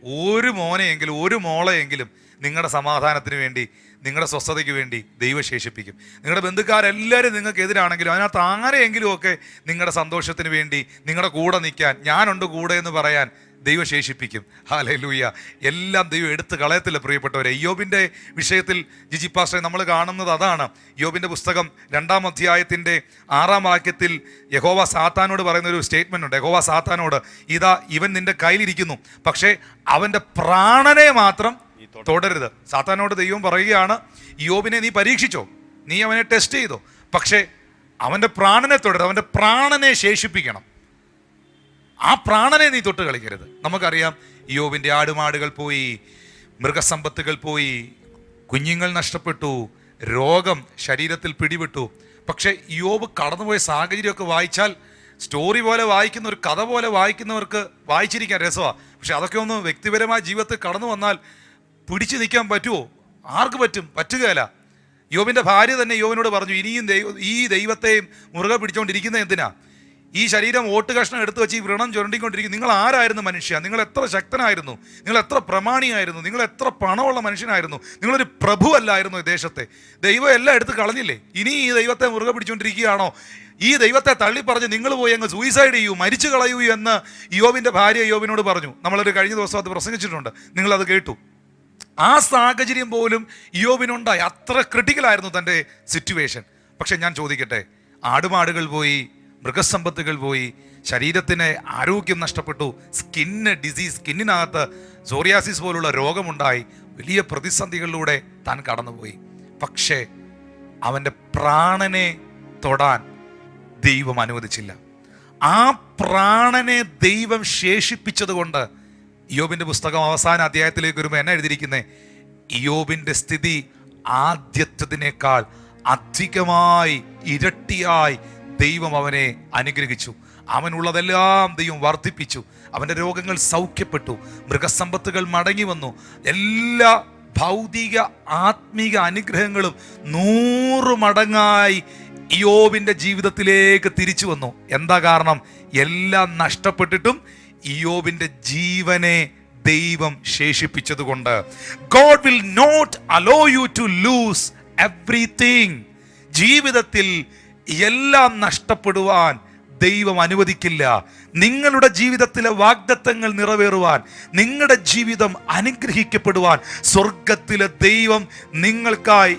ഒരു മോനെയെങ്കിലും, ഒരു മോളെയെങ്കിലും നിങ്ങളുടെ സമാധാനത്തിന് വേണ്ടി, നിങ്ങളുടെ സ്വസ്ഥതയ്ക്ക് വേണ്ടി ദൈവം ശേഷിപ്പിക്കും. നിങ്ങളുടെ ബന്ധുക്കാരെല്ലാവരും നിങ്ങൾക്ക് എതിരാണെങ്കിലും അതിനകത്ത് ആരെയെങ്കിലും ഒക്കെ നിങ്ങളുടെ സന്തോഷത്തിന് വേണ്ടി നിങ്ങളുടെ കൂടെ നിൽക്കാൻ, ഞാനുണ്ട് കൂടെ എന്ന് പറയാൻ ദൈവം ശേഷിപ്പിക്കും. ഹല്ലേലൂയ. എല്ലാം ദൈവം എടുത്ത് കളയത്തില്ല പ്രിയപ്പെട്ടവരെ. യോബിൻ്റെ വിഷയത്തിൽ ജിജി പാസ്റ്റർ നമ്മൾ കാണുന്നത് അതാണ്. യോബിൻ്റെ പുസ്തകം 2-ാം അധ്യായത്തിൻ്റെ 6-ാം വാക്യത്തിൽ യഹോവ സാത്താനോട് പറയുന്ന ഒരു സ്റ്റേറ്റ്മെൻ്റ് ഉണ്ട്. യഹോവ സാത്താനോട്, ഇതാ ഇവൻ നിന്റെ കയ്യിലിരിക്കുന്നു, പക്ഷേ അവൻ്റെ പ്രാണനെ മാത്രം തൊടരുത്. സാത്താനോട് ദൈവം പറയുകയാണ്, യോബിനെ നീ പരീക്ഷിച്ചോ, നീ അവനെ ടെസ്റ്റ് ചെയ്തോ, പക്ഷേ അവൻ്റെ പ്രാണനെ തൊടരുത്, അവൻ്റെ പ്രാണനെ ശേഷിപ്പിക്കണം. ആ പ്രാണനെ നീ തൊട്ട് കളിക്കരുത്. നമുക്കറിയാം, യോബിൻ്റെ ആടുമാടുകൾ പോയി, മൃഗസമ്പത്തുകൾ പോയി, കുഞ്ഞുങ്ങൾ നഷ്ടപ്പെട്ടു, രോഗം ശരീരത്തിൽ പിടിവിട്ടു. പക്ഷേ യോബ് കടന്നുപോയ സാഹചര്യമൊക്കെ വായിച്ചാൽ, സ്റ്റോറി പോലെ വായിക്കുന്ന, ഒരു കഥ പോലെ വായിക്കുന്നവർക്ക് വായിച്ചിരിക്കാൻ രസമാണ്. പക്ഷെ അതൊക്കെ ഒന്ന് വ്യക്തിപരമായ ജീവിതത്തിൽ കടന്നു വന്നാൽ പിടിച്ചു നിൽക്കാൻ പറ്റുമോ? ആർക്ക് പറ്റും? പറ്റുകയില്ല. യോബിൻ്റെ ഭാര്യ തന്നെ യോബിനോട് പറഞ്ഞു, ഇനിയും ഈ ദൈവത്തെയും മുറുകെ പിടിച്ചുകൊണ്ടിരിക്കുന്നത് എന്തിനാ? ഈ ശരീരം ഓട്ട് കഷ്ണം എടുത്തു വെച്ച് ഈ വ്രണം ചുരണ്ടിക്കൊണ്ടിരിക്കും. നിങ്ങൾ ആരായിരുന്നു മനുഷ്യ? നിങ്ങൾ എത്ര ശക്തനായിരുന്നു? നിങ്ങൾ എത്ര പ്രമാണിയായിരുന്നു? നിങ്ങൾ എത്ര പണമുള്ള മനുഷ്യനായിരുന്നു? നിങ്ങളൊരു പ്രഭുവല്ലായിരുന്നു ഈ ദേശത്തെ? ദൈവം എല്ലാം എടുത്ത് കളഞ്ഞില്ലേ? ഇനി ഈ ദൈവത്തെ മുറുകെ പിടിച്ചുകൊണ്ടിരിക്കുകയാണോ? ഈ ദൈവത്തെ തള്ളി പറഞ്ഞ് നിങ്ങൾ പോയി അങ്ങ് സൂയിസൈഡ് ചെയ്യൂ, മരിച്ചു കളയൂ എന്ന് യോബിൻ്റെ ഭാര്യ യോബിനോട് പറഞ്ഞു. നമ്മളൊരു കഴിഞ്ഞ ദിവസം അത് പ്രസംഗിച്ചിട്ടുണ്ട്, നിങ്ങളത് കേട്ടു. ആ സാഹചര്യം പോലും യോബിനുണ്ടായി. അത്ര ക്രിട്ടിക്കലായിരുന്നു തൻ്റെ സിറ്റുവേഷൻ. പക്ഷെ ഞാൻ ചോദിക്കട്ടെ, ആടുമാടുകൾ പോയി, മൃഗസമ്പത്തുകൾ പോയി, ശരീരത്തിന് ആരോഗ്യം നഷ്ടപ്പെട്ടു, സ്കിന്നിനകത്ത് സോറിയാസിസ് പോലുള്ള രോഗമുണ്ടായി, വലിയ പ്രതിസന്ധികളിലൂടെ താൻ കടന്നുപോയി. പക്ഷേ അവൻ്റെ പ്രാണനെ തൊടാൻ ദൈവം അനുവദിച്ചില്ല. ആ പ്രാണനെ ദൈവം ശേഷിപ്പിച്ചത് കൊണ്ട് ഇയ്യോബിന്റെ പുസ്തകം അവസാന അധ്യായത്തിലേക്ക് വരുമ്പോൾ എന്നാ എഴുതിയിരിക്കുന്നത്? ഇയ്യോബിന്റെ സ്ഥിതി ആദ്യത്തേതിനേക്കാൾ അധികമായി ഇരട്ടിയായി ദൈവം അവനെ അനുഗ്രഹിച്ചു. അവനുള്ളതെല്ലാം ദൈവം വർദ്ധിപ്പിച്ചു. അവൻ്റെ രോഗങ്ങൾ സൗഖ്യപ്പെട്ടു, മൃഗസമ്പത്തുകൾ മടങ്ങി വന്നു. എല്ലാ ഭൗതിക ആത്മീക അനുഗ്രഹങ്ങളും 100 മടങ്ങായി ഇയ്യോബിന്റെ ജീവിതത്തിലേക്ക് തിരിച്ചു വന്നു. എന്താ കാരണം? എല്ലാം നഷ്ടപ്പെട്ടിട്ടും ഇയ്യോബിന്റെ ജീവനെ ദൈവം ശേഷിപ്പിച്ചതുകൊണ്ട്. God will not allow you to lose everything. ജീവിതത്തിൽ എല്ലാം നഷ്ടപ്പെടുവാൻ ദൈവം അനുവദിക്കില്ല. നിങ്ങളുടെ ജീവിതത്തിലെ വാഗ്ദത്തങ്ങൾ നിറവേറുവാൻ, നിങ്ങളുടെ ജീവിതം അനുഗ്രഹിക്കപ്പെടുവാൻ സ്വർഗത്തിലെ ദൈവം നിങ്ങൾക്കായി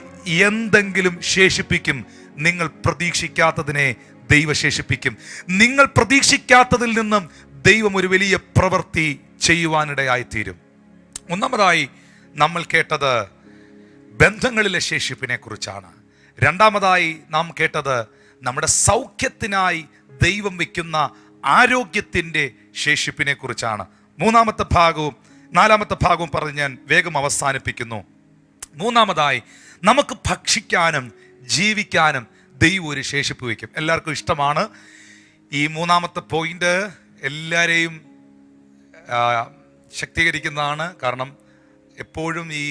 എന്തെങ്കിലും ശേഷിപ്പിക്കും. നിങ്ങൾ പ്രതീക്ഷിക്കാത്തതിനെ ദൈവം ശേഷിപ്പിക്കും. നിങ്ങൾ പ്രതീക്ഷിക്കാത്തതിൽ നിന്നും ദൈവം ഒരു വലിയ പ്രവൃത്തി ചെയ്യുവാനിടയായിത്തീരും. ഒന്നാമതായി നമ്മൾ കേട്ടത് ബന്ധങ്ങളിലെ ശേഷിപ്പിനെ കുറിച്ചാണ്. രണ്ടാമതായി നാം കേട്ടത് നമ്മുടെ സൗഖ്യത്തിനായി ദൈവം വയ്ക്കുന്ന ആരോഗ്യത്തിൻ്റെ ശേഷിപ്പിനെ കുറിച്ചാണ്. നാലാമത്തെ ഭാഗവും പറഞ്ഞ് ഞാൻ വേഗം അവസാനിപ്പിക്കുന്നു. മൂന്നാമതായി നമുക്ക് ഭക്ഷിക്കാനും ജീവിക്കാനും ദൈവം ഒരു ശേഷിപ്പ് വയ്ക്കും. എല്ലാവർക്കും ഇഷ്ടമാണ് ഈ മൂന്നാമത്തെ പോയിന്റ്. എല്ലാവരെയും ശക്തീകരിക്കുന്നതാണ്. കാരണം എപ്പോഴും ഈ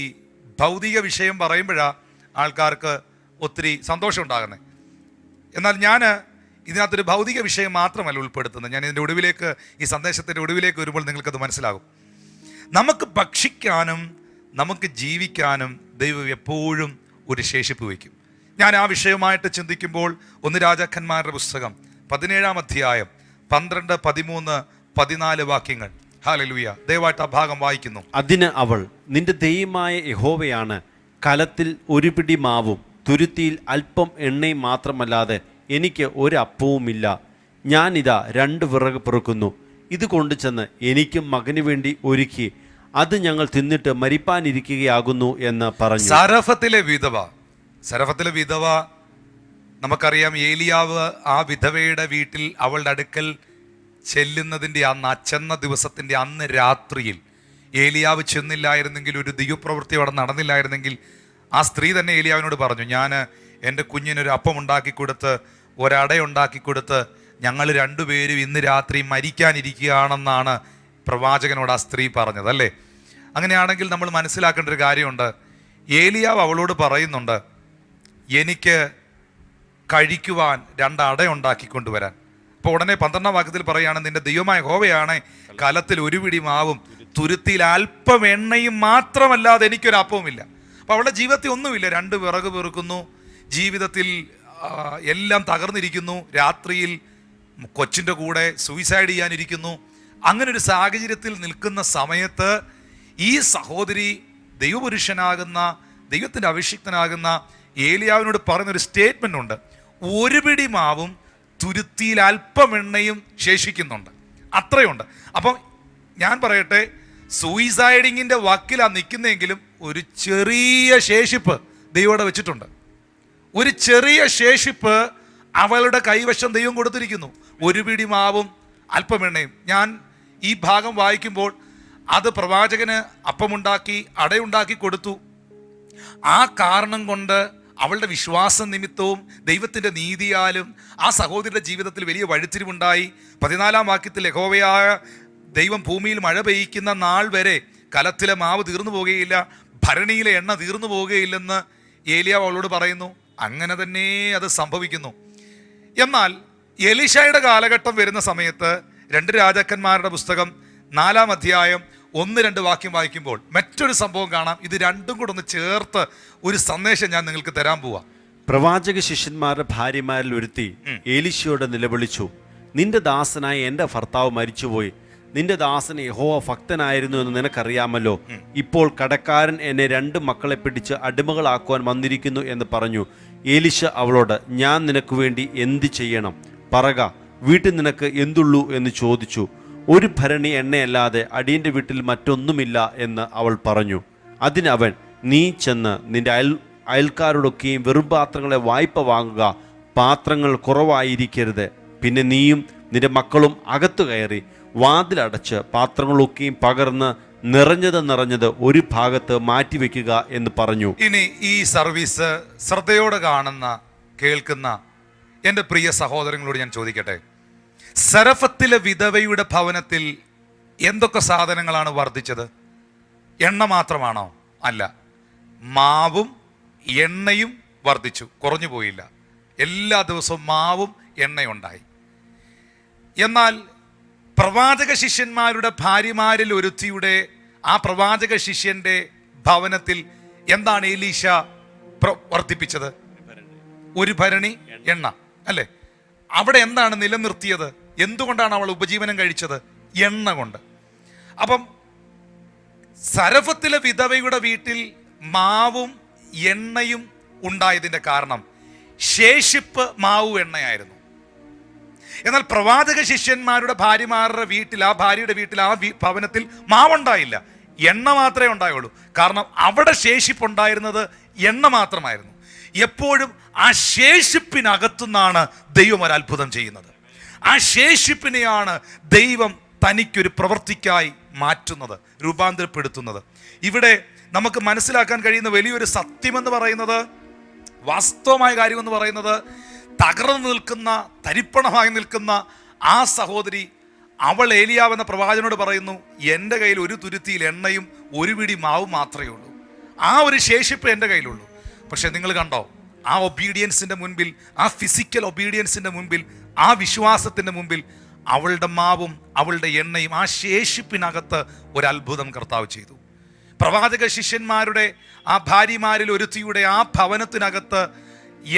ഭൗതിക വിഷയം പറയുമ്പോഴാണ് ആൾക്കാർക്ക് ഒത്തിരി സന്തോഷം ഉണ്ടാകുന്നത്. എന്നാൽ ഞാൻ ഇതിനകത്തൊരു ഭൗതിക വിഷയം മാത്രമല്ല ഉൾപ്പെടുത്തുന്നത്. ഞാൻ ഇതിൻ്റെ ഒടുവിലേക്ക്, ഈ സന്ദേശത്തിൻ്റെ ഒടുവിലേക്ക് വരുമ്പോൾ നിങ്ങൾക്കത് മനസ്സിലാകും. നമുക്ക് ഭക്ഷിക്കാനും നമുക്ക് ജീവിക്കാനും ദൈവം എപ്പോഴും ഒരു ശേഷിപ്പ് വയ്ക്കും. ഞാൻ ആ വിഷയമായിട്ട് ചിന്തിക്കുമ്പോൾ 1 രാജാക്കന്മാരുടെ പുസ്തകം 17-ാം അധ്യായം 12, 13, 14 വാക്യങ്ങൾ. ഹല്ലേലൂയ. ദയവായിട്ട് ആ ഭാഗം വായിക്കുന്നു. അതിന് അവൾ, നിന്റെ ദൈവമായ യഹോവയാണ്, കലത്തിൽ ഒരു പിടി മാവും തുരുത്തിയിൽ അല്പം എണ്ണയും മാത്രമല്ലാതെ എനിക്ക് ഒരു അപ്പവുമില്ല. ഞാനിതാ 2 വിറക് പെറുക്കുന്നു. ഇത് കൊണ്ടു ചെന്ന് എനിക്കും മകന് വേണ്ടി ഒരുക്കി അത് ഞങ്ങൾ തിന്നിട്ട് മരിപ്പാനിരിക്കുകയാകുന്നു എന്ന് പറഞ്ഞു. സരഫത്തിലെ വിധവ നമുക്കറിയാം. ഏലിയാവ് ആ വിധവയുടെ വീട്ടിൽ അവളുടെ അടുക്കൽ ചെല്ലുന്നതിൻ്റെ അന്ന്, ചെന്ന ദിവസത്തിൻ്റെ അന്ന് രാത്രിയിൽ ഏലിയാവ് ചെന്നില്ലായിരുന്നെങ്കിൽ, ഒരു ദൈവപ്രവൃത്തി അവിടെ നടന്നില്ലായിരുന്നെങ്കിൽ, ആ സ്ത്രീ തന്നെ ഏലിയാവിനോട് പറഞ്ഞു, ഞാൻ എൻ്റെ കുഞ്ഞിനൊരു അപ്പം ഉണ്ടാക്കി കൊടുത്ത് ഒരടയുണ്ടാക്കി കൊടുത്ത് ഞങ്ങൾ 2 പേരും ഇന്ന് രാത്രി മരിക്കാനിരിക്കുകയാണെന്നാണ് പ്രവാചകനോട് ആ സ്ത്രീ പറഞ്ഞത്, അല്ലേ? അങ്ങനെയാണെങ്കിൽ നമ്മൾ മനസ്സിലാക്കേണ്ട ഒരു കാര്യമുണ്ട്. ഏലിയാവ് അവളോട് പറയുന്നുണ്ട്, എനിക്ക് കഴിക്കുവാൻ 2 അടയുണ്ടാക്കി കൊണ്ടുവരാൻ. അപ്പോൾ ഉടനെ 12-ാം വാക്യത്തിൽ പറയുകയാണ്, നിന്റെ ദൈവമായ യഹോവയാണ്, കലത്തിൽ ഒരു പിടി മാവും തുരുത്തിയിൽ അല്പം എണ്ണയും മാത്രമല്ലാതെ എനിക്കൊരു അപ്പവുമില്ല. അപ്പോൾ അവളുടെ ജീവിതത്തിൽ ഒന്നുമില്ല. 2 വിറക് പെറുക്കുന്നു, ജീവിതത്തിൽ എല്ലാം തകർന്നിരിക്കുന്നു, രാത്രിയിൽ കൊച്ചിൻ്റെ കൂടെ സൂയിസൈഡ് ചെയ്യാനിരിക്കുന്നു. അങ്ങനെ ഒരു സാഹചര്യത്തിൽ നിൽക്കുന്ന സമയത്ത് ഈ സഹോദരി ദൈവപുരുഷനാകുന്ന, ദൈവത്തിൻ്റെ അഭിഷിക്തനാകുന്ന ഏലിയാവിനോട് പറയുന്നൊരു സ്റ്റേറ്റ്മെൻ്റ് ഉണ്ട്, ഒരു പിടി മാവും തുരുത്തിയിൽ അല്പം എണ്ണയും ശേഷിക്കുന്നുണ്ട്. അത്രയുണ്ട്. അപ്പം ഞാൻ പറയട്ടെ, സൂയിസൈഡിങ്ങിൻ്റെ വക്കിലാണ് നിൽക്കുന്നതെങ്കിലും ഒരു ചെറിയ ശേഷിപ്പ് ദൈവം വെച്ചിട്ടുണ്ട്. ഒരു ചെറിയ ശേഷിപ്പ് അവളുടെ കൈവശം ദൈവം കൊടുത്തിരിക്കുന്നു. ഒരു പിടി മാവും അല്പം എണ്ണയും. ഞാൻ ഈ ഭാഗം വായിക്കുമ്പോൾ അത് പ്രവാചകന് അപ്പമുണ്ടാക്കി അടയുണ്ടാക്കി കൊടുത്തു. ആ കാരണം കൊണ്ട് അവളുടെ വിശ്വാസ നിമിത്തവും ദൈവത്തിൻ്റെ നീതിയാലും ആ സഹോദരിയുടെ ജീവിതത്തിൽ വലിയ വഴിത്തിരിവുണ്ടായി. 14-ാം വാക്യത്തിൽ യഹോവയായ ദൈവം ഭൂമിയിൽ മഴ പെയ്യ്ക്കുന്ന നാൾ വരെ കലത്തിലെ മാവ് തീർന്നു പോകുകയില്ല, ഭരണിയിലെ എണ്ണ തീർന്നു പോകുകയില്ലെന്ന് ഏലിയാവ് അവളോട് പറയുന്നു. അങ്ങനെ തന്നെ അത് സംഭവിക്കുന്നു. എന്നാൽ എലീശയുടെ കാലഘട്ടം വരുന്ന സമയത്ത് 2 രാജാക്കന്മാരുടെ പുസ്തകം 4-ാം അധ്യായം 1-2 വാക്യം വായിക്കുമ്പോൾ മറ്റൊരു സംഭവം കാണാം. ഇത് രണ്ടും കൂടെ ഒന്ന് ചേർത്ത് ഒരു സന്ദേശം ഞാൻ നിങ്ങൾക്ക് തരാൻ പോവാ. പ്രവാചക ശിഷ്യന്മാരുടെ ഭാര്യമാരിൽ ഒരുത്തി എലീശയോട് നിലവിളിച്ചു, നിന്റെ ദാസനായ എൻ്റെ ഭർത്താവ് മരിച്ചുപോയി. നിന്റെ ദാസൻ യഹോവ ഭക്തനായിരുന്നു എന്ന് നിനക്കറിയാമല്ലോ. ഇപ്പോൾ കടക്കാരൻ എന്നെ 2 മക്കളെ പിടിച്ച് അടിമകളാക്കുവാൻ വന്നിരിക്കുന്നു എന്ന് പറഞ്ഞു. എലീശ അവളോട്, ഞാൻ നിനക്ക് വേണ്ടി എന്ത് ചെയ്യണം? പറക, വീട്ടിൽ നിനക്ക് എന്തുള്ളൂ എന്ന് ചോദിച്ചു. 1 ഭരണി എണ്ണയല്ലാതെ അടിയൻ്റെ വീട്ടിൽ മറ്റൊന്നുമില്ല എന്ന് അവൾ പറഞ്ഞു. അതിനവൻ, നീ ചെന്ന് നിന്റെ അയൽക്കാരോടൊക്കെയും വെറും പാത്രങ്ങളെ വായ്പ വാങ്ങുക, പാത്രങ്ങൾ കുറവായിരിക്കരുത്. പിന്നെ നീയും നിന്റെ മക്കളും അകത്തു കയറി വാതിലടച്ച് പാത്രങ്ങളൊക്കെയും പകർന്ന് നിറഞ്ഞത് ഒരു ഭാഗത്ത് മാറ്റിവെക്കുക എന്ന് പറഞ്ഞു. ഇനി ഈ സർവീസ് ശ്രദ്ധയോടെ കാണുന്ന കേൾക്കുന്ന എൻ്റെ പ്രിയ സഹോദരങ്ങളോട് ഞാൻ ചോദിക്കട്ടെ, സരഫത്തിലെ വിധവയുടെ ഭവനത്തിൽ എന്തൊക്കെ സാധനങ്ങളാണ് വർദ്ധിച്ചത്? എണ്ണ മാത്രമാണോ? അല്ല, മാവും എണ്ണയും വർദ്ധിച്ചു, കുറഞ്ഞു പോയില്ല. എല്ലാ ദിവസവും മാവും എണ്ണയുണ്ടായി. എന്നാൽ പ്രവാചക ശിഷ്യന്മാരുടെ ഭാര്യമാരിൽ ഒരുത്തിയുടെ ആ പ്രവാചക ശിഷ്യന്റെ ഭവനത്തിൽ എന്താണ് എലീശ വർദ്ധിപ്പിച്ചത്? ഒരു ഭരണി എണ്ണ, അല്ലേ? അവിടെ എന്താണ് നിലനിർത്തിയത്? എന്തുകൊണ്ടാണ് അവൾ ഉപജീവനം കഴിച്ചത്? എണ്ണ കൊണ്ട്. അപ്പം സരഫത്തിലെ വിധവയുടെ വീട്ടിൽ മാവും എണ്ണയും ഉണ്ടായതിന്റെ കാരണം ശേഷിപ്പ് മാവും എണ്ണയായിരുന്നു. എന്നാൽ പ്രവാചക ശിഷ്യന്മാരുടെ ഭാര്യമാരുടെ വീട്ടിൽ, ആ ഭാര്യയുടെ വീട്ടിൽ, ആ ഭവനത്തിൽ മാവുണ്ടായില്ല, എണ്ണ മാത്രമേ ഉണ്ടായുള്ളൂ. കാരണം അവിടെ ശേഷിപ്പുണ്ടായിരുന്നത് എണ്ണ മാത്രമായിരുന്നു. എപ്പോഴും ആ ശേഷിപ്പിനകത്തുനിന്നാണ് ദൈവം ഒരു അത്ഭുതം ചെയ്യുന്നത്. ആ ശേഷിപ്പിനെയാണ് ദൈവം തനിക്കൊരു പ്രവൃത്തിക്കായി മാറ്റുന്നത്, രൂപാന്തരപ്പെടുത്തുന്നത്. ഇവിടെ നമുക്ക് മനസ്സിലാക്കാൻ കഴിയുന്ന വലിയൊരു സത്യമെന്ന് പറയുന്നത്, വാസ്തവമായ കാര്യമെന്ന് പറയുന്നത്, തകർന്നു നിൽക്കുന്ന, തരിപ്പണമായി നിൽക്കുന്ന ആ സഹോദരി, അവൾ ഏലിയാവ് എന്ന പ്രവാചകനോട് പറയുന്നു, എൻ്റെ കയ്യിൽ ഒരു തുരുത്തിയിൽ എണ്ണയും ഒരു പിടി മാവും മാത്രമേ ഉള്ളൂ, ആ ഒരു ശേഷിപ്പ് എൻ്റെ കയ്യിലുള്ളൂ. പക്ഷെ നിങ്ങൾ കണ്ടോ, ആ ഒബീഡിയൻസിൻ്റെ മുൻപിൽ, ആ ഫിസിക്കൽ ഒബീഡിയൻസിൻ്റെ മുൻപിൽ, ആ വിശ്വാസത്തിൻ്റെ മുൻപിൽ അവളുടെ മാവും അവളുടെ എണ്ണയും, ആ ശേഷിപ്പിനകത്ത് ഒരു അത്ഭുതം കർത്താവ് ചെയ്തു. പ്രവാചക ശിഷ്യന്മാരുടെ ആ ഭാര്യമാരിൽ ഒരുത്തിയുടെ ആ ഭവനത്തിനകത്ത്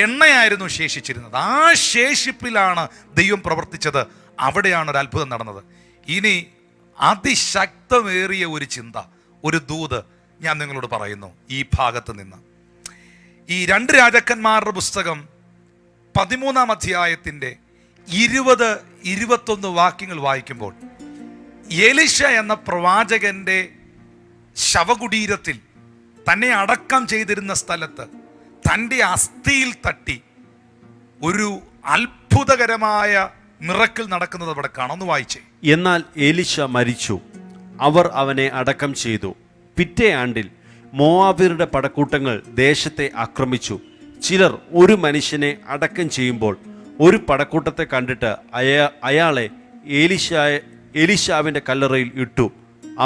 എണ്ണയായിരുന്നു ശേഷിച്ചിരുന്നത്. ആ ശേഷിപ്പിലാണ് ദൈവം പ്രവർത്തിച്ചത്. അവിടെയാണ് ഒരു അത്ഭുതം നടന്നത്. ഇനി അതിശക്തമേറിയ ഒരു ചിന്ത, ഒരു ദൂത് ഞാൻ നിങ്ങളോട് പറയുന്നു. ഈ ഭാഗത്ത് നിന്ന് ഈ 2 രാജാക്കന്മാരുടെ പുസ്തകം 13-ാം അധ്യായത്തിൻ്റെ 20-21 വാക്യങ്ങൾ വായിക്കുമ്പോൾ, എലീശ എന്ന പ്രവാചകന്റെ ശവകുടീരത്തിൽ തന്നെ അടക്കം ചെയ്തിരുന്ന സ്ഥലത്ത് തൻ്റെ അസ്ഥിയിൽ തട്ടി ഒരു അത്ഭുതകരമായ മിറക്കിൾ നടക്കുന്നത് അവിടെ കാണാം. ഒന്ന് വായിച്ചേ. എന്നാൽ എലീശ മരിച്ചു, അവർ അവനെ അടക്കം ചെയ്തു. പിറ്റേ ആണ്ടിൽ മോവാബ്യരുടെ പടക്കൂട്ടങ്ങൾ ദേശത്തെ ആക്രമിച്ചു. ചിലർ ഒരു മനുഷ്യനെ അടക്കം ചെയ്യുമ്പോൾ ഒരു പടക്കൂട്ടത്തെ കണ്ടിട്ട് അയാളെ എലീശാവിൻ്റെ കല്ലറയിൽ ഇട്ടു.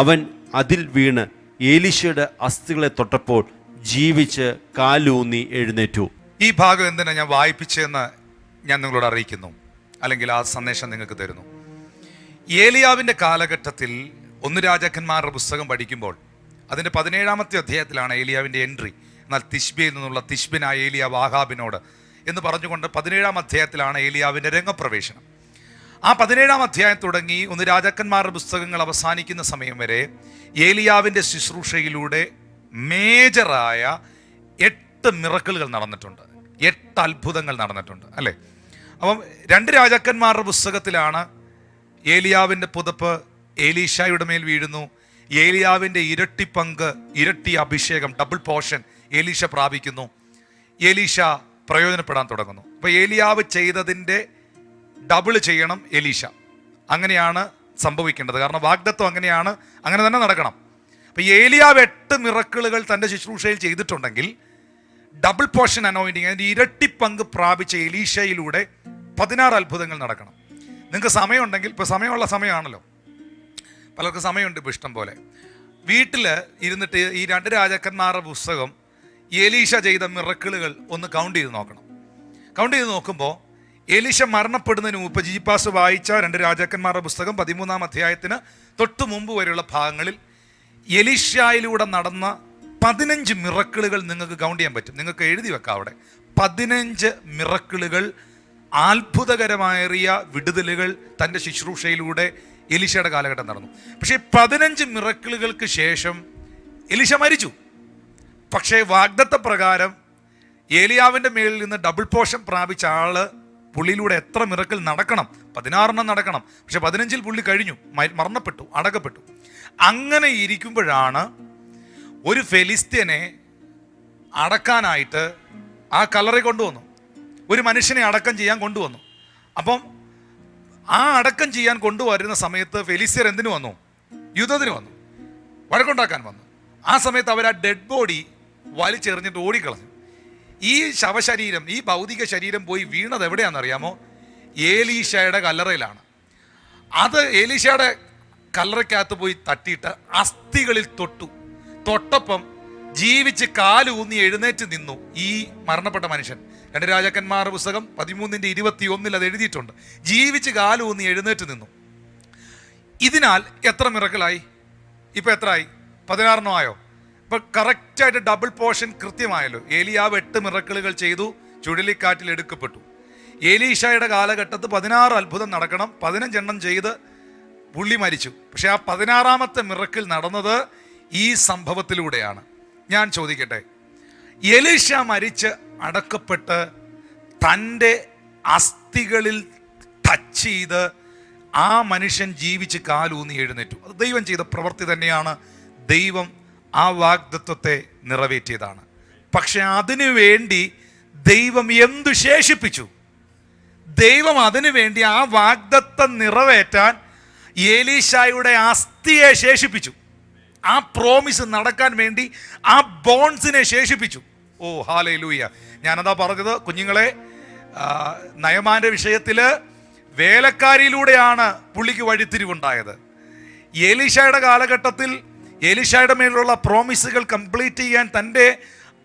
അവൻ അതിൽ വീണ് എലീശയുടെ അസ്ഥികളെ തൊട്ടപ്പോൾ ജീവിച്ച് കാലൂന്നി എഴുന്നേറ്റു. ഈ ഭാഗം എന്തിനാ ഞാൻ വായിപ്പിച്ചതെന്ന് ഞാൻ നിങ്ങളോട് അറിയിക്കുന്നു, അല്ലെങ്കിൽ ആ സന്ദേശം നിങ്ങൾക്ക് തരുന്നു. ഏലിയാവിൻ്റെ കാലഘട്ടത്തിൽ 1 രാജാക്കന്മാരുടെ പുസ്തകം പഠിക്കുമ്പോൾ അതിൻ്റെ 17-ാമത്തെ അധ്യായത്തിലാണ് ഏലിയാവിൻ്റെ എൻട്രി. എന്നാൽ തിശ്ബിയിൽ നിന്നുള്ള തിശ്ബിനായ ഏലിയാവ് ആഹാബിനോട് എന്ന് പറഞ്ഞുകൊണ്ട് 17-ാം അധ്യായത്തിലാണ് ഏലിയാവിൻ്റെ രംഗപ്രവേശനം. ആ 17-ാം അധ്യായം തുടങ്ങി 1 രാജാക്കന്മാരുടെ പുസ്തകങ്ങൾ അവസാനിക്കുന്ന സമയം വരെ ഏലിയാവിൻ്റെ ശുശ്രൂഷയിലൂടെ മേജറായ 8 മിറക്കിളുകൾ നടന്നിട്ടുണ്ട്, 8 അത്ഭുതങ്ങൾ നടന്നിട്ടുണ്ട്, അല്ലേ? അപ്പം 2 രാജാക്കന്മാരുടെ പുസ്തകത്തിലാണ് ഏലിയാവിൻ്റെ പുതപ്പ് എലീശായുടെ മേൽ വീഴുന്നു. ഏലിയാവിൻ്റെ ഇരട്ടി പങ്ക്, ഇരട്ടി അഭിഷേകം, ഡബിൾ പോർഷൻ എലീശ പ്രാപിക്കുന്നു. എലീശ പ്രയോജനപ്പെടാൻ തുടങ്ങുന്നു. അപ്പോൾ ഏലിയാവ് ചെയ്തതിൻ്റെ ഡബിൾ ചെയ്യണം എലീശ. അങ്ങനെയാണ് സംഭവിക്കേണ്ടത്. കാരണം വാഗ്ദത്വം അങ്ങനെയാണ്, അങ്ങനെ തന്നെ നടക്കണം. അപ്പോൾ ഏലിയാവ് 8 മിറക്കിളുകൾ തൻ്റെ ശുശ്രൂഷയിൽ ചെയ്തിട്ടുണ്ടെങ്കിൽ ഡബിൾ പോർഷൻ അനോയിൻറ്റിങ്, അതിൻ്റെ ഇരട്ടി പങ്ക് പ്രാപിച്ച എലീശയിലൂടെ 16 അത്ഭുതങ്ങൾ നടക്കണം. നിങ്ങൾക്ക് സമയമുണ്ടെങ്കിൽ, ഇപ്പോൾ സമയമുള്ള സമയമാണല്ലോ, പലർക്കും സമയമുണ്ട് ഇപ്പോൾ ഇഷ്ടം പോലെ, വീട്ടിൽ ഇരുന്നിട്ട് ഈ 2 രാജാക്കന്മാരുടെ പുസ്തകം എലീശ ചെയ്ത മിറക്കിളുകൾ ഒന്ന് കൗണ്ട് ചെയ്ത് നോക്കണം. കൗണ്ട് ചെയ്ത് നോക്കുമ്പോൾ എലീശ മരണപ്പെടുന്നതിന് മുമ്പ് ജിജിപ്പാസ് വായിച്ച 2 രാജാക്കന്മാരുടെ പുസ്തകം 13-ാം അധ്യായത്തിന് തൊട്ട് മുമ്പ് വരെയുള്ള ഭാഗങ്ങളിൽ എലീശയിലൂടെ നടന്ന 15 മിറക്കിളുകൾ നിങ്ങൾക്ക് കൗണ്ട് ചെയ്യാൻ പറ്റും. നിങ്ങൾക്ക് എഴുതി വെക്കാം അവിടെ. 15 മിറക്കിളുകൾ, അത്ഭുതകരമേറിയ വിടുതലുകൾ തൻ്റെ ശുശ്രൂഷയിലൂടെ എലീശയുടെ കാലഘട്ടം നടന്നു. പക്ഷേ 15 മിറക്കിളുകൾക്ക് ശേഷം എലീശ മരിച്ചു. പക്ഷേ വാഗ്ദത്ത പ്രകാരം ഏലിയാവിൻ്റെ മേളിൽ നിന്ന് ഡബിൾ പോർഷൻ പ്രാപിച്ച ആള് പുള്ളിയിലൂടെ എത്ര മിറക്കിൾ നടക്കണം? 16 നടക്കണം. പക്ഷെ 15-ൽ പുള്ളി കഴിഞ്ഞു, മരണപ്പെട്ടു, അടക്കപ്പെട്ടു. അങ്ങനെ ഇരിക്കുമ്പോഴാണ് ഒരു ഫെലിസ്ത്യനെ അടക്കാനായിട്ട് ആ കല്ലറ കൊണ്ടുവന്നു, ഒരു മനുഷ്യനെ അടക്കം ചെയ്യാൻ കൊണ്ടുവന്നു. അപ്പം ആ അടക്കം ചെയ്യാൻ കൊണ്ടുവരുന്ന സമയത്ത് ഫെലിസ്ത്യർ എന്തിനു വന്നു? യുദ്ധത്തിന് വന്നു, വഴക്കുണ്ടാക്കാൻ വന്നു. ആ സമയത്ത് അവർ ആ ഡെഡ് ബോഡി വലിച്ചെറിഞ്ഞിട്ട് ഓടിക്കളഞ്ഞു. ഈ ശവശരീരം, ഈ ഭൗതിക ശരീരം പോയി വീണത് എവിടെയാണെന്നറിയാമോ? ഏലീശയുടെ കല്ലറയിലാണ്. അത് ഏലീശയുടെ കല്ലറയ്ക്കകത്ത് പോയി തട്ടിയിട്ട് അസ്ഥികളിൽ തൊട്ടപ്പം ജീവിച്ച് കാലൂന്നി എഴുന്നേറ്റ് നിന്നു ഈ മരണപ്പെട്ട മനുഷ്യൻ. 2 രാജാക്കന്മാരുടെ പുസ്തകം 13:21 അത് എഴുതിയിട്ടുണ്ട്. ജീവിച്ച് കാലൂന്നി എഴുന്നേറ്റ് നിന്നു. ഇതിനാൽ എത്ര മിറക്കിളായി? ഇപ്പം എത്രയായി? 16 ആയോ? ഇപ്പം കറക്റ്റായിട്ട് ഡബിൾ പോർഷൻ കൃത്യമായല്ലോ. ഏലിയാവ് 8 മിറക്കിളുകൾ ചെയ്തു, ചുഴലിക്കാറ്റിൽ എടുക്കപ്പെട്ടു. ഏലീശയുടെ കാലഘട്ടത്ത് 16 അത്ഭുതം നടക്കണം, 15 ചെയ്ത് പുള്ളി മരിച്ചു. പക്ഷെ ആ 16ാമത്തെ മിറക്കിൾ നടന്നത് ഈ സംഭവത്തിലൂടെയാണ്. ഞാൻ ചോദിക്കട്ടെ, എലീശ മരിച്ച് അടക്കപ്പെട്ട് തൻ്റെ അസ്ഥികളിൽ ടച്ച് ചെയ്ത് ആ മനുഷ്യൻ ജീവിച്ച് കാലൂന്നി എഴുന്നേറ്റു. അത് ദൈവം ചെയ്ത പ്രവൃത്തി തന്നെയാണ്. ദൈവം ആ വാഗ്ദത്വത്തെ നിറവേറ്റിയതാണ്. പക്ഷെ അതിനു വേണ്ടി ദൈവം എന്തു ശേഷിപ്പിച്ചു? ദൈവം അതിനു വേണ്ടി ആ വാഗ്ദത്തം നിറവേറ്റാൻ എലീശയുടെ അസ്ഥിയെ ശേഷിപ്പിച്ചു. ആ പ്രോമിസ് നടക്കാൻ വേണ്ടി ആ ബോൺസിനെ ശേഷിപ്പിച്ചു. ഓ ഹല്ലേലൂയ! ഞാനതാ പറഞ്ഞത് കുഞ്ഞുങ്ങളെ, നയമാന്റെ വിഷയത്തിൽ വേലക്കാരിയിലൂടെയാണ് പുള്ളിക്ക് വഴിത്തിരിവുണ്ടായത്. എലീശയുടെ കാലഘട്ടത്തിൽ എലീശയുടെ മേലുള്ള പ്രോമിസുകൾ കംപ്ലീറ്റ് ചെയ്യാൻ തൻ്റെ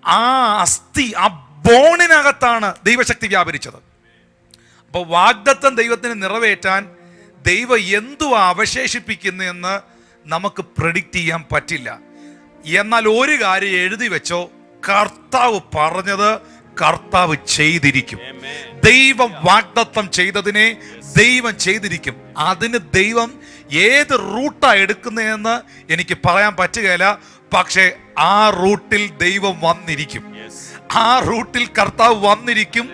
ആ അസ്ഥി, ആ ബോണിനകത്താണ് ദൈവശക്തി വ്യാപരിച്ചത്. അപ്പോൾ വാഗ്ദത്തം ദൈവത്തിന് നിറവേറ്റാൻ ദൈവം എന്തുവാ അവശേഷിപ്പിക്കുന്നതെന്ന് നമുക്ക് പ്രെഡിക്റ്റ് ചെയ്യാൻ പറ്റില്ല. എന്നാൽ ഒരു കാര്യം എഴുതി വെച്ചോ, കർത്താവ് പറഞ്ഞത് കർത്താവ് ചെയ്തിരിക്കും. ദൈവം വാഗ്ദത്തം ചെയ്തതിനെ ദൈവം ചെയ്തിരിക്കും. അതിന് ദൈവം ഏത് റൂട്ടാ എടുക്കുന്നതെന്ന് എനിക്ക് പറയാൻ പറ്റുകയില്ല. പക്ഷേ ആ റൂട്ടിൽ ദൈവം വന്നിരിക്കും. ആ റൂട്ടിൽ കർത്താവ് വന്നിരിക്കും.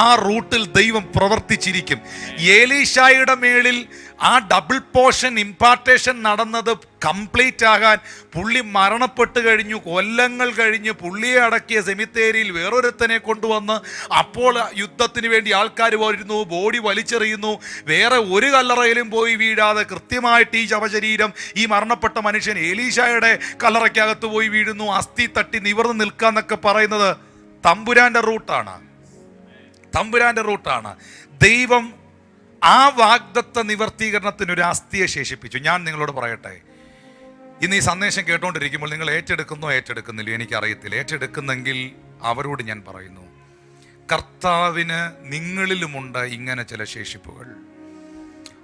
ആ റൂട്ടിൽ ദൈവം പ്രവർത്തിച്ചിരിക്കും. എലീശയുടെ മേളിൽ ആ ഡബിൾ പോർഷൻ ഇമ്പാർട്ടേഷൻ നടന്നത് കംപ്ലീറ്റ് ആകാൻ പുള്ളി മരണപ്പെട്ട് കഴിഞ്ഞു. കൊല്ലങ്ങൾ കഴിഞ്ഞ് പുള്ളിയെ അടക്കിയ സെമിത്തേരിയിൽ വേറൊരുത്തനെ കൊണ്ടുവന്ന് അപ്പോൾ യുദ്ധത്തിന് വേണ്ടി ആൾക്കാർ വരുന്നു, ബോഡി വലിച്ചെറിയുന്നു. വേറെ ഒരു കല്ലറയിലും പോയി വീഴാതെ കൃത്യമായിട്ട് ഈ ശവശരീരം, ഈ മരണപ്പെട്ട മനുഷ്യൻ എലീശയുടെ കല്ലറയ്ക്കകത്ത് പോയി വീഴുന്നു. അസ്ഥി തട്ടി നിവർന്ന് നിൽക്കാന്നൊക്കെ പറയുന്നത് തമ്പുരാന്റെ റൂട്ടാണ്. ദൈവം ആ വാഗ്ദത്ത നിവർത്തീകരണത്തിന് ഒരു അസ്ഥിയെ ശേഷിപ്പിച്ചു. ഞാൻ നിങ്ങളോട് പറയട്ടെ, ഇന്ന് ഈ സന്ദേശം കേട്ടുകൊണ്ടിരിക്കുമ്പോൾ നിങ്ങൾ ഏറ്റെടുക്കുന്നില്ല എനിക്കറിയത്തില്ല. ഏറ്റെടുക്കുന്നെങ്കിൽ അവരോട് ഞാൻ പറയുന്നു, കർത്താവിന് നിങ്ങളിലുമുണ്ട് ഇങ്ങനെ ചില ശേഷിപ്പുകൾ.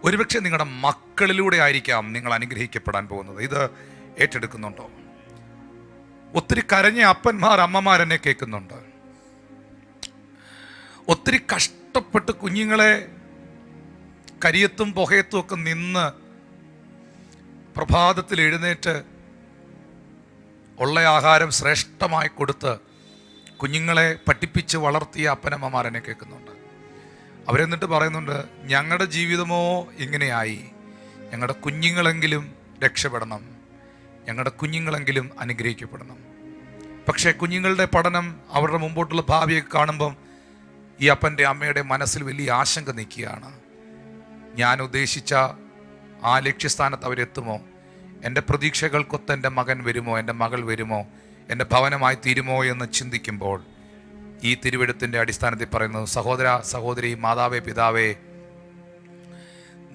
ഒരുപക്ഷെ നിങ്ങളുടെ മക്കളിലൂടെ ആയിരിക്കാം നിങ്ങൾ അനുഗ്രഹിക്കപ്പെടാൻ പോകുന്നത്. ഇത് ഏറ്റെടുക്കുന്നുണ്ടോ? ഒത്തിരി കരഞ്ഞ അപ്പന്മാർ, അമ്മമാരെന്നെ കേൾക്കുന്നുണ്ട്. ഒത്തിരി കഷ്ടപ്പെട്ട് കുഞ്ഞുങ്ങളെ കരിയത്തും പുകയത്തും ഒക്കെ നിന്ന് പ്രഭാതത്തിൽ എഴുന്നേറ്റ് ഉള്ള ആഹാരം ശ്രേഷ്ഠമായി കൊടുത്ത് കുഞ്ഞുങ്ങളെ പഠിപ്പിച്ച് വളർത്തിയ അപ്പനമ്മമാരെന്നെ കേൾക്കുന്നുണ്ട്. അവരെന്നിട്ട് പറയുന്നുണ്ട്, ഞങ്ങളുടെ ജീവിതമോ ഇങ്ങനെയായി, ഞങ്ങളുടെ കുഞ്ഞുങ്ങളെങ്കിലും രക്ഷപ്പെടണം, ഞങ്ങളുടെ കുഞ്ഞുങ്ങളെങ്കിലും അനുഗ്രഹിക്കപ്പെടണം. പക്ഷേ കുഞ്ഞുങ്ങളുടെ പഠനം, അവരുടെ മുമ്പോട്ടുള്ള ഭാവിയൊക്കെ കാണുമ്പം ഈ അപ്പൻ്റെ അമ്മയുടെ മനസ്സിൽ വലിയ ആശങ്ക നിൽക്കുകയാണ്. ഞാൻ ഉദ്ദേശിച്ച ആ ലക്ഷ്യസ്ഥാനത്ത് അവരെത്തുമോ? എൻ്റെ പ്രതീക്ഷകൾക്കൊത്ത് എൻ്റെ മകൻ വരുമോ, എൻ്റെ മകൾ വരുമോ, എൻ്റെ ഭവനമായി തീരുമോ എന്ന് ചിന്തിക്കുമ്പോൾ ഈ തിരുവെഴുത്തിൻ്റെ അടിസ്ഥാനത്തിൽ പറയുന്നു, സഹോദര സഹോദരി, മാതാവേ പിതാവേ,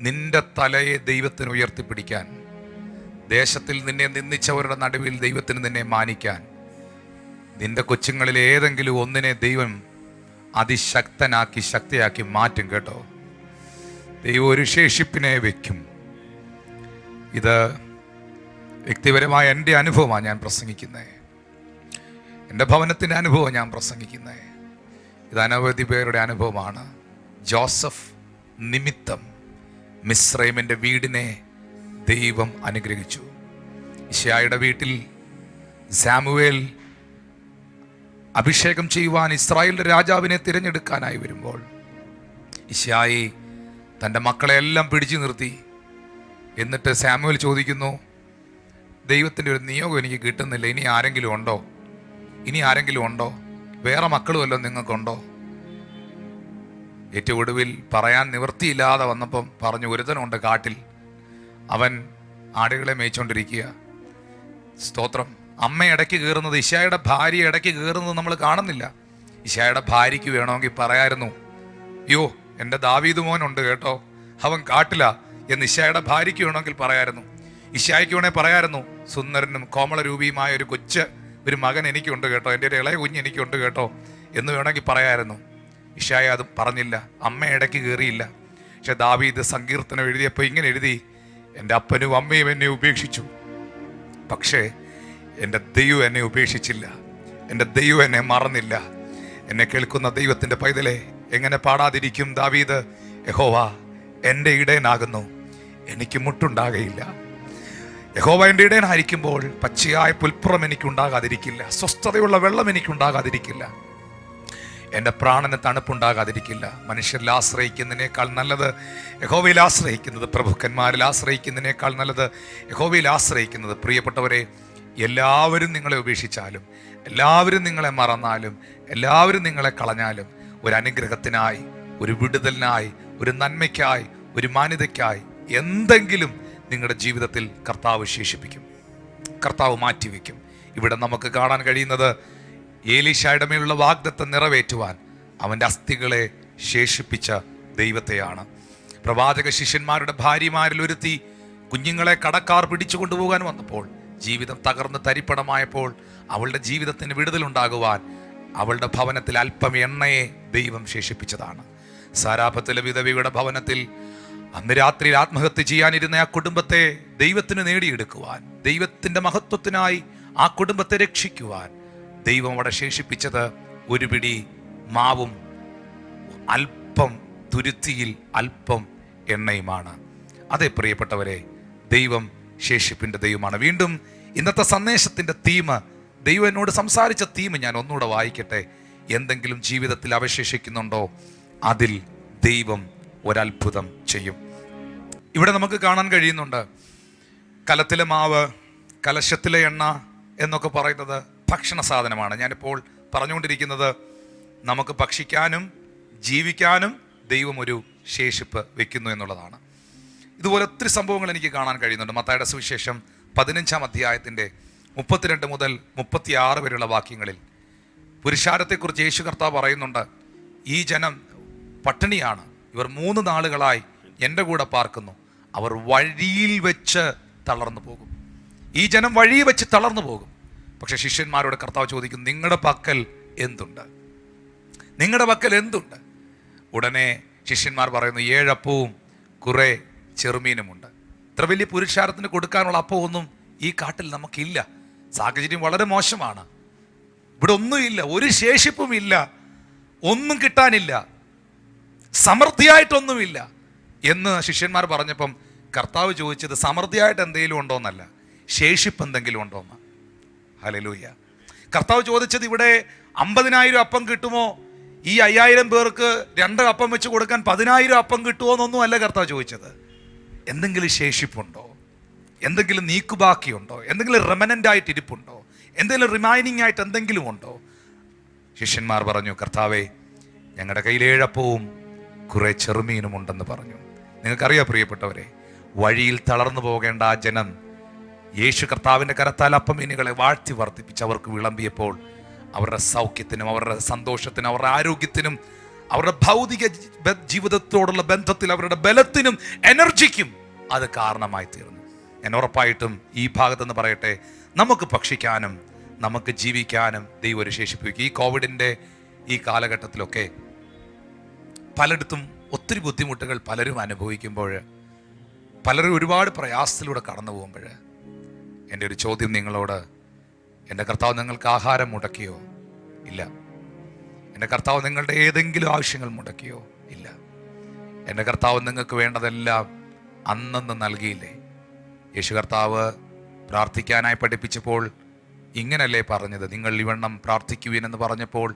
നിന്റെ തലയെ ദൈവത്തിന് ഉയർത്തിപ്പിടിക്കാൻ, ദേശത്തിൽ നിന്നെ നിന്ദിച്ചവരുടെ നടുവിൽ ദൈവത്തിന് നിന്നെ മാനിക്കാൻ, നിന്റെ കൊച്ചുങ്ങളിൽ ഏതെങ്കിലും ഒന്നിനെ ദൈവം അതിശക്തനാക്കി ശക്തിയാക്കി മാറ്റും കേട്ടോ. ദൈവം ഒരു ശേഷിപ്പിനെ വയ്ക്കും. ഇത് വ്യക്തിപരമായ എൻ്റെ അനുഭവമാണ് ഞാൻ പ്രസംഗിക്കുന്നത്. എൻ്റെ ഭവനത്തിൻ്റെ അനുഭവം ഞാൻ പ്രസംഗിക്കുന്നത്. ഇത് അനവധി പേരുടെ അനുഭവമാണ്. ജോസഫ് നിമിത്തം മിസ്രൈമിൻ്റെ വീടിനെ ദൈവം അനുഗ്രഹിച്ചു. യിശയ്യായുടെ വീട്ടിൽ സാമുവേൽ അഭിഷേകം ചെയ്യുവാൻ ഇസ്രായേലിൻ്റെ രാജാവിനെ തിരഞ്ഞെടുക്കാനായി വരുമ്പോൾ യിശയ്യായി തൻ്റെ മക്കളെല്ലാം പിടിച്ചു നിർത്തി. എന്നിട്ട് സാമുവേൽ ചോദിക്കുന്നു, ദൈവത്തിൻ്റെ ഒരു നിയോഗം എനിക്ക് കിട്ടുന്നില്ല, ഇനി ആരെങ്കിലും ഉണ്ടോ? വേറെ മക്കളും വല്ലതും നിങ്ങൾക്കുണ്ടോ? ഏറ്റവും ഒടുവിൽ പറയാൻ നിവൃത്തിയില്ലാതെ വന്നപ്പം പറഞ്ഞു, ഒരുത്തനുണ്ട് കാട്ടിൽ, അവൻ ആടുകളെ മേയിച്ചുകൊണ്ടിരിക്കുക. സ്തോത്രം. അമ്മ ഇടയ്ക്ക് കയറുന്നത്, ഇശായുടെ ഭാര്യ ഇടയ്ക്ക് കയറുന്നത് നമ്മൾ കാണുന്നില്ല. ഇശായുടെ ഭാര്യയ്ക്ക് വേണമെങ്കിൽ പറയായിരുന്നു, യോ എൻ്റെ ദാവീദ് മോനുണ്ട് കേട്ടോ, അവൻ കാട്ടിലാ എന്ന് ഇശായുടെ ഭാര്യയ്ക്ക് വേണമെങ്കിൽ പറയായിരുന്നു. ഇശായ്ക്ക് വേണമെങ്കിൽ പറയായിരുന്നു, സുന്ദരനും കോമളരൂപിയുമായ ഒരു മകൻ എനിക്കുണ്ട് കേട്ടോ, എൻ്റെ ഒരു ഇളയ കുഞ്ഞ് എനിക്കുണ്ട് കേട്ടോ എന്ന് വേണമെങ്കിൽ പറയായിരുന്നു. ഇശായ അത് പറഞ്ഞില്ല, അമ്മ ഇടയ്ക്ക് കയറിയില്ല. പക്ഷെ ദാവീദ് സങ്കീർത്തനം എഴുതിയപ്പോൾ ഇങ്ങനെ എഴുതി, എൻ്റെ അപ്പനും അമ്മയും എന്നെ ഉപേക്ഷിച്ചു, പക്ഷേ എൻ്റെ ദൈവം എന്നെ ഉപേക്ഷിച്ചില്ല, എൻ്റെ ദൈവം എന്നെ മറന്നില്ല. എന്നെ കേൾക്കുന്ന ദൈവത്തിൻ്റെ പൈതലെ, എങ്ങനെ പാടാതിരിക്കും ദാവീദ്? യഹോവ എൻ്റെ ഇടയനാകുന്നു, എനിക്ക് മുട്ടുണ്ടാകയില്ല. യഹോവ എൻ്റെ ഇടയനായിരിക്കുമ്പോൾ പച്ചയായ പുൽപ്പുറം എനിക്കുണ്ടാകാതിരിക്കില്ല, സ്വസ്ഥതയുള്ള വെള്ളം എനിക്കുണ്ടാകാതിരിക്കില്ല, എൻ്റെ പ്രാണന് തണുപ്പുണ്ടാകാതിരിക്കില്ല. മനുഷ്യരിൽ ആശ്രയിക്കുന്നതിനേക്കാൾ നല്ലത് യഹോവയിൽ ആശ്രയിക്കുന്നത്, പ്രഭുക്കന്മാരിൽ ആശ്രയിക്കുന്നതിനേക്കാൾ നല്ലത് യഹോവയിൽ ആശ്രയിക്കുന്നത്. പ്രിയപ്പെട്ടവരെ, എല്ലാവരും നിങ്ങളെ ഉപേക്ഷിച്ചാലും, എല്ലാവരും നിങ്ങളെ മറന്നാലും, എല്ലാവരും നിങ്ങളെ കളഞ്ഞാലും, ഒരു അനുഗ്രഹത്തിനായി, ഒരു വിടുതലിനായി, ഒരു നന്മയ്ക്കായി, ഒരു മാന്യതയ്ക്കായി എന്തെങ്കിലും നിങ്ങളുടെ ജീവിതത്തിൽ കർത്താവ് ശേഷിപ്പിക്കും, കർത്താവ് മാറ്റിവെക്കും. ഇവിടെ നമുക്ക് കാണാൻ കഴിയുന്നത് ഏലീശായുടെ മേലുള്ള വാഗ്ദത്തം നിറവേറ്റുവാൻ അവൻ്റെ അസ്ഥികളെ ശേഷിപ്പിച്ച ദൈവത്തെയാണ്. പ്രവാചക ശിഷ്യന്മാരുടെ ഭാര്യമാരിൽ ഒരുത്തി കുഞ്ഞുങ്ങളെ കടക്കാർ പിടിച്ചു കൊണ്ടുപോകാൻ വന്നപ്പോൾ, ജീവിതം തകർന്ന് തരിപ്പണമായപ്പോൾ അവളുടെ ജീവിതത്തിന് വിടുതലുണ്ടാകുവാൻ അവളുടെ ഭവനത്തിൽ അല്പം എണ്ണയെ ദൈവം ശേഷിപ്പിച്ചതാണ്. സാരാപത്തിലെ വിധവയുടെ ഭവനത്തിൽ അന്ന് രാത്രിയിൽ ആത്മഹത്യ ചെയ്യാനിരുന്ന ആ കുടുംബത്തെ ദൈവത്തിന് നേടിയെടുക്കുവാൻ, ദൈവത്തിൻ്റെ മഹത്വത്തിനായി ആ കുടുംബത്തെ രക്ഷിക്കുവാൻ ദൈവം അവിടെ ശേഷിപ്പിച്ചത് ഒരു പിടി മാവും അല്പം തുരുത്തിയിൽ അല്പം എണ്ണയുമാണ്. അതേ പ്രിയപ്പെട്ടവരെ, ദൈവം ശേഷിപ്പിൻ്റെ ദൈവമാണ്. വീണ്ടും ഇന്നത്തെ സന്ദേശത്തിൻ്റെ തീം, ദൈവം എന്നോട് സംസാരിച്ച തീം ഞാൻ ഒന്നുകൂടെ വായിക്കട്ടെ. എന്തെങ്കിലും ജീവിതത്തിൽ അവശേഷിക്കുന്നുണ്ടോ, അതിൽ ദൈവം ഒരത്ഭുതം ചെയ്യും. ഇവിടെ നമുക്ക് കാണാൻ കഴിയുന്നുണ്ട്, കലത്തിലെ മാവ്, കലശത്തിലെ എണ്ണ എന്നൊക്കെ പറയുന്നത് ഭക്ഷണ സാധനമാണ്. ഞാനിപ്പോൾ പറഞ്ഞുകൊണ്ടിരിക്കുന്നത് നമുക്ക് ഭക്ഷിക്കാനും ജീവിക്കാനും ദൈവം ഒരു ശേഷിപ്പ് വെക്കുന്നു എന്നുള്ളതാണ്. ഇതുപോലെ ഒത്തിരി സംഭവങ്ങൾ എനിക്ക് കാണാൻ കഴിയുന്നുണ്ട്. മത്തായിയുടെ സുവിശേഷം 15-ാം അധ്യായത്തിൻ്റെ 32 മുതൽ 36 വരെയുള്ള വാക്യങ്ങളിൽ പുരുഷാരത്തെക്കുറിച്ച് യേശു കർത്താവ് പറയുന്നുണ്ട്, ഈ ജനം പട്ടിണിയാണ്, ഇവർ 3 നാളുകളായി എൻ്റെ കൂടെ പാർക്കുന്നു, അവർ വഴിയിൽ വെച്ച് തളർന്നു പോകും. ഈ ജനം വഴിയിൽ വെച്ച് തളർന്നു പോകും. പക്ഷെ ശിഷ്യന്മാരോട് കർത്താവ് ചോദിക്കും, നിങ്ങളുടെ പക്കൽ എന്തുണ്ട്? നിങ്ങളുടെ പക്കൽ എന്തുണ്ട്? ഉടനെ ശിഷ്യന്മാർ പറയുന്നു, 7 അപ്പവും കുറെ ചെറുമീനുമുണ്ട്. ഇത്ര വലിയ പുരുഷാരത്തിന് കൊടുക്കാനുള്ള അപ്പമൊന്നും ഈ കാട്ടിൽ നമുക്കില്ല. സാഹചര്യം വളരെ മോശമാണ്. ഇവിടെ ഒന്നുമില്ല, ഒരു ശേഷിപ്പും ഇല്ല, ഒന്നും കിട്ടാനില്ല, സമൃദ്ധിയായിട്ടൊന്നുമില്ല എന്ന് ശിഷ്യന്മാർ പറഞ്ഞപ്പം കർത്താവ് ചോദിച്ചത് സമൃദ്ധിയായിട്ട് എന്തെങ്കിലും ഉണ്ടോന്നല്ല, ശേഷിപ്പ് എന്തെങ്കിലും ഉണ്ടോന്ന്. ഹല്ലേലൂയ. കർത്താവ് ചോദിച്ചത് ഇവിടെ 50,000 അപ്പം കിട്ടുമോ, ഈ 5,000 പേർക്ക് 2 അപ്പം വെച്ച് കൊടുക്കാൻ 10,000 അപ്പം കിട്ടുമോ എന്നൊന്നും അല്ല കർത്താവ് ചോദിച്ചത്. എന്തെങ്കിലും ശേഷിപ്പുണ്ടോ, എന്തെങ്കിലും നീക്കുബാക്കിയുണ്ടോ, എന്തെങ്കിലും റെമനൻ്റ് ആയിട്ട് ഇരിപ്പുണ്ടോ, എന്തെങ്കിലും റിമൈനിങ് ആയിട്ട് എന്തെങ്കിലും ഉണ്ടോ? ശിഷ്യന്മാർ പറഞ്ഞു, കർത്താവേ, ഞങ്ങളുടെ കയ്യിൽ 7 അപ്പവും കുറെ ചെറുമീനും ഉണ്ടെന്ന് പറഞ്ഞു. നിങ്ങൾക്കറിയാം പ്രിയപ്പെട്ടവരെ, വഴിയിൽ തളർന്നു പോകേണ്ട ആ ജനം യേശു കർത്താവിൻ്റെ കരത്താൽ അപ്പമീനുകളെ വാഴ്ത്തി വർദ്ധിപ്പിച്ച് അവർക്ക് വിളമ്പിയപ്പോൾ അവരുടെ സൗഖ്യത്തിനും അവരുടെ സന്തോഷത്തിനും അവരുടെ ആരോഗ്യത്തിനും അവരുടെ ഭൗതിക ജീവിതത്തോടുള്ള ബന്ധത്തിൽ അവരുടെ ബലത്തിനും എനർജിക്കും അത് കാരണമായി തീർന്നു. ഞാൻ ഉറപ്പായിട്ടും ഈ ഭാഗത്തെന്ന് പറയട്ടെ, നമുക്ക് ഭക്ഷിക്കാനും നമുക്ക് ജീവിക്കാനും ദൈവം ഒരു ശേഷിപ്പിക്കും. ഈ കോവിഡിൻ്റെ ഈ കാലഘട്ടത്തിലൊക്കെ പലയിടത്തും ഒത്തിരി ബുദ്ധിമുട്ടുകൾ പലരും അനുഭവിക്കുമ്പോൾ, പലരും ഒരുപാട് പ്രയാസത്തിലൂടെ കടന്നു പോകുമ്പോൾ, എൻ്റെ ഒരു ചോദ്യം നിങ്ങളോട്, എൻ്റെ കർത്താവ് നിങ്ങൾക്ക് ആഹാരം മുടക്കിയോ? ഇല്ല. എൻ്റെ കർത്താവ് നിങ്ങളുടെ ഏതെങ്കിലും ആവശ്യങ്ങൾ മുടക്കിയോ? ഇല്ല. എൻ്റെ കർത്താവ് നിങ്ങൾക്ക് വേണ്ടതെല്ലാം അന്നന്ന് നൽകിയില്ലേ? യേശു കർത്താവ് പ്രാർത്ഥിക്കാനായി പഠിപ്പിച്ചപ്പോൾ ഇങ്ങനല്ലേ പറഞ്ഞത്? നിങ്ങൾ ഇവണ്ണം പ്രാർത്ഥിക്കുവിനെന്ന് പറഞ്ഞപ്പോൾ,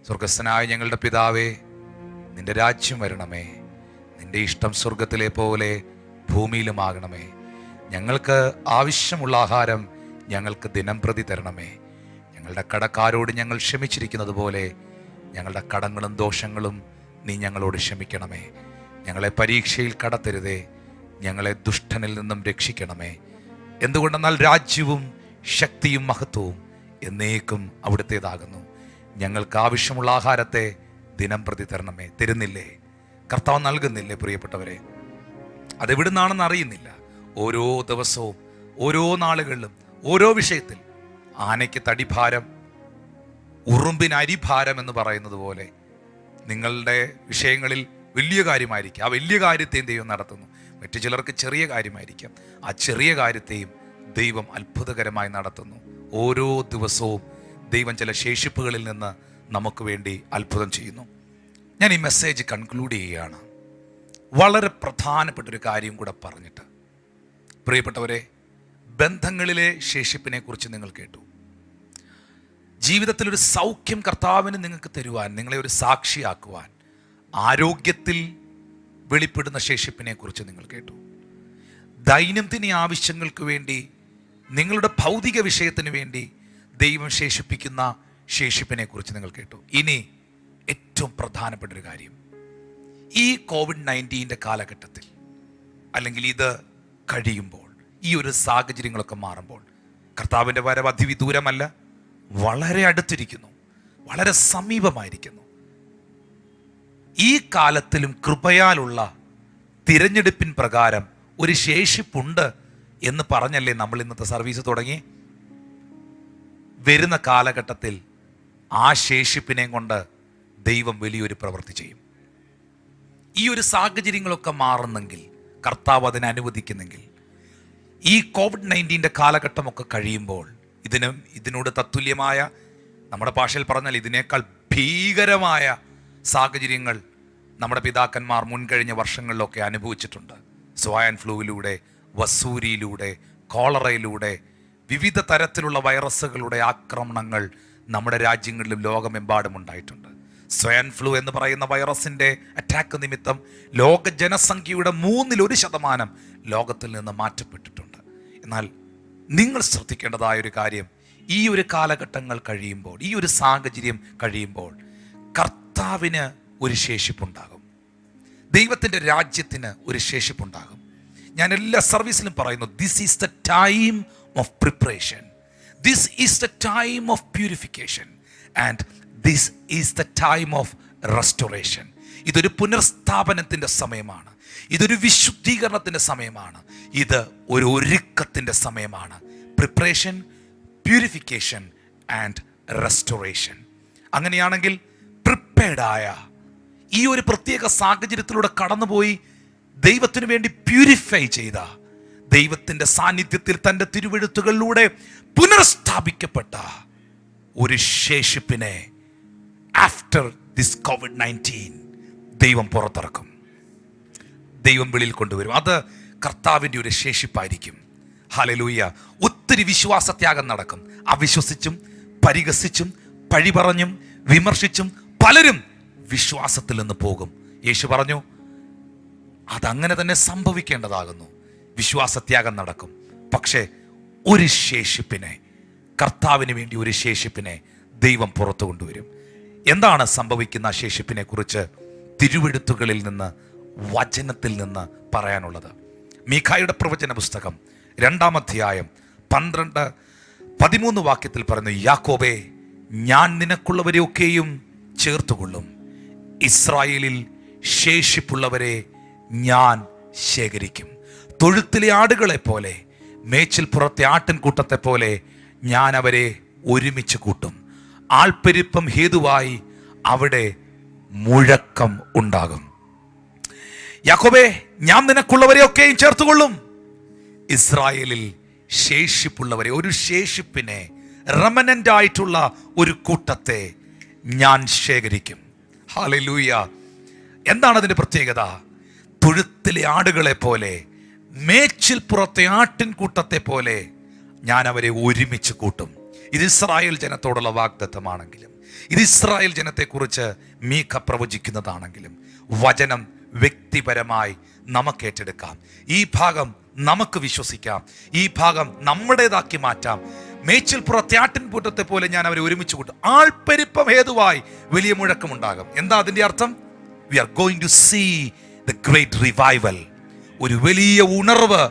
സ്വർഗസ്ഥനായ ഞങ്ങളുടെ പിതാവേ, നിന്റെ രാജ്യം വരണമേ, നിന്റെ ഇഷ്ടം സ്വർഗത്തിലെ പോലെ ഭൂമിയിലുമാകണമേ, ഞങ്ങൾക്ക് ആവശ്യമുള്ള ആഹാരം ഞങ്ങൾക്ക് ദിനം പ്രതി തരണമേ, ഞങ്ങളുടെ കടക്കാരോട് ഞങ്ങൾ ക്ഷമിച്ചിരിക്കുന്നത് പോലെ ഞങ്ങളുടെ കടങ്ങളും ദോഷങ്ങളും നീ ഞങ്ങളോട് ക്ഷമിക്കണമേ. ഞങ്ങളെ പരീക്ഷയിൽ കടത്തരുതേ, ഞങ്ങളെ ദുഷ്ടനിൽ നിന്നും രക്ഷിക്കണമേ. എന്തുകൊണ്ടെന്നാൽ രാജ്യവും ശക്തിയും മഹത്വവും എന്നേക്കും അവിടുത്തേതാകുന്നു. ഞങ്ങൾക്ക് ആവശ്യമുള്ള ആഹാരത്തെ ദിനം പ്രതി തരണമേ. തരുന്നില്ലേ? കർത്താവ് നൽകുന്നില്ലേ? പ്രിയപ്പെട്ടവരെ, അതെവിടുന്നാണെന്ന് അറിയുന്നില്ല. ഓരോ ദിവസവും ഓരോ നാളുകളിലും ഓരോ വിഷയത്തിൽ ആനയ്ക്ക് തടിഭാരം, ഉറുമ്പിന് അരിഭാരം എന്ന് പറയുന്നത് പോലെ നിങ്ങളുടെ വിഷയങ്ങളിൽ വലിയ കാര്യമായിരിക്കും. ആ വലിയ കാര്യത്തെയും ദൈവം നടത്തുന്നു. മറ്റു ചിലർക്ക് ചെറിയ കാര്യമായിരിക്കാം. ആ ചെറിയ കാര്യത്തെയും ദൈവം അത്ഭുതകരമായി നടത്തുന്നു. ഓരോ ദിവസവും ദൈവം ചില ശേഷിപ്പുകളിൽ നിന്ന് നമുക്ക് വേണ്ടി അത്ഭുതം ചെയ്യുന്നു. ഞാൻ ഈ മെസ്സേജ് കൺക്ലൂഡ് ചെയ്യുകയാണ്. വളരെ പ്രധാനപ്പെട്ടൊരു കാര്യം കൂടെ പറഞ്ഞിട്ട്. പ്രിയപ്പെട്ടവരെ, ബന്ധങ്ങളിലെ ശേഷിപ്പിനെ കുറിച്ച് നിങ്ങൾ കേട്ടു. ജീവിതത്തിലൊരു സൗഖ്യം കർത്താവിന് നിങ്ങൾക്ക് തരുവാൻ, നിങ്ങളെ ഒരു സാക്ഷിയാക്കുവാൻ, ആരോഗ്യത്തിൽ വെളിപ്പെടുന്ന ശേഷിപ്പിനെ കുറിച്ച് നിങ്ങൾ കേട്ടു. ദൈനംദിന ആവശ്യങ്ങൾക്ക് വേണ്ടി, നിങ്ങളുടെ ഭൗതിക വിഷയത്തിന് വേണ്ടി ദൈവം ശേഷിപ്പിക്കുന്ന ശേഷിപ്പിനെ കുറിച്ച് നിങ്ങൾ കേട്ടു. ഇനി ഏറ്റവും പ്രധാനപ്പെട്ട ഒരു കാര്യം, ഈ COVID-19 കാലഘട്ടത്തിൽ, അല്ലെങ്കിൽ ഇത് കഴിയുമ്പോൾ, ഈ ഒരു സാഹചര്യങ്ങളൊക്കെ മാറുമ്പോൾ, കർത്താവിൻ്റെ വരവ് അതിവിദൂരമല്ല, വളരെ അടുത്തിരിക്കുന്നു, വളരെ സമീപമായിരിക്കുന്നു. ഈ കാലത്തിലും കൃപയാലുള്ള തിരഞ്ഞെടുപ്പിൻ പ്രകാരം ഒരു ശേഷിപ്പുണ്ട് എന്ന് പറഞ്ഞല്ലേ നമ്മൾ ഇന്നത്തെ സർവീസ് തുടങ്ങി. വരുന്ന കാലഘട്ടത്തിൽ ആ ശേഷിപ്പിനെ കൊണ്ട് ദൈവം വലിയൊരു പ്രവൃത്തി ചെയ്യും. ഈ ഒരു സാഹചര്യങ്ങളൊക്കെ മാറുന്നെങ്കിൽ, കർത്താവ് അതിനെ അനുവദിക്കുന്നെങ്കിൽ, ഈ COVID-19 കാലഘട്ടമൊക്കെ കഴിയുമ്പോൾ ഇതിനോട് തത്തുല്യമായ, നമ്മുടെ ഭാഷയിൽ പറഞ്ഞാൽ ഇതിനേക്കാൾ ഭീകരമായ സാഹചര്യങ്ങൾ നമ്മുടെ പിതാക്കന്മാർ മുൻകഴിഞ്ഞ വർഷങ്ങളിലൊക്കെ അനുഭവിച്ചിട്ടുണ്ട്. സ്വൈൻ ഫ്ലൂവിലൂടെ, വസൂരിയിലൂടെ, കോളറയിലൂടെ, വിവിധ തരത്തിലുള്ള വൈറസുകളുടെ ആക്രമണങ്ങൾ നമ്മുടെ രാജ്യങ്ങളിലും ലോകമെമ്പാടും ഉണ്ടായിട്ടുണ്ട്. സ്വൈൻ ഫ്ലൂ എന്ന് പറയുന്ന വൈറസിൻ്റെ അറ്റാക്ക് നിമിത്തം ലോക ജനസംഖ്യയുടെ 1% ലോകത്തിൽ നിന്ന് മാറ്റപ്പെട്ടിട്ടുണ്ട്. എന്നാൽ നിങ്ങൾ ശ്രദ്ധിക്കേണ്ടതായൊരു കാര്യം, ഈ ഒരു കാലഘട്ടങ്ങൾ കഴിയുമ്പോൾ, ഈ ഒരു സാഹചര്യം കഴിയുമ്പോൾ കർത്താവിന് ഒരു ശേഷിപ്പുണ്ടാകും. ദൈവത്തിൻ്റെ രാജ്യത്തിന് ഒരു ശേഷിപ്പുണ്ടാകും. ഞാൻ എല്ലാ സർവീസിലും പറയുന്നു, this is the time of preparation, this is the time of purification, and this is the time of restoration. ഇതൊരു പുനർസ്ഥാപനത്തിൻ്റെ സമയമാണ്, ഇതൊരു വിശുദ്ധീകരണത്തിൻ്റെ സമയമാണ്, ഇത് ഒരു ഒരുക്കത്തിൻ്റെ സമയമാണ്. Preparation, purification and restoration. അങ്ങനെയാണെങ്കിൽ പ്രിപ്പയർഡായ, ഈ ഒരു പ്രത്യേക സാഹചര്യത്തിലൂടെ കടന്നുപോയി ദൈവത്തിനു വേണ്ടി പ്യൂരിഫൈ ചെയ്ത, ദൈവത്തിൻ്റെ സാന്നിധ്യത്തിൽ തൻ്റെ തിരുവെഴുത്തുകളിലൂടെ പുനർസ്ഥാപിക്കപ്പെട്ട ഒരു ശേഷിപ്പിനെ ആഫ്റ്റർ ദിസ് COVID-19 ദൈവം പുറത്തിറക്കും, ദൈവം വെളിയിൽ കൊണ്ടുവരും. അത് കർത്താവിൻ്റെ ഒരു ശേഷിപ്പായിരിക്കും. ഹല്ലേലൂയ. ഒത്തിരി വിശ്വാസത്യാഗം നടക്കും. അവിശ്വസിച്ചും പരിഹസിച്ചും പഴി പറഞ്ഞും വിമർശിച്ചും പലരും വിശ്വാസത്തിൽ നിന്ന് പോകും. യേശു പറഞ്ഞു, അതങ്ങനെ തന്നെ സംഭവിക്കേണ്ടതാകുന്നു. വിശ്വാസത്യാഗം നടക്കും. പക്ഷേ ഒരു ശേഷിപ്പിനെ, കർത്താവിന് വേണ്ടി ഒരു ശേഷിപ്പിനെ ദൈവം പുറത്തു കൊണ്ടുവരും. എന്താണ് സംഭവിക്കുന്ന ശേഷിപ്പിനെ കുറിച്ച് തിരുവെഴുത്തുകളിൽ നിന്ന്, വചനത്തിൽ നിന്ന് പറയാനുള്ളത്? മീഖായുടെ പ്രവചന പുസ്തകം 2-ാം അധ്യായം 12-13 വാക്യത്തിൽ പറയുന്നു, യാക്കോബേ, ഞാൻ നിനക്കുള്ളവരെയൊക്കെയും ചേർത്തുകൊള്ളും, ഇസ്രായേലിൽ ശേഷിപ്പുള്ളവരെ ഞാൻ ശേഖരിക്കും. തൊഴുത്തിലെ ആടുകളെ പോലെ, മേച്ചിൽ പുറത്തെ ആട്ടിൻകൂട്ടത്തെ പോലെ ഞാൻ അവരെ ഒരുമിച്ച് കൂട്ടും. ആൾപ്പെരുപ്പം ഹേതുവായി അവിടെ മുഴക്കം ഉണ്ടാകും. യാക്കോബേ, ഞാൻ നിനക്കുള്ളവരെയൊക്കെയും ചേർത്തുകൊള്ളും, ഇസ്രായേലിൽ ശേഷിപ്പുള്ളവരെ, ഒരു ശേഷിപ്പിനെ, റെമനന്റ് ആയിട്ടുള്ള ഒരു കൂട്ടത്തെ ഞാൻ ശേഖരിക്കും. ഹല്ലേലൂയ. എന്താണ് അതിൻ്റെ പ്രത്യേകത? തൊഴുത്തിലെ ആടുകളെ പോലെ, മേച്ചിൽ പുറത്തെ ആട്ടിൻകൂട്ടത്തെ പോലെ ഞാൻ അവരെ ഒരുമിച്ച് കൂട്ടും. ഇത് ഇസ്രായേൽ ജനത്തോടുള്ള വാഗ്ദത്തമാണെങ്കിലും, ഇത് ഇസ്രായേൽ ജനത്തെക്കുറിച്ച് മീഖ പ്രവചിക്കുന്നതാണെങ്കിലും, വചനം വ്യക്തിപരമായി നമുക്ക് ഏറ്റെടുക്കാം. ഈ ഭാഗം നമുക്ക് വിശ്വസിക്കാം, ഈ ഭാഗം നമ്മുടേതാക്കി മാറ്റാം. മേച്ചിൽ പുറത്തെ ആട്ടിൻകൂട്ടത്തെ പോലെ ഞാൻ അവരെ ഒരുമിച്ച് കൂട്ടും. ആൾപ്പെരുപ്പം ഹേതുവായി വലിയ മുഴക്കമുണ്ടാകും. എന്താ അതിൻ്റെ അർത്ഥം? we are going to see the great revival. ഒരു വലിയ ഉണർവ്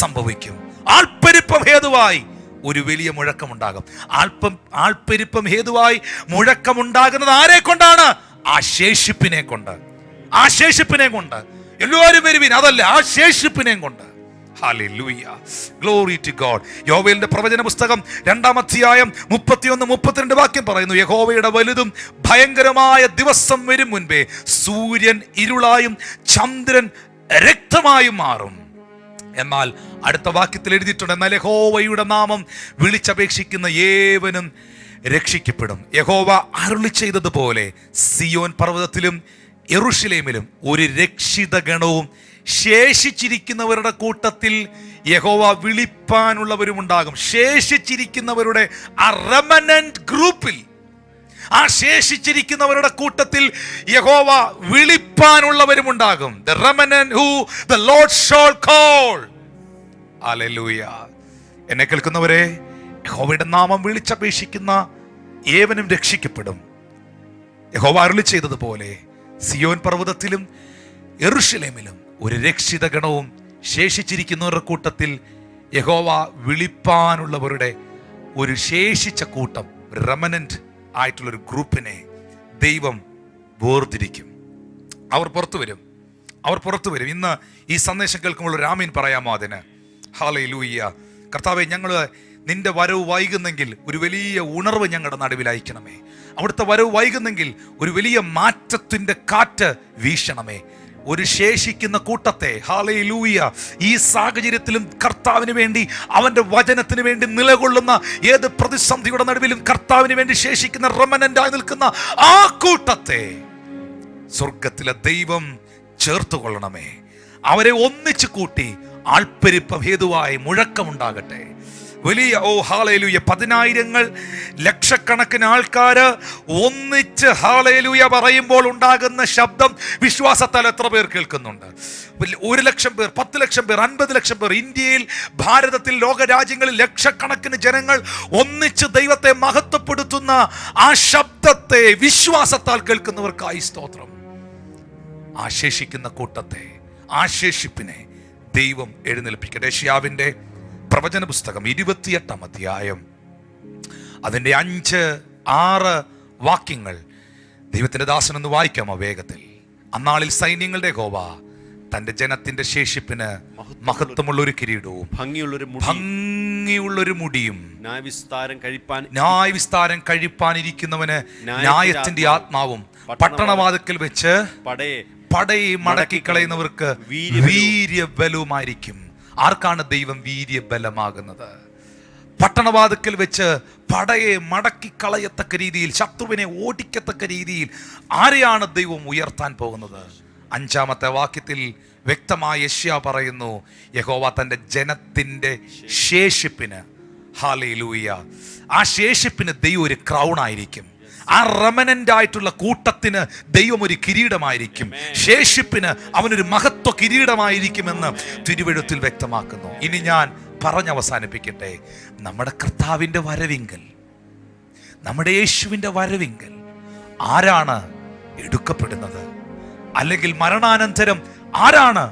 സംഭവിക്കും. ആൾപ്പെരുപ്പം ഹേതുവായി ഒരു വലിയ മുഴക്കമുണ്ടാകും. ആൾപ്പെരുപ്പം ഹേതുവായി മുഴക്കമുണ്ടാകുന്നത് ആരെ കൊണ്ടാണ്? ആ ശേഷിപ്പിനെ കൊണ്ട്. ആ ശേഷിപ്പിനെ കൊണ്ട് എല്ലാവരും വരുവിൻ, അതല്ല, ആ ശേഷിപ്പിനെ കൊണ്ട്. Hallelujah, glory to God. യോവേലിന്റെ പ്രവചന പുസ്തകം 2-ാം അധ്യായം 31-32 വാക്യം പറയുന്നു, യഹോവയുടെ വലുതും ഭയങ്കരമായ ദിവസം വരും മുൻപേ സൂര്യൻ ഇരുളായും ചന്ദ്രൻ രക്തമായും മാറും. എന്നാൽ അടുത്ത വാക്യത്തിൽ എഴുതിയിട്ടുണ്ട്, എന്നാൽ യഹോവയുടെ നാമം വിളിച്ചപേക്ഷിക്കുന്ന ഏവനും രക്ഷിക്കപ്പെടും. യഹോവ അരുളി ചെയ്തതുപോലെ സിയോൻ പർവ്വതത്തിലും യെരൂശലേമിലും ഒരു രക്ഷിത ഗണവും ശേഷിച്ചിരിക്കുന്നവരുടെ കൂട്ടത്തിൽ യഹോവ വിളിപ്പാനുള്ളവരുമുണ്ടാകും. ശേഷിച്ചിരിക്കുന്നവരുടെ ആ റെമനന്റ് ഗ്രൂപ്പിൽ, ആ ശേഷിച്ചിരിക്കുന്നവരുടെ കൂട്ടത്തിൽ യഹോവ വിളിപ്പാനുള്ളവരുമുണ്ടാകും. The remnant who the Lord shall call. Hallelujah. എന്നെ കേൾക്കുന്നവരെ, യഹോവയുടെ നാമം വിളിച്ചപേക്ഷിക്കുന്ന ഏവനും രക്ഷിക്കപ്പെടും. യഹോവ അരുളി ചെയ്തതുപോലെ സിയോൻ പർവ്വതത്തിലും യെരൂശലേമിലും ഒരു രക്ഷിത ഗണവും ശേഷിച്ചിരിക്കുന്നവരുടെ കൂട്ടത്തിൽ യഹോവ വിളിപ്പാനുള്ളവരുടെ ഒരു ശേഷിച്ച കൂട്ടം, റെമനന്റ് ആയിട്ടുള്ളൊരു ഗ്രൂപ്പിനെ ദൈവം വേർതിരിക്കും. അവർ പുറത്തു വരും, അവർ പുറത്തു വരും. ഇന്ന് ഈ സന്ദേശം കേൾക്കുമ്പോൾ ഒരു ആമീൻ പറയാമോ അതിന്? ഹല്ലേലൂയ. കർത്താവേ, ഞങ്ങൾ നിന്റെ വരവ് വൈകുന്നെങ്കിൽ ഒരു വലിയ ഉണർവ് ഞങ്ങളുടെ നടുവിൽ അയക്കണമേ. അവിടുത്തെ വരവ് വൈകുന്നെങ്കിൽ ഒരു വലിയ മാറ്റത്തിൻ്റെ കാറ്റ് വീശണമേ. ഒരു ശേഷിക്കുന്ന കൂട്ടത്തെ, ഹല്ലേലൂയ, ഈ സാഹചര്യത്തിലും കർത്താവിന് വേണ്ടി, അവന്റെ വചനത്തിന് വേണ്ടി നിലകൊള്ളുന്ന, ഏത് പ്രതിസന്ധിയുടെ നടുവിലും കർത്താവിന് വേണ്ടി ശേഷിക്കുന്ന റെമനന്റായി നിൽക്കുന്ന ആ കൂട്ടത്തെ സ്വർഗത്തിലെ ദൈവം ചേർത്തുകൊള്ളണമേ. അവരെ ഒന്നിച്ചു കൂട്ടി ആൾപ്പെരുപ്പം ഹേതുവായി മുഴക്കമുണ്ടാകട്ടെ. വലിയ ഹല്ലേലൂയ, 10,000-ങ്ങൾ, ലക്ഷക്കണക്കിന് ആൾക്കാര് ഒന്നിച്ച് ഹല്ലേലൂയ പറയുമ്പോൾ ഉണ്ടാകുന്ന ശബ്ദം വിശ്വാസത്താൽ എത്ര പേർ കേൾക്കുന്നുണ്ട്? 1,00,000 പേർ, 10,00,000 പേർ, 50,00,000 പേർ. ഇന്ത്യയിൽ, ഭാരതത്തിൽ, ലോകരാജ്യങ്ങളിൽ ലക്ഷക്കണക്കിന് ജനങ്ങൾ ഒന്നിച്ച് ദൈവത്തെ മഹത്വപ്പെടുത്തുന്ന ആ ശബ്ദത്തെ വിശ്വാസത്താൽ കേൾക്കുന്നവർക്കായി സ്തോത്രം. ആശേഷിക്കുന്ന കൂട്ടത്തെ, ആശേഷിപ്പിനെ ദൈവം എഴുന്നേൽപ്പിക്കട്ടെ. യെശയ്യാവിന്റെ പ്രവചന പുസ്തകം 28-ാം അധ്യായം അതിൻ്റെ 5-6 വാക്യങ്ങൾ ദൈവത്തിന്റെ ദാസനൊന്ന് വായിക്കാമോ വേഗത്തിൽ? അന്നാളിൽ സൈന്യങ്ങളുടെ യഹോവ തന്റെ ജനത്തിന്റെ ശേഷിപ്പിന് മഹത്വമുള്ളൊരു കിരീടവും ഭംഗിയുള്ളൊരു മുടിയും ന്യായവിസ്താരം കഴിപ്പാനിരിക്കുന്നവന് ന്യായത്തിന്റെ ആത്മാവും പട്ടണവാതിൽക്കൽ വെച്ച് പടയെ മടക്കിക്കളയുന്നവർക്ക് വീര്യബലവുമായിരിക്കും. ആർക്കാണ് ദൈവം വീര്യബലമാകുന്നത്? പട്ടണവാതിൽക്കൽ വെച്ച് പടയെ മടക്കിക്കളയത്തക്ക രീതിയിൽ, ശത്രുവിനെ ഓടിക്കത്തക്ക രീതിയിൽ ആരെയാണ് ദൈവം ഉയർത്താൻ പോകുന്നത്? 5-ാമത്തെ വാക്യത്തിൽ വ്യക്തമായി യെശയ്യാ പറയുന്നു, യഹോവ തൻ്റെ ജനത്തിൻ്റെ ശേഷിപ്പിന്, ഹല്ലേലൂയ, ആ ശേഷിപ്പിന് ദൈവം ഒരു ക്രൗൺ ആയിരിക്കും. ആ റെമനന്റ് ആയിട്ടുള്ള കൂട്ടത്തിന് ദൈവം ഒരു കിരീടമായിരിക്കും. ശേഷിപ്പിന് അവനൊരു മഹത്വ കിരീടമായിരിക്കുമെന്ന് തിരുവെഴുത്തിൽ വ്യക്തമാക്കുന്നു. ഇനി ഞാൻ പറഞ്ഞവസാനിപ്പിക്കട്ടെ. നമ്മുടെ കർത്താവിൻ്റെ വരവിങ്കൽ, നമ്മുടെ യേശുവിൻ്റെ വരവിങ്കൽ ആരാണ് എടുക്കപ്പെടുന്നത്? അല്ലെങ്കിൽ മരണാനന്തരം ആരാണ്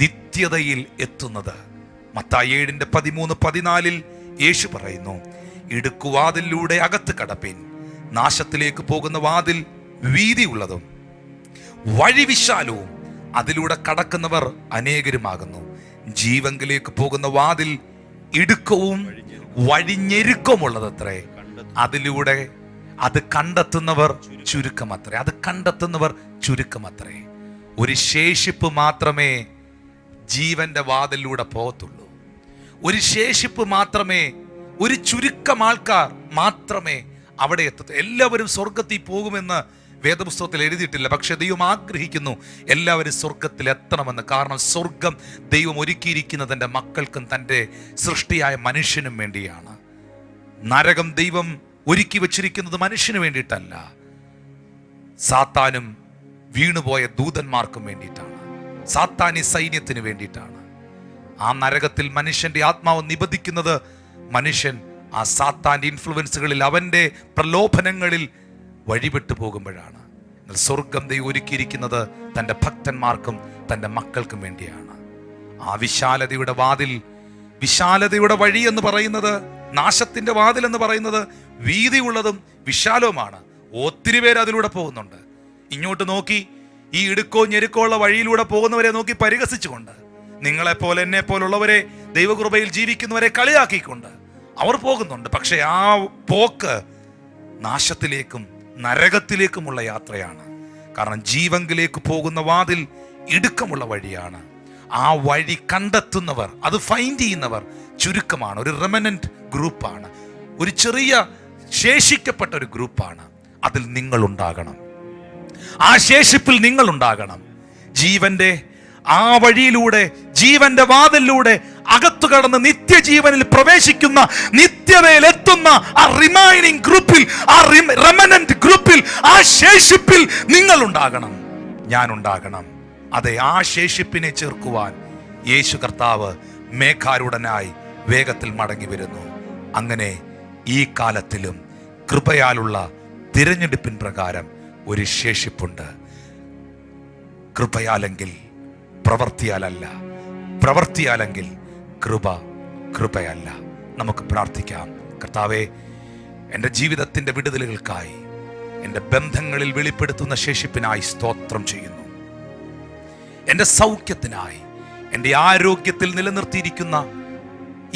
നിത്യതയിൽ എത്തുന്നത്? മത്തായി 7:13-14 യേശു പറയുന്നു, ഇടുക്കുവാതിലൂടെ അകത്ത് കടപ്പിൻ, നാശത്തിലേക്ക് പോകുന്ന വാതിൽ വീതിയുള്ളതും വഴി വിശാലവും അതിലൂടെ കടക്കുന്നവർ അനേകരുമാകുന്നു. ജീവങ്കിലേക്ക് പോകുന്ന വാതിൽ ഇടുക്കവും വഴിഞ്ഞെരുക്കമുള്ളതത്രേ, അതിലൂടെ അത് കണ്ടെത്തുന്നവർ ചുരുക്കമത്രേ. ഒരു ശേഷിപ്പ് മാത്രമേ ജീവന്റെ വാതിലൂടെ പോകത്തുള്ളൂ. ഒരു ശേഷിപ്പ് മാത്രമേ, ഒരു ചുരുക്കം ആൾക്കാർ മാത്രമേ അവിടെ എത്തത്തുള്ളൂ. എല്ലാവരും സ്വർഗത്തിൽ പോകുമെന്ന് വേദപുസ്തകത്തിൽ എഴുതിയിട്ടില്ല. പക്ഷെ ദൈവം ആഗ്രഹിക്കുന്നു എല്ലാവരും സ്വർഗത്തിൽ എത്തണമെന്ന്. കാരണം സ്വർഗം ദൈവം ഒരുക്കിയിരിക്കുന്നത് തൻ്റെ മക്കൾക്കും തൻ്റെ സൃഷ്ടിയായ മനുഷ്യനും വേണ്ടിയാണ്. നരകം ദൈവം ഒരുക്കി വച്ചിരിക്കുന്നത് മനുഷ്യന് വേണ്ടിയിട്ടല്ല, സാത്താനും വീണുപോയ ദൂതന്മാർക്കും വേണ്ടിയിട്ടാണ്, സാത്താനി സൈന്യത്തിന് വേണ്ടിയിട്ടാണ്. ആ നരകത്തിൽ മനുഷ്യന്റെ ആത്മാവ് നിബന്ധിക്കുന്നത് മനുഷ്യൻ ആ സാത്താൻ്റെ ഇൻഫ്ലുവൻസുകളിൽ, അവൻ്റെ പ്രലോഭനങ്ങളിൽ വഴിപെട്ടു പോകുമ്പോഴാണ്. സ്വർഗം ദൈവം ഒരുക്കിയിരിക്കുന്നത് തൻ്റെ ഭക്തന്മാർക്കും തൻ്റെ മക്കൾക്കും വേണ്ടിയാണ്. ആ വിശാലതയുടെ വാതിൽ, വിശാലതയുടെ വഴി എന്ന് പറയുന്നത്, നാശത്തിന്റെ വാതിൽ എന്ന് പറയുന്നത് വീതിയുള്ളതും വിശാലവുമാണ്. ഒത്തിരി പേര് അതിലൂടെ പോകുന്നുണ്ട്. ഇങ്ങോട്ട് നോക്കി ഈ ഇടുക്കോ ഞെരുക്കോ ഉള്ള വഴിയിലൂടെ പോകുന്നവരെ നോക്കി പരിഹസിച്ചുകൊണ്ട്, നിങ്ങളെപ്പോലെ എന്നെ പോലുള്ളവരെ, ദൈവകൃപയിൽ ജീവിക്കുന്നവരെ കളിയാക്കിക്കൊണ്ട് അവർ പോകുന്നുണ്ട്. പക്ഷെ ആ പോക്ക് നാശത്തിലേക്കും നരകത്തിലേക്കുമുള്ള യാത്രയാണ്. കാരണം ജീവങ്കിലേക്ക് പോകുന്ന വാതിൽ ഇടുക്കമുള്ള വഴിയാണ്. ആ വഴി കണ്ടെത്തുന്നവർ, അത് ഫൈൻഡ് ചെയ്യുന്നവർ ചുരുക്കമാണ്. ഒരു റെമനന്റ് ഗ്രൂപ്പാണ്, ഒരു ചെറിയ ശേഷിക്കപ്പെട്ട ഒരു ഗ്രൂപ്പാണ്. അതിൽ നിങ്ങളുണ്ടാകണം, ആ ശേഷിപ്പിൽ നിങ്ങളുണ്ടാകണം. ജീവന്റെ ആ വഴിയിലൂടെ, ജീവന്റെ വാതിലൂടെ അകത്തു കടന്ന് നിത്യജീവനിൽ പ്രവേശിക്കുന്ന, നിത്യതയിൽ എത്തുന്ന ആ റിമൈനിങ് ഗ്രൂപ്പിൽ, ആ റെമനന്റ് ഗ്രൂപ്പിൽ, ആ ശേഷിപ്പിൽ നിങ്ങൾ ഉണ്ടാകണം, ഞാൻ ഉണ്ടാകണം. അതെ, ആ ശേഷിപ്പിനെ ചേർക്കുവാൻ യേശു കർത്താവ് മേഘാരൂഢനായി വേഗത്തിൽ മടങ്ങി വരുന്നു. അങ്ങനെ ഈ കാലത്തിലും കൃപയാലുള്ള തിരഞ്ഞെടുപ്പിൻ പ്രകാരം ഒരു ശേഷിപ്പുണ്ട്. കൃപയാലെങ്കിൽ പ്രവർത്തിയാലല്ല, പ്രവർത്തിയാലെങ്കിൽ കൃപയല്ല. നമുക്ക് പ്രാർത്ഥിക്കാം. കർത്താവേ, എൻ്റെ ജീവിതത്തിൻ്റെ വിടുതലുകൾക്കായി, എൻ്റെ ബന്ധങ്ങളിൽ വെളിപ്പെടുത്തുന്ന ശേഷിപ്പിനായി സ്തോത്രം ചെയ്യുന്നു. എൻ്റെ സൗഖ്യത്തിനായി, എൻ്റെ ആരോഗ്യത്തിൽ നിലനിർത്തിയിരിക്കുന്ന,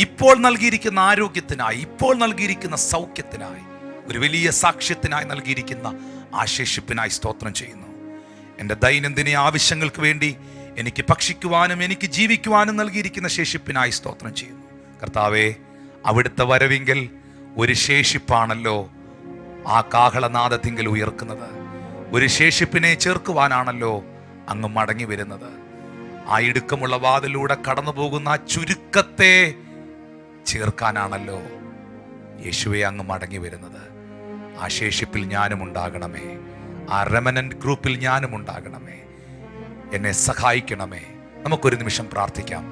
ഇപ്പോൾ നൽകിയിരിക്കുന്ന ആരോഗ്യത്തിനായി, ഇപ്പോൾ നൽകിയിരിക്കുന്ന സൗഖ്യത്തിനായി, ഒരു വലിയ സാക്ഷ്യത്തിനായി നൽകിയിരിക്കുന്ന ആ ശേഷിപ്പിനായി സ്തോത്രം ചെയ്യുന്നു. എൻ്റെ ദൈനംദിന ആവശ്യങ്ങൾക്ക് വേണ്ടി എനിക്ക് ഭക്ഷിക്കുവാനും എനിക്ക് ജീവിക്കുവാനും നൽകിയിരിക്കുന്ന ശേഷിപ്പിനായി സ്തോത്രം ചെയ്യുന്നു. കർത്താവേ, അവിടുത്തെ വരവിങ്കൽ ഒരു ശേഷിപ്പാണല്ലോ ആ കാഹളനാദത്തിങ്കൽ ഉയർക്കുന്നത്. ഒരു ശേഷിപ്പിനെ ചേർക്കുവാനാണല്ലോ അങ്ങ് മടങ്ങി വരുന്നത്. ആ ഇടുക്കമുള്ള വാതിലൂടെ കടന്നു പോകുന്ന ആ ചുരുക്കത്തെ ചേർക്കാനാണല്ലോ യേശുവേ അങ്ങ് മടങ്ങി വരുന്നത്. ആ ശേഷിപ്പിൽ ഞാനും ഉണ്ടാകണമേ, ആ റെമനന്റ് ഗ്രൂപ്പിൽ ഞാനും ഉണ്ടാകണമേ. എന്നെ സഹായിക്കണമേ. നമുക്കൊരു നിമിഷം പ്രാർത്ഥിക്കാം.